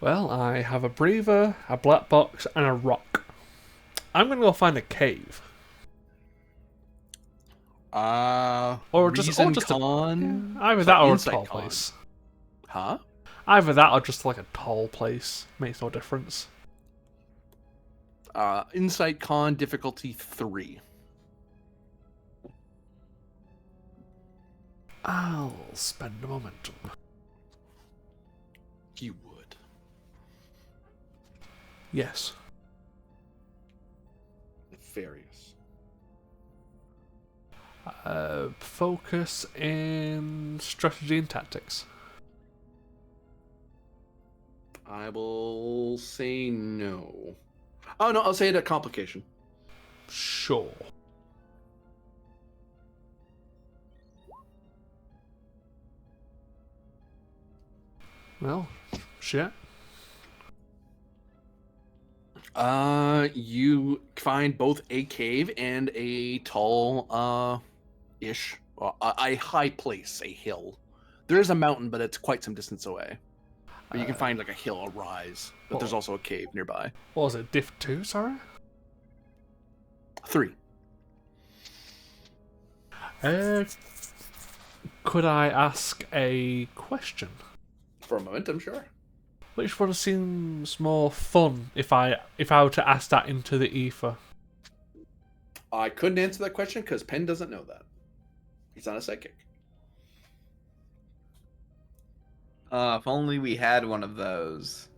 Well, I have a breather, a black box, and a rock. I'm gonna go find a cave. Or just con. Either that or a tall place. Huh? Either that or just like a tall place. Makes no difference. Insight con difficulty 3. I'll spend a momentum. You would. Yes. Nefarious. Focus in strategy and tactics. I will say no. Oh no, I'll say it at complication. Sure. Well, shit. You find both a cave and a tall, a high place, a hill. There is a mountain, but it's quite some distance away. But you can find like a hill, a rise. But there's also a cave nearby. What was it, diff 2, sorry? 3. Could I ask a question? For a momentum, sure. Which one seems more fun if I were to ask that into the ether? I couldn't answer that question because Penn doesn't know that. He's not a psychic. If only we had one of those.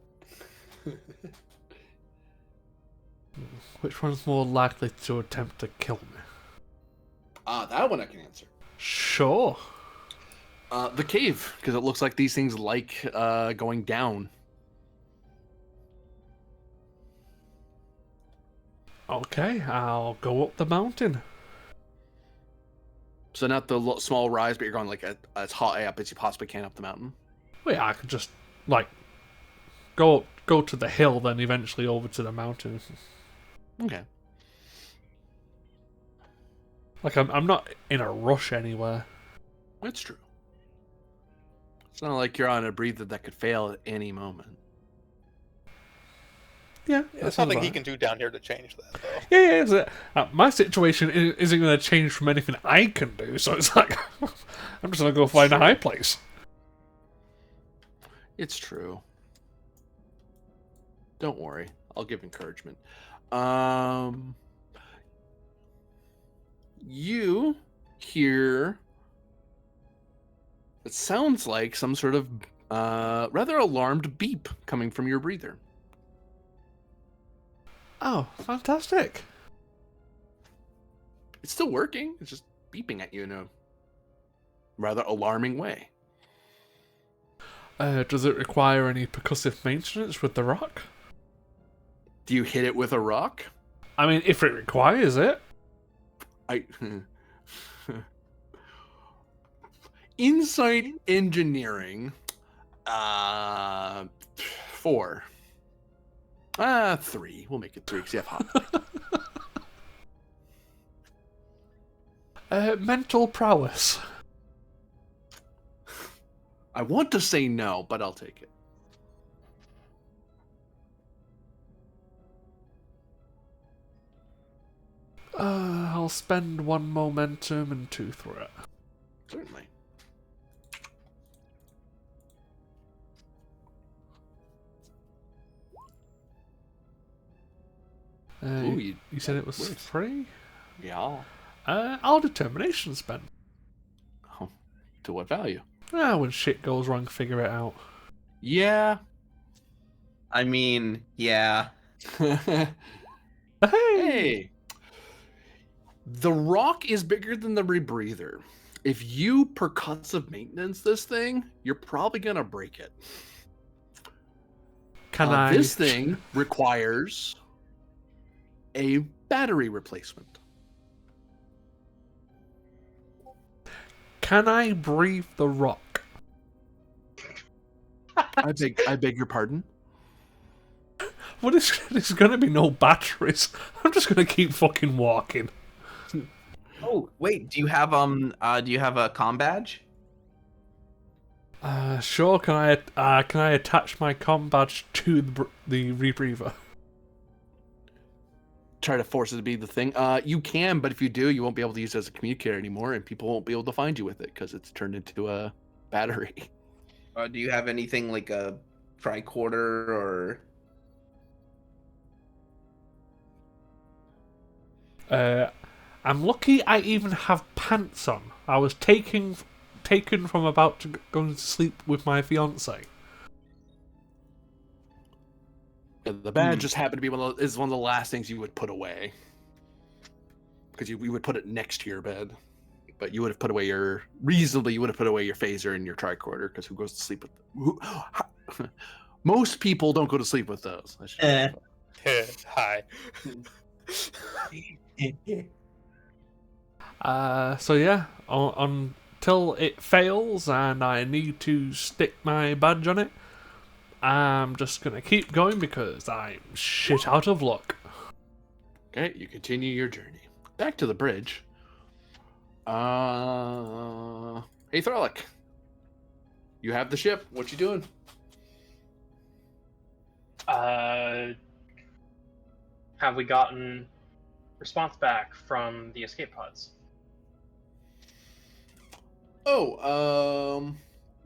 Which one's more likely to attempt to kill me? That one I can answer. Sure. The cave, because it looks like these things like going down. Okay, I'll go up the mountain. So not the small rise, but you're going like as high up as you possibly can up the mountain. Wait, I could just like go to the hill, then eventually over to the mountain. Okay. Like I'm not in a rush anywhere. That's true. It's not like you're on a breather that could fail at any moment. Yeah, There's nothing he can do down here to change that, though. Yeah. My situation isn't going to change from anything I can do, so it's like I'm just going to go find a high place. It's true. Don't worry. I'll give encouragement. You hear... It sounds like some sort of rather alarmed beep coming from your breather. Oh, fantastic. It's still working. It's just beeping at you in a rather alarming way. Does it require any percussive maintenance with the rock? Do you hit it with a rock? I mean, if it requires it. Insight engineering. 4. 3. We'll make it 3 because you have hot. Mental prowess. I want to say no, but I'll take it. I'll spend 1 momentum and 2 threat. Certainly. Ooh, you said it was free? Yeah. I'll determination spend. Oh, to what value? When shit goes wrong, figure it out. Yeah. I mean, yeah. Hey! The rock is bigger than the rebreather. If you percussive maintenance this thing, you're probably gonna break it. This thing requires a battery replacement. Can I breathe the rock? I beg your pardon? Well, there's gonna be no batteries. I'm just gonna keep fucking walking. Oh, wait, do you have a comm badge? Sure. Can I attach my comm badge to the rebreather? Try to force it to be the thing. You can, but if you do, you won't be able to use it as a communicator anymore, and people won't be able to find you with it because it's turned into a battery. Do you have anything like a tricorder or? I'm lucky I even have pants on. I was taken from about to go to sleep with my fiance. The badge just happened to be one of the last things you would put away, because you would put it next to your bed, but you would have put away your phaser and your tricorder, because who goes to sleep with most people don't go to sleep with those. Hi. So yeah, until it fails and I need to stick my badge on it, I'm just gonna keep going because I'm shit out of luck. Okay, you continue your journey back to the bridge. Hey Thralic, you have the ship. What you doing? Have we gotten response back from the escape pods?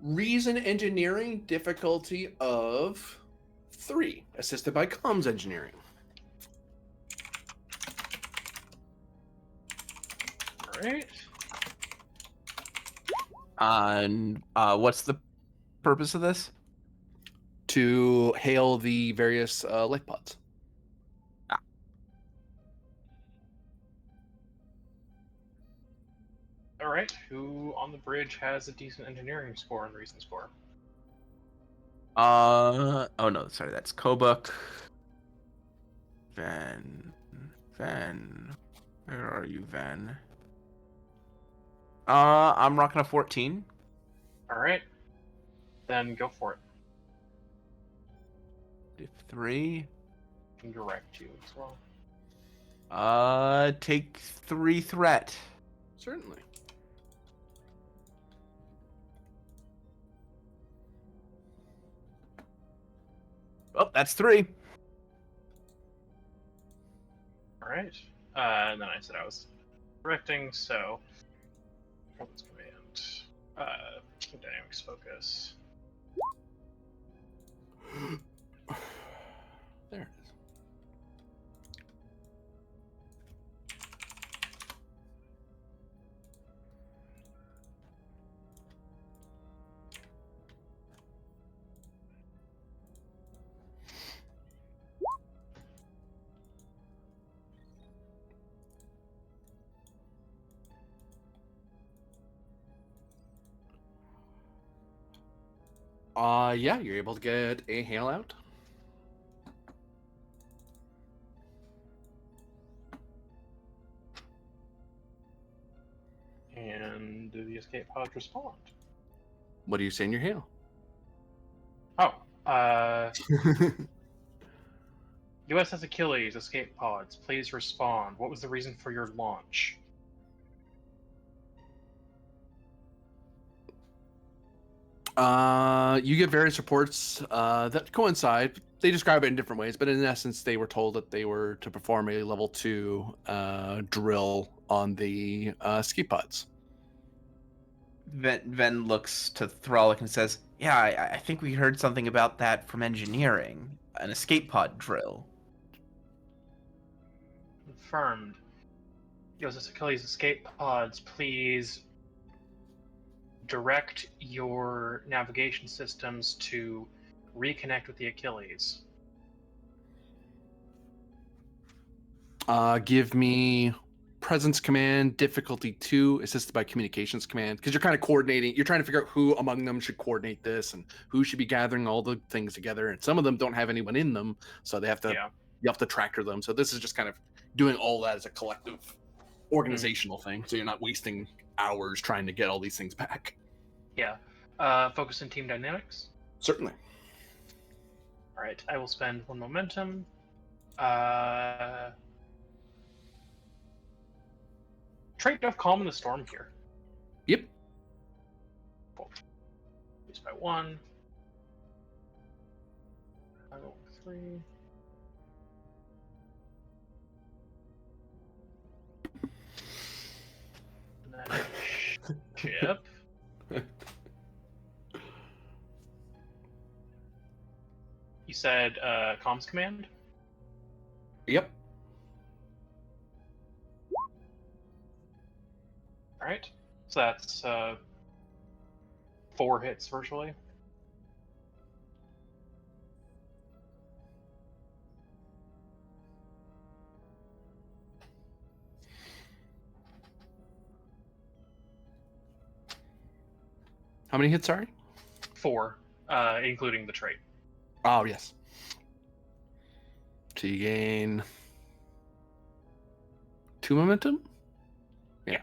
Reason engineering difficulty of 3, assisted by comms engineering. All right. And what's the purpose of this? To hail the various life pods. All right. Who on the bridge has a decent engineering score and reason score? Oh no, sorry, that's Kobuk. Van. Where are you, Van? I'm rocking a 14. All right. Then go for it. If 3. I can direct you as well. Take 3 threat. Certainly. Oh, that's 3. All right. And then I said I was directing, so Performance Command, Team Dynamics Focus. There it is. Yeah, you're able to get a hail out. And do the escape pods respond? What do you say in your hail? Oh, U.S.S. Achilles, escape pods, please respond. What was the reason for your launch? You get various reports that coincide. They describe it in different ways, but in essence, they were told that they were to perform a level 2 drill on the ski pods. Ven looks to Thralic and says, "Yeah, I think we heard something about that from engineering. An escape pod drill." Confirmed. U.S.S. Achilles, escape pods, please direct your navigation systems to reconnect with the Achilles. Give me presence command, difficulty 2, assisted by communications command, because you're kind of coordinating. You're trying to figure out who among them should coordinate this and who should be gathering all the things together. And some of them don't have anyone in them, so they have to. Yeah. You have to tractor them. So this is just kind of doing all that as a collective organizational thing. So you're not wasting hours trying to get all these things back. Yeah. Focus on team dynamics. Certainly. All right. I will spend 1 momentum. Trait of calm in the storm here. Yep. Cool. Use by 1. I roll 3. And then ship. You said comms command? Yep. Alright. So that's 4 hits virtually. How many hits, sorry? 4, including the trait. Oh, yes. So you gain 2 momentum? Yeah.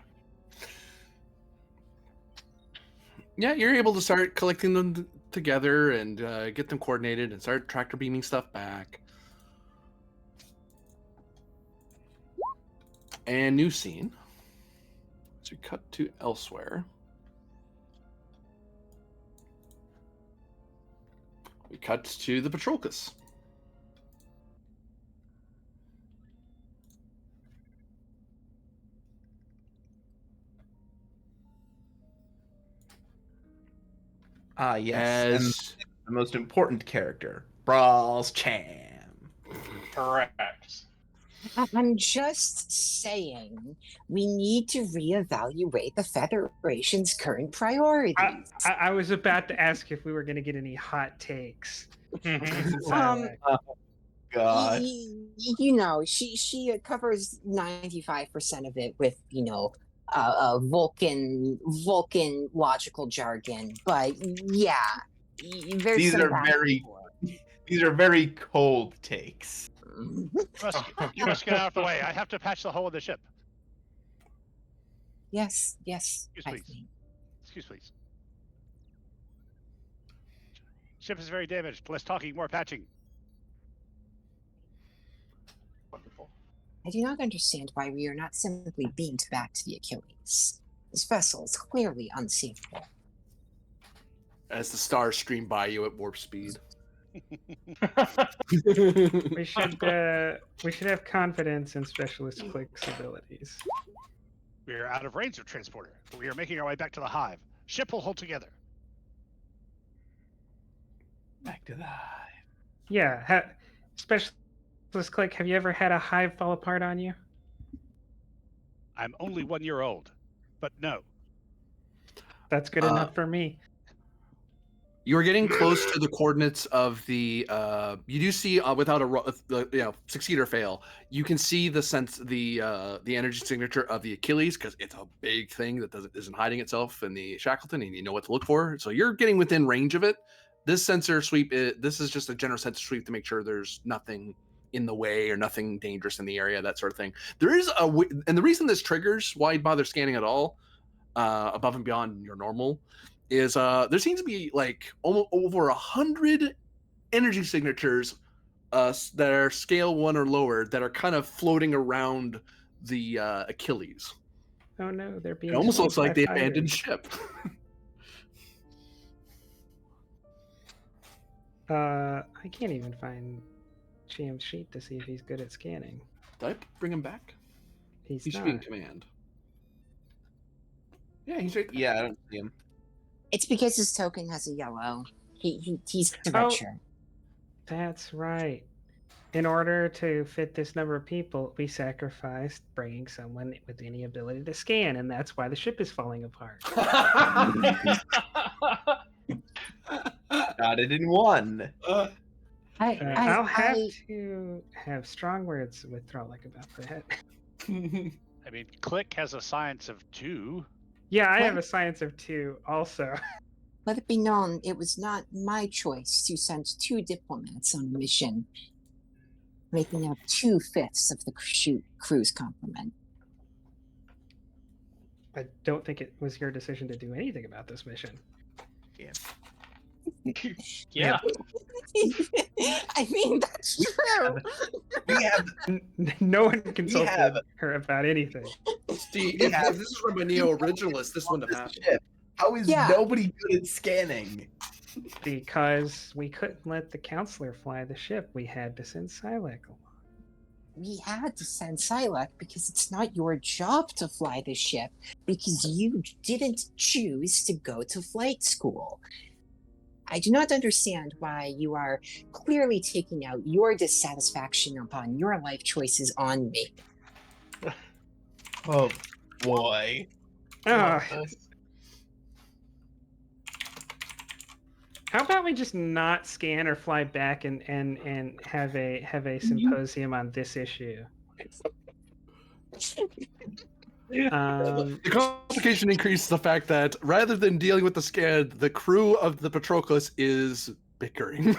Yeah, you're able to start collecting them together and get them coordinated and start tractor beaming stuff back. And new scene. So we cut to elsewhere. We cut to the Patrolcus. Ah, yes. As And the most important character, Brawl's Cham. Correct. I'm just saying, we need to reevaluate the Federation's current priorities. I was about to ask if we were going to get any hot takes. God. You know, she covers 95% of it with, Vulcan logical jargon, but yeah, there's These some are back very and forth. these are very cold takes. You must get out of the way. I have to patch the hole in the ship. Yes, Excuse, I please. think. Excuse, please. Ship is very damaged. Less talking, more patching. Wonderful. I do not understand why we are not simply beamed back to the Achilles. This vessel is clearly unsavable. As the stars stream by you at warp speed. We should have confidence in Specialist Click's abilities. We are out of range of transporter, but we are making our way back to the hive. Ship will hold together. Back to the hive. Yeah, Specialist Click, have you ever had a hive fall apart on you? I'm only 1 year old, but no. That's good enough for me. You are getting close to the coordinates of the. You do see without a succeed or fail, you can see the energy signature of the Achilles because it's a big thing that isn't hiding itself in the Shackleton, and you know what to look for. So you're getting within range of it. This sensor sweep, this is just a general sensor sweep to make sure there's nothing in the way or nothing dangerous in the area, that sort of thing. There is and the reason this triggers why you bother scanning at all, above and beyond your normal, is there seems to be like almost over 100 energy signatures that are scale 1 or lower that are kind of floating around the Achilles. Oh no, they're being. It almost looks like the fighters. abandoned ship. I can't even find GM's sheet to see if he's good at scanning. Did I bring him back? He He's should be in not. command. Yeah, he's right there. Yeah, I don't see him. It's because his token has a yellow. He's the Oh. red shirt. That's right. In order to fit this number of people, we sacrificed bringing someone with any ability to scan, and that's why the ship is falling apart. Got it in one. I'll have to have strong words with Throlic about that. I mean, Click has a science of 2. Yeah, I What? have a science of 2 also. Let it be known, it was not my choice to send 2 diplomats on a mission, making up 2/5 of the crew's complement. I don't think it was your decision to do anything about this mission. Yeah. I mean, that's true. We have No one consulted have- her about anything. Steve, if this is from a neo-originalist, this wouldn't have happened. ship. How is Yeah. nobody good at scanning? Because we couldn't let the counselor fly the ship. We had to send Silac along. We had to send Silac because it's not your job to fly the ship because you didn't choose to go to flight school. I do not understand why you are clearly taking out your dissatisfaction upon your life choices on me. Oh boy. Ah, how about we just not scan or fly back and have a symposium on this issue? The complication increases the fact that rather than dealing with the scan, the crew of the Patroclus is bickering.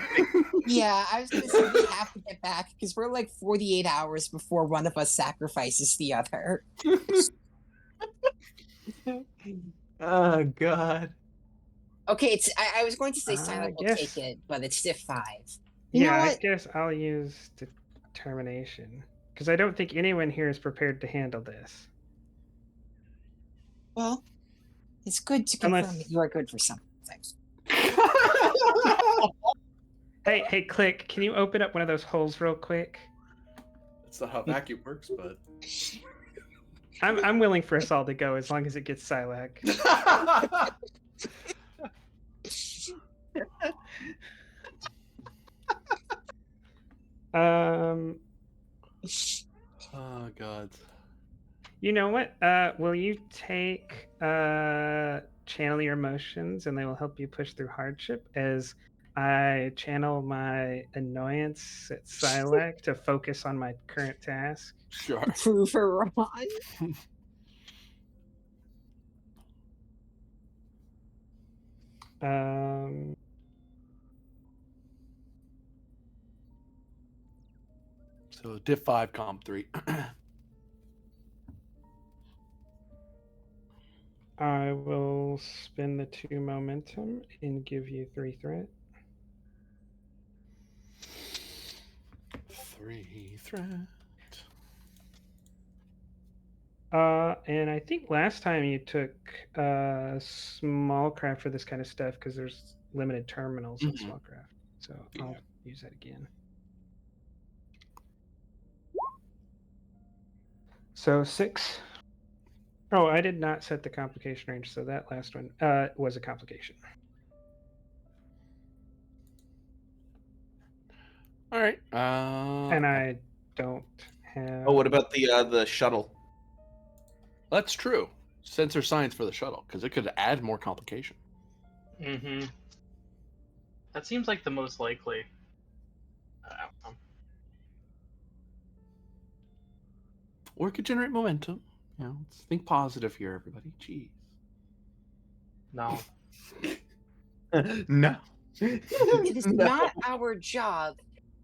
Yeah, I was going to say we have to get back because we're like 48 hours before one of us sacrifices the other. Oh god. Okay, I was going to say Silac will guess- take it, but it's stiff 5. You know Yeah, I what? guess I'll use determination because I don't think anyone here is prepared to handle this. Well, it's good to confirm Unless- that you are good for something. Hey, Click, can you open up one of those holes real quick? That's not how vacuum works, but I'm willing for us all to go as long as it gets Silac. oh god. You know what? Will you take channel your emotions and they will help you push through hardship as I channel my annoyance at Silac to focus on my current task? Sure. Prove her wrong. So diff 5, comp 3. I will spend the 2 momentum and give you 3 threat. 3 threat. And I think last time you took small craft for this kind of stuff because there's limited terminals on small craft. So I'll use that again. So 6. Oh, I did not set the complication range, so that last one was a complication. All right. And I don't have. Oh, what about the shuttle? That's true. Sensor science for the shuttle, because it could add more complication. Mm-hmm. That seems like the most likely outcome. Or it could generate momentum. You know, let's think positive here, everybody. Jeez. No. No. It is No. not our job.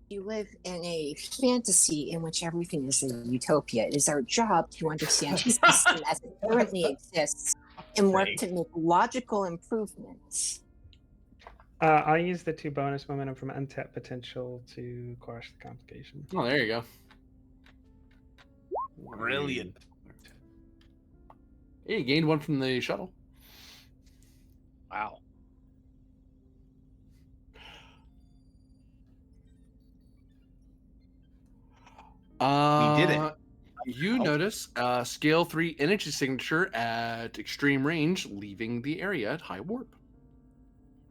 You live in a fantasy in which everything is a utopia. It is our job to understand the system as it currently exists and work to make logical improvements. I'll use the 2 bonus momentum from untapped potential to quash the complication. Oh, there you go. Brilliant. Hey, you gained 1 from the shuttle. Wow. We did it. You notice scale 3 energy signature at extreme range, leaving the area at high warp.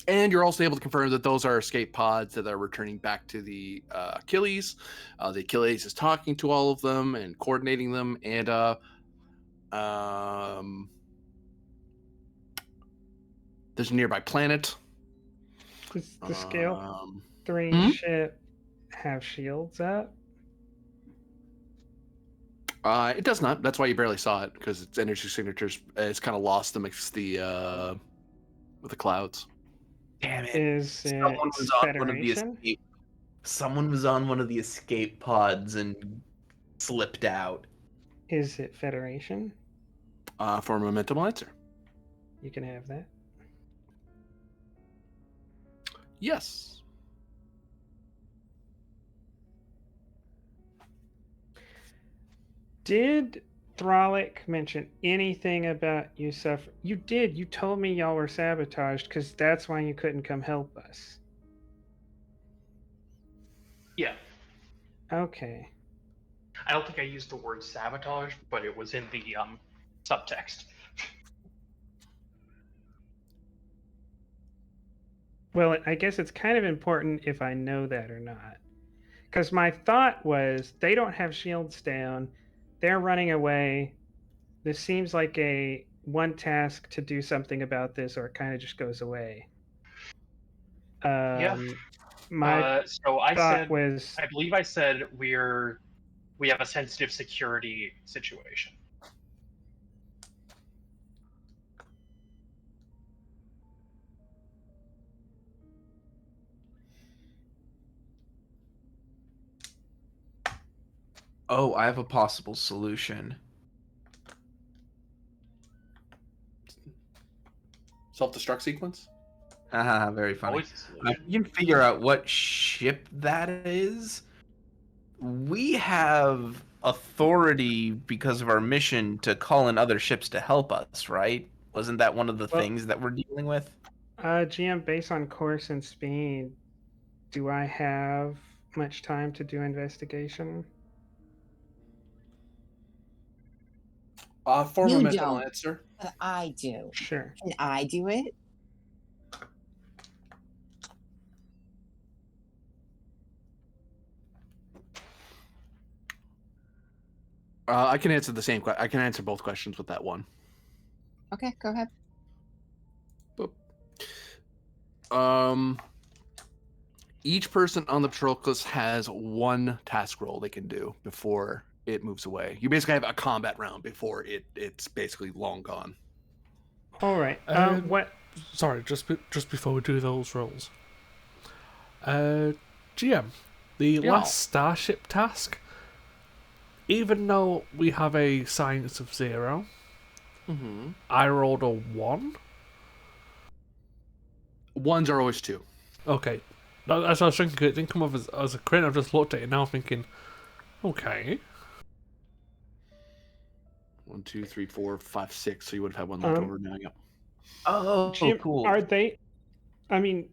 And you're also able to confirm that those are escape pods that are returning back to the Achilles. The Achilles is talking to all of them and coordinating them. And there's a nearby planet. Does the scale 3 ship have shields up? It does not. That's why you barely saw it, because its energy signatures is kind of lost amongst the with the clouds. Damn it! Is it Federation? Someone was on one of the escape pods and slipped out. Is it Federation? For momentum answer. You can have that. Yes. Did Thralic mention anything about you suffer? You did. You told me y'all were sabotaged because that's why you couldn't come help us. Yeah. Okay. I don't think I used the word sabotage, but it was in the subtext. Well, I guess it's kind of important if I know that or not. Because my thought was they don't have shields down. They're running away. This seems like a one task to do something about this, or it kind of just goes away. My so I thought said, was, I believe I said we have a sensitive security situation. Oh, I have a possible solution. Self-destruct sequence? Haha, very funny. Always a solution. You can figure out what ship that is. We have authority because of our mission to call in other ships to help us, right? Wasn't that one of the things that we're dealing with? GM, based on course and speed, do I have much time to do investigation? For You momentum don't, answer. but I do. Sure. Can I do it? I can answer the same question. I can answer both questions with that one. Okay, go ahead. Each person on the patrol list has 1 task roll they can do before it moves away. You basically have a combat round before it's basically long gone. All right. What sorry, just before we do those rolls. GM, the last starship task. Even though we have a science of 0, I rolled a 1. 1s are always 2. Okay. As I was thinking, it didn't come up as a crit. I've just looked at it now thinking, okay. 1, 2, 3, 4, 5, 6. So you would have had one left over now. Yep. Oh, Jim, cool. Are they? I mean,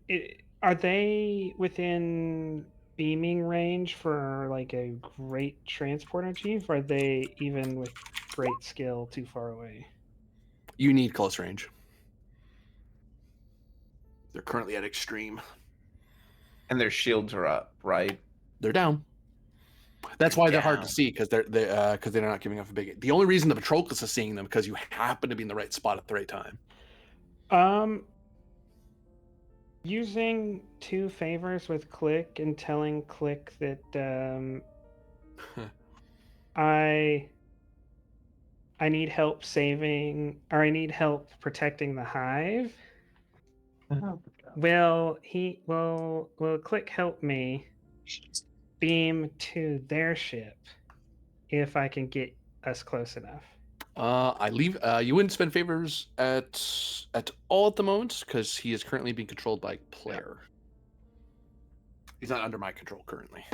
are they within beaming range for like a great transporter chief? Or are they even with great skill too far away? You need close range. They're currently at extreme. And their shields are up, right? They're down. That's why they're hard to see, because they're not giving off a big. The only reason the Patroclus is seeing them because you happen to be in the right spot at the right time. Using 2 favors with Click and telling Click that I need help saving, or I need help protecting the hive. Will Click help me beam to their ship if I can get us close enough? I leave. You wouldn't spend favors at all at the moment because he is currently being controlled by player. He's not under my control currently.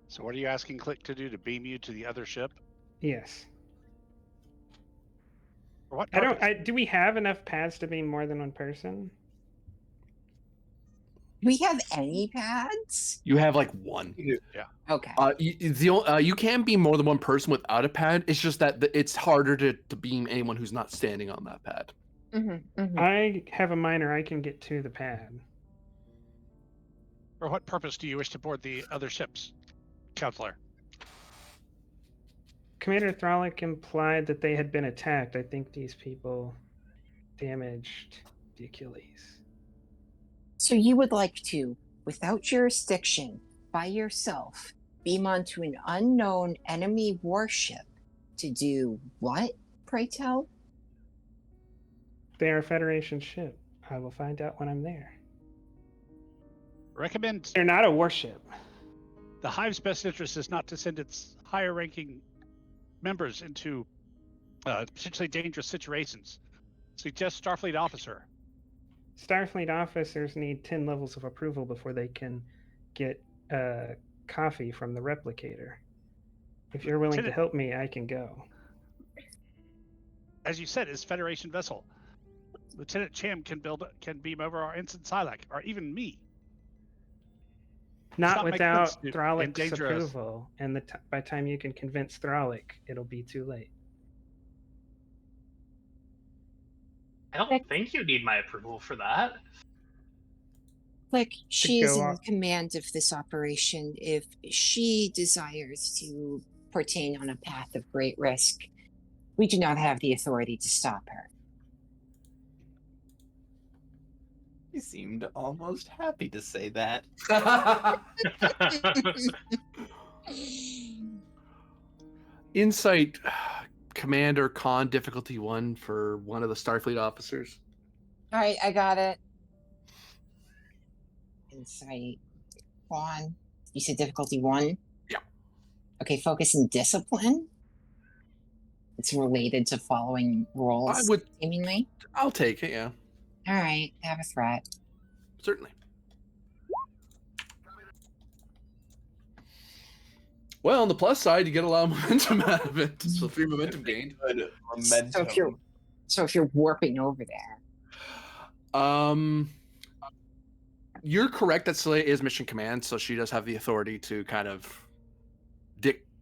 So what are you asking Click to do, to beam you to the other ship? Yes. For what I purpose? don't. Do we have enough pads to beam more than one person? Do we have any pads? You have like 1. Yeah. Okay. You can beam more than one person without a pad. It's just that it's harder to beam anyone who's not standing on that pad. I have a miner. I can get to the pad. For what purpose do you wish to board the other ships, Counselor? Commander Thralic implied that they had been attacked. I think these people damaged the Achilles. So you would like to, without jurisdiction, by yourself, beam onto an unknown enemy warship to do what, pray tell? They are a Federation ship. I will find out when I'm there. Recommend They're not a warship. the Hive's best interest is not to send its higher-ranking members into potentially dangerous situations. Suggest Starfleet officer. Starfleet officers need 10 levels of approval before they can get coffee from the replicator. If you're willing to help me, I can go. As you said, it's Federation vessel. Lieutenant Cham can beam over our ensign Silac, or even me. Not without to Thralic's endanger us. approval, and by the time you can convince Thralic, it'll be too late. I don't think you need my approval for that. Like, she is go in off- command of this operation. If she desires to partake on a path of great risk, we do not have the authority to stop her. He seemed almost happy to say that. Insight, Commander Con, difficulty 1 for one of the Starfleet officers. All right, I got it. Insight 1. You said difficulty 1? Yeah. Okay, focus and discipline. It's related to following rules, seemingly. I'll take it, yeah. All right, have a threat. Certainly. Well, on the plus side, you get a lot of momentum out of it. So 3 momentum gained. Momentum. So if you're warping over there. You're correct that Celia is mission command, so she does have the authority to kind of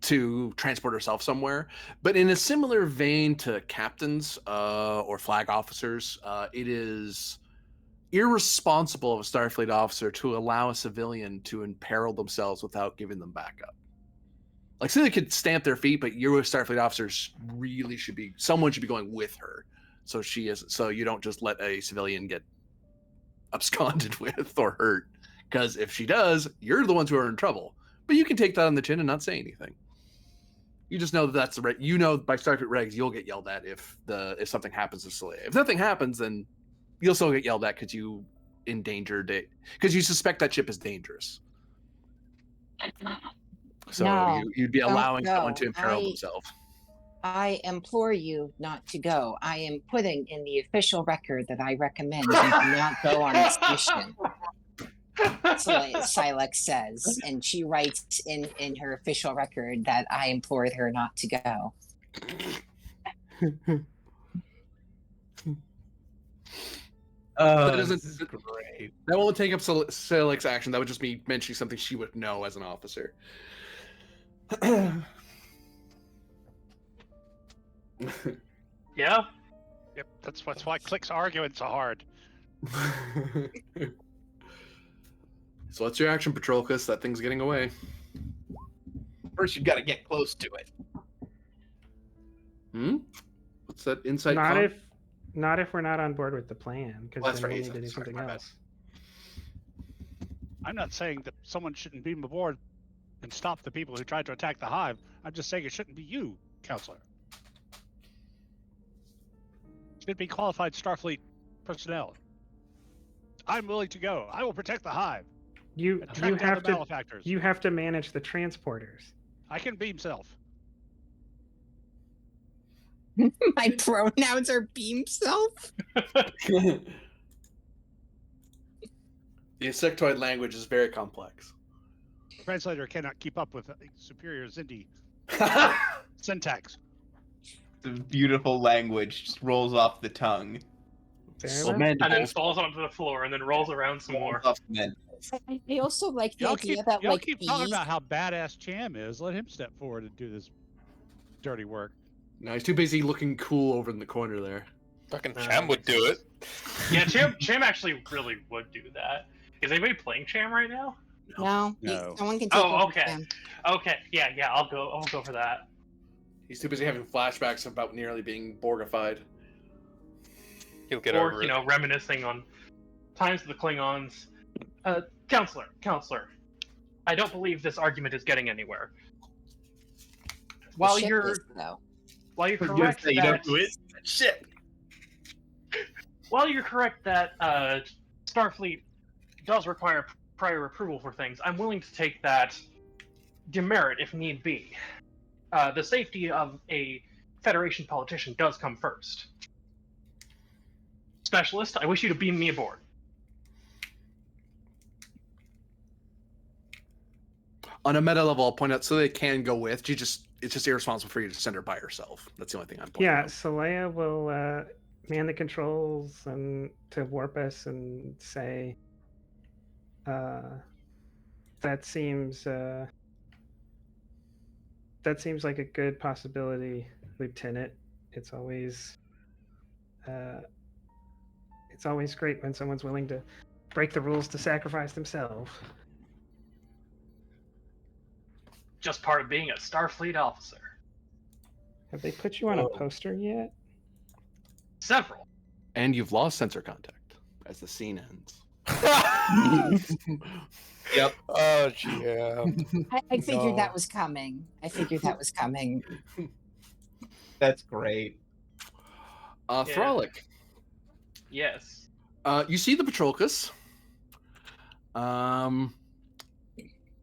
to transport herself somewhere. But in a similar vein to captains or flag officers, it is irresponsible of a Starfleet officer to allow a civilian to imperil themselves without giving them backup. Like, so they could stamp their feet, but your Starfleet officers really should be, someone should be going with her. So she is, so you don't just let a civilian get absconded with or hurt. Because if she does, you're the ones who are in trouble. But you can take that on the chin and not say anything. You just know that that's the right. You know by Starfleet regs, you'll get yelled at if something happens to Saleya. If nothing happens, then you'll still get yelled at because you endangered it, because you suspect that ship is dangerous. So No, you'd be don't allowing someone go. to imperil themselves. I implore you not to go. I am putting in the official record that I recommend you do not go on this mission. Silex says, and she writes in her official record that I implored her not to go. That doesn't. This is great. That won't take up Silex action. That would just be mentioning something she would know as an officer. Yeah. Yep, that's why Click's arguing so hard. So what's your action, Patrolcus? That thing's getting away. First, you got to get close to it. What's that insight? Not if we're not on board with the plan, because Well, that's then we'll right, need to do sorry, something my bad. else. I'm not saying that someone shouldn't beam aboard and stop the people who tried to attack the hive. I'm just saying it shouldn't be you, Counselor. It should be qualified Starfleet personnel. I'm willing to go. I will protect the hive. You and track down have the to malefactors. you have to manage the transporters. I can beam self. My pronouns are beam self. The insectoid language is very complex. The translator cannot keep up with superior Zindi syntax. The beautiful language just rolls off the tongue. Fair enough. And then falls onto the floor and then rolls around some more. I also like the idea that y'all like keep bees. talking about how badass Cham is. Let him step forward and do this dirty work. No, he's too busy looking cool over in the corner there. Fucking Cham would do it. Yeah, Cham actually really would do that. Is anybody playing Cham right now? No, No. someone can take Oh, over okay. him. Okay, yeah, I'll go for that. He's too busy having flashbacks about nearly being Borgified. He'll get Or, over it. reminiscing on times with the Klingons. Counselor, I don't believe this argument is getting anywhere. While The ship you're is, though. correct You that don't do it. Shit. while you're correct that Starfleet does require prior approval for things, I'm willing to take that demerit if need be. The safety of a Federation politician does come first. Specialist, I wish you to beam me aboard. On a meta level, I'll point out so they can go with. It's just irresponsible for you to send her by herself. That's the only thing I'm pointing Yeah, out. Saleya will man the controls and to warp us and say, that seems like a good possibility, Lieutenant. It's always great when someone's willing to break the rules to sacrifice themselves. Just part of being a Starfleet officer. Have they put you on a poster yet? Several. And you've lost sensor contact as the scene ends. Yep. Oh, yeah. I figured No. that was coming. That's great. Frolic. Yes. You see the Patrolcus.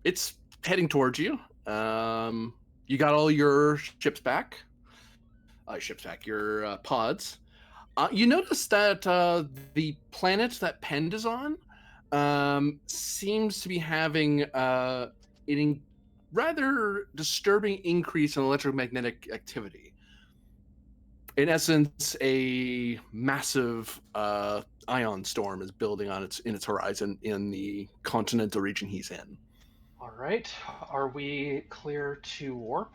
It's heading towards you. You got all your ships back. Your pods. You notice that the planet that Pend is on seems to be having a rather disturbing increase in electromagnetic activity. In essence, a massive ion storm is building in its horizon in the continental region he's in. All right. Are we clear to warp?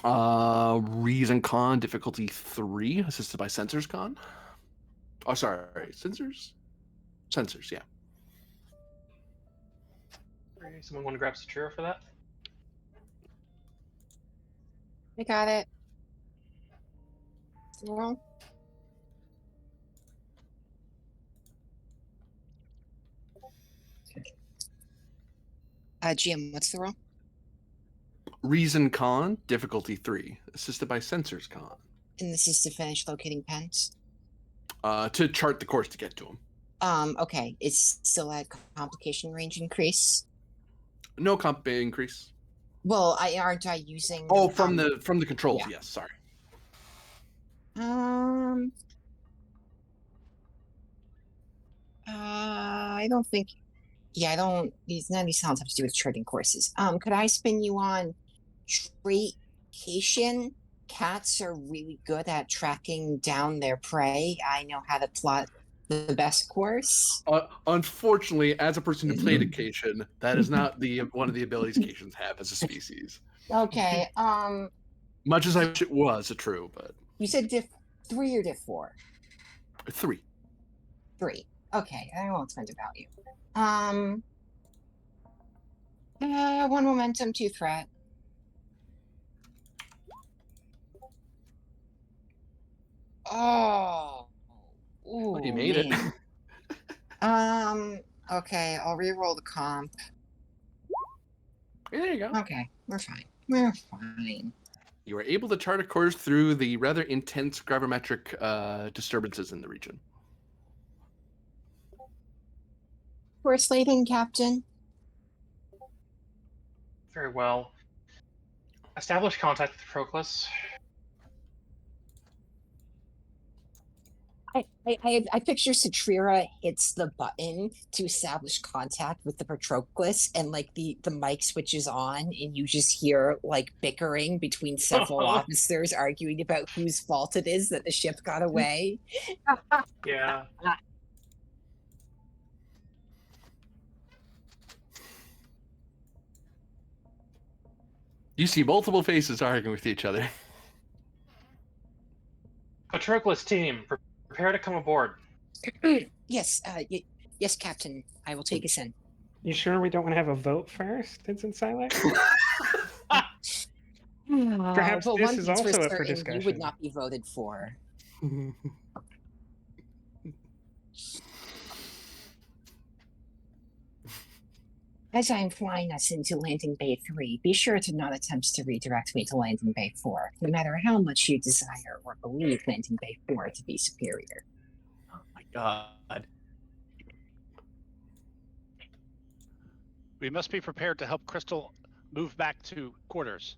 Reason con difficulty 3, assisted by sensors con. Oh, sorry, sensors. Yeah. Okay, someone want to grab Satura for that? I got it. Well, GM, what's the roll? Reason Con, difficulty 3, assisted by Sensors Con. And this is to finish locating pens? To chart the course to get to him. Okay. Is still at complication range increase? No comp increase. Well, aren't I using? Oh, from the controls. yeah. Yes, sorry. I don't think. Yeah, I don't. None of these sounds have to do with charting courses. Could I spin you on tracation? Cats are really good at tracking down their prey. I know how to plot the best course. Unfortunately, as a person who played Acacian, that is not one of the abilities Acacians have as a species. Okay. Much as I wish it was true, but You said diff 3 or diff 4? 3. 3. Okay, I won't spend a value. 1 momentum, 2 threat. Oh. Ooh, You made it. Okay, I'll re-roll the comp. There you go. Okay, we're fine. We're fine. You were able to chart a course through the rather intense gravimetric disturbances in the region. Course laden, Captain. Very well. Establish contact with Proclus. I picture Satrira hits the button to establish contact with the Patroclus, and like the mic switches on, and you just hear like bickering between several officers arguing about whose fault it is that the ship got away. Yeah. You see multiple faces arguing with each other. Patroclus team, prepare to come aboard. Yes, yes, Captain. I will take us in. You sure we don't want to have a vote first, Vincent Silac? Perhaps well, this one is thing's also up for certain, discussion. you would not be voted for. As I am flying us into Landing Bay 3, be sure to not attempt to redirect me to Landing Bay 4, no matter how much you desire or believe Landing Bay 4 to be superior. Oh my god. We must be prepared to help Crystal move back to quarters.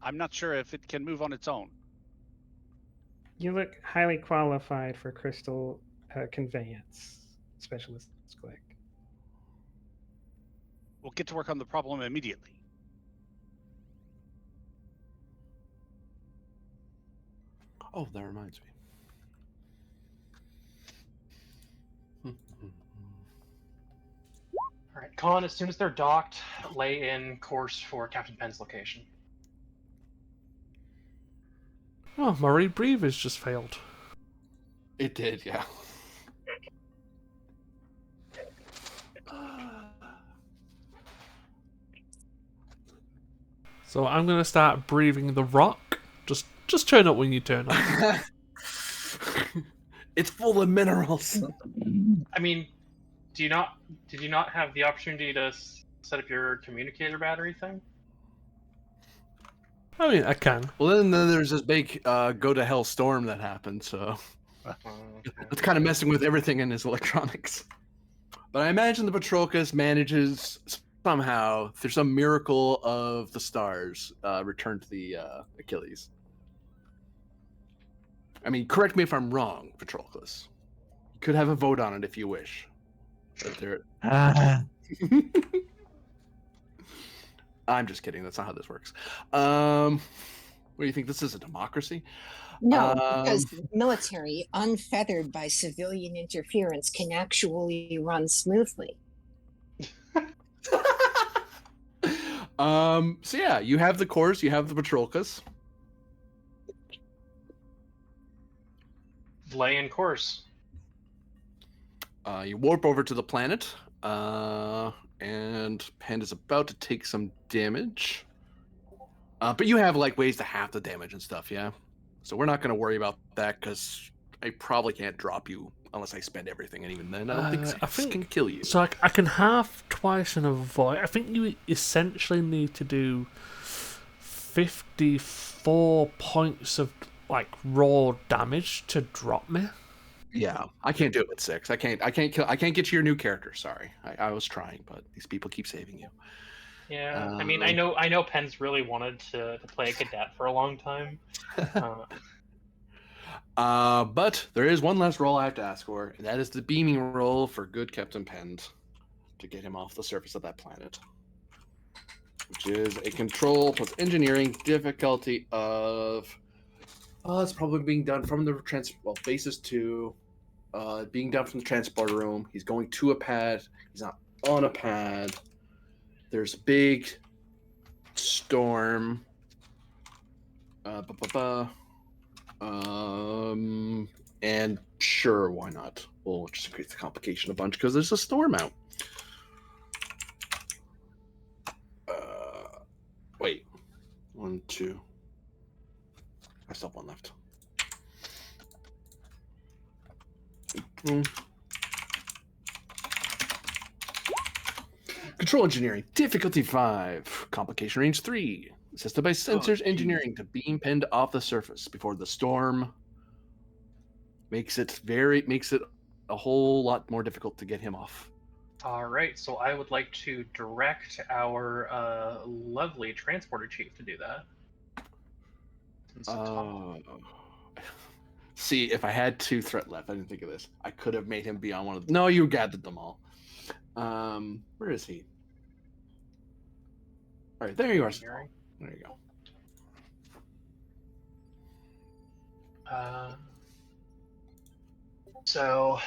I'm not sure if it can move on its own. You look highly qualified for crystal conveyance. Specialist click. We'll get to work on the problem immediately. Oh, that reminds me. All right, Con, as soon as they're docked, lay in course for Captain Penn's location. Oh, my rebreathe has just failed. It did, yeah. So I'm gonna start breathing the rock. Just turn up when you turn up. It's full of minerals. I mean, did you not have the opportunity to set up your communicator battery thing? I mean, I can. Well, then there's this big go to hell storm that happened, so it's kind of messing with everything in his electronics. But I imagine the Patroclus manages somehow, through some miracle of the stars, return to the Achilles. I mean, correct me if I'm wrong, Patroclus. You could have a vote on it if you wish. But there. I'm just kidding. That's not how this works. What do you think? This is a democracy? No, because military, unfeathered by civilian interference, can actually run smoothly. So yeah, you have the course, you have the Patroclus. Lay in course. You warp over to the planet, and Panda's about to take some damage. But you have like ways to half the damage and stuff, yeah? So we're not going to worry about that because I probably can't drop you unless I spend everything, and even then I don't think I think can kill you. So I can half twice and avoid. I think you essentially need to do 54 points of like raw damage to drop me. Yeah, I can't do it with 6. I can't get you your new character. Sorry, I was trying, but these people keep saving you. Yeah, I mean, I know Penn's really wanted to play a cadet for a long time. But there is one last roll I have to ask for, and that is the beaming roll for good Captain Penn to get him off the surface of that planet, which is a control plus engineering difficulty of. Oh, it's probably being done from the basis 2. Being done from the transporter room. He's going to a pad. He's not on a pad. There's a big storm. And sure, why not? We'll just increase the complication a bunch because there's a storm out. Wait. 1, 2. I still have 1 left. Control engineering, difficulty 5, complication range 3. Assisted by sensors engineering to beam Penned off the surface before the storm makes it a whole lot more difficult to get him off. All right, so I would like to direct our lovely transporter chief to do that. See, if I had 2 threat left, I didn't think of this. I could have made him be on one of them. No, you gathered them all. Where is he? All right, there you are. There you go. So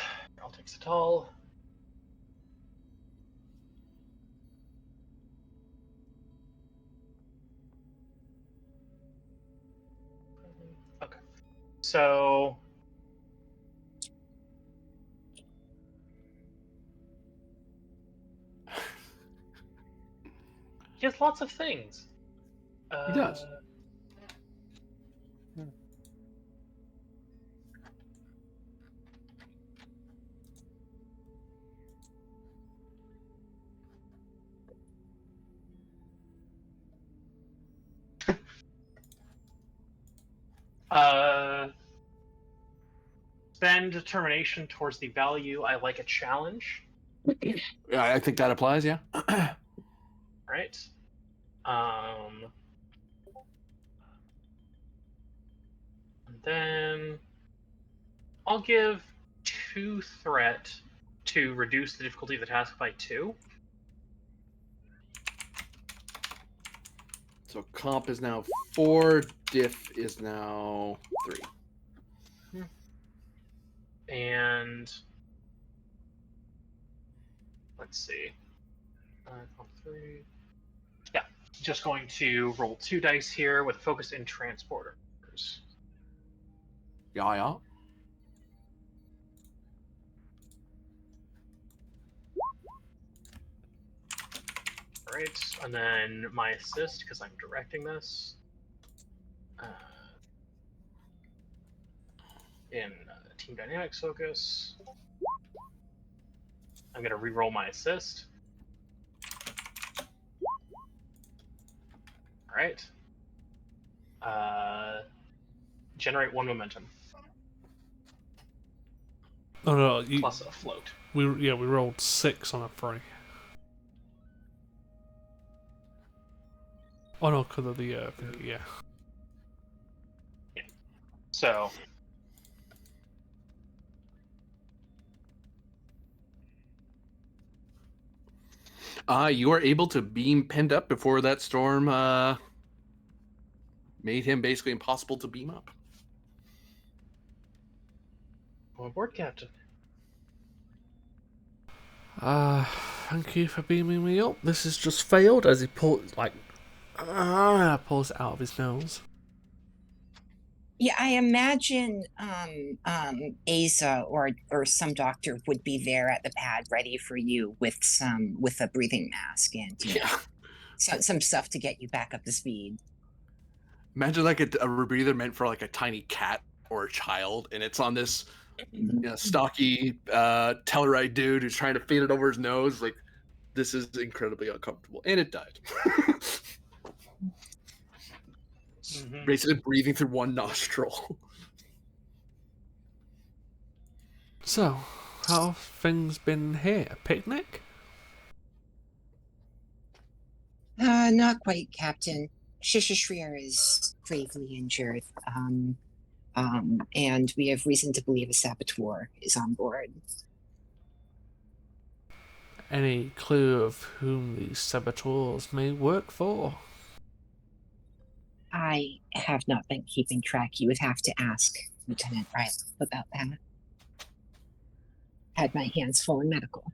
I'll take Satal. Okay. So he has lots of things. He does. Spend determination towards the value. I like a challenge. Yeah, I think that applies. Yeah. Right. And then I'll give 2 threat to reduce the difficulty of the task by 2. So comp is now 4, diff is now 3. And let's see. Comp 3. Yeah, just going to roll 2 dice here with focus in transporters. Yeah. Alright, and then my assist, because I'm directing this. In Team Dynamics focus. I'm going to re-roll my assist. Alright. Generate 1 momentum. Oh no, Plus a float. We rolled 6 on a 3. Oh no, because of the yeah. So you are able to beam Penned up before that storm made him basically impossible to beam up. go aboard, Captain. Thank you for beaming me up. This has just failed as he pulls it out of his nose. Yeah, I imagine Asa or some doctor would be there at the pad ready for you with a breathing mask and some stuff to get you back up to speed. Imagine like a rebreather meant for like a tiny cat or a child, and it's on this stocky Telluride dude who's trying to feed it over his nose. Like This is incredibly uncomfortable. And it died. Basically breathing through one nostril. So, how have things been here? Picnic? Not quite, Captain. Shisha Shrier is gravely injured. And we have reason to believe a saboteur is on board. Any clue of whom these saboteurs may work for? I have not been keeping track. You would have to ask Lieutenant Riley about that. Had my hands full in medical.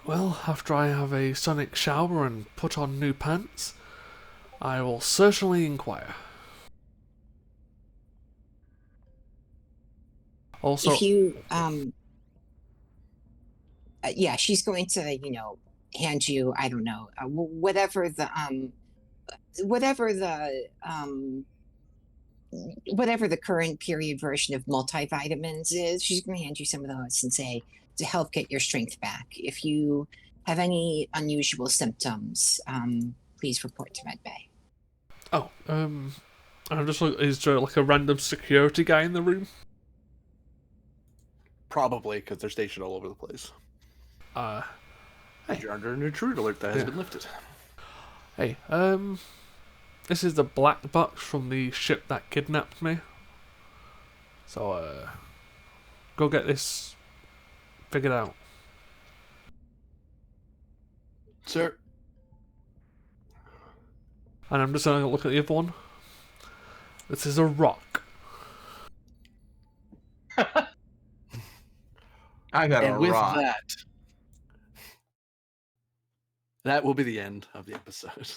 Well, after I have a sonic shower and put on new pants, I will certainly inquire. Also, If you, yeah, she's going to, hand you, I don't know, whatever the current period version of multivitamins is. She's going to hand you some of those and say to help get your strength back. If you have any unusual symptoms, please report to medbay. oh, I'm just like, is there like a random security guy in the room? Probably, because they're stationed all over the place. Hey. You're under an intrude alert that has Yeah. been lifted. Hey, this is the black box from the ship that kidnapped me. So, go get this figured out. Sir. And I'm just gonna look at the other one. This is a rock. I got And a with rock. that will be the end of the episode.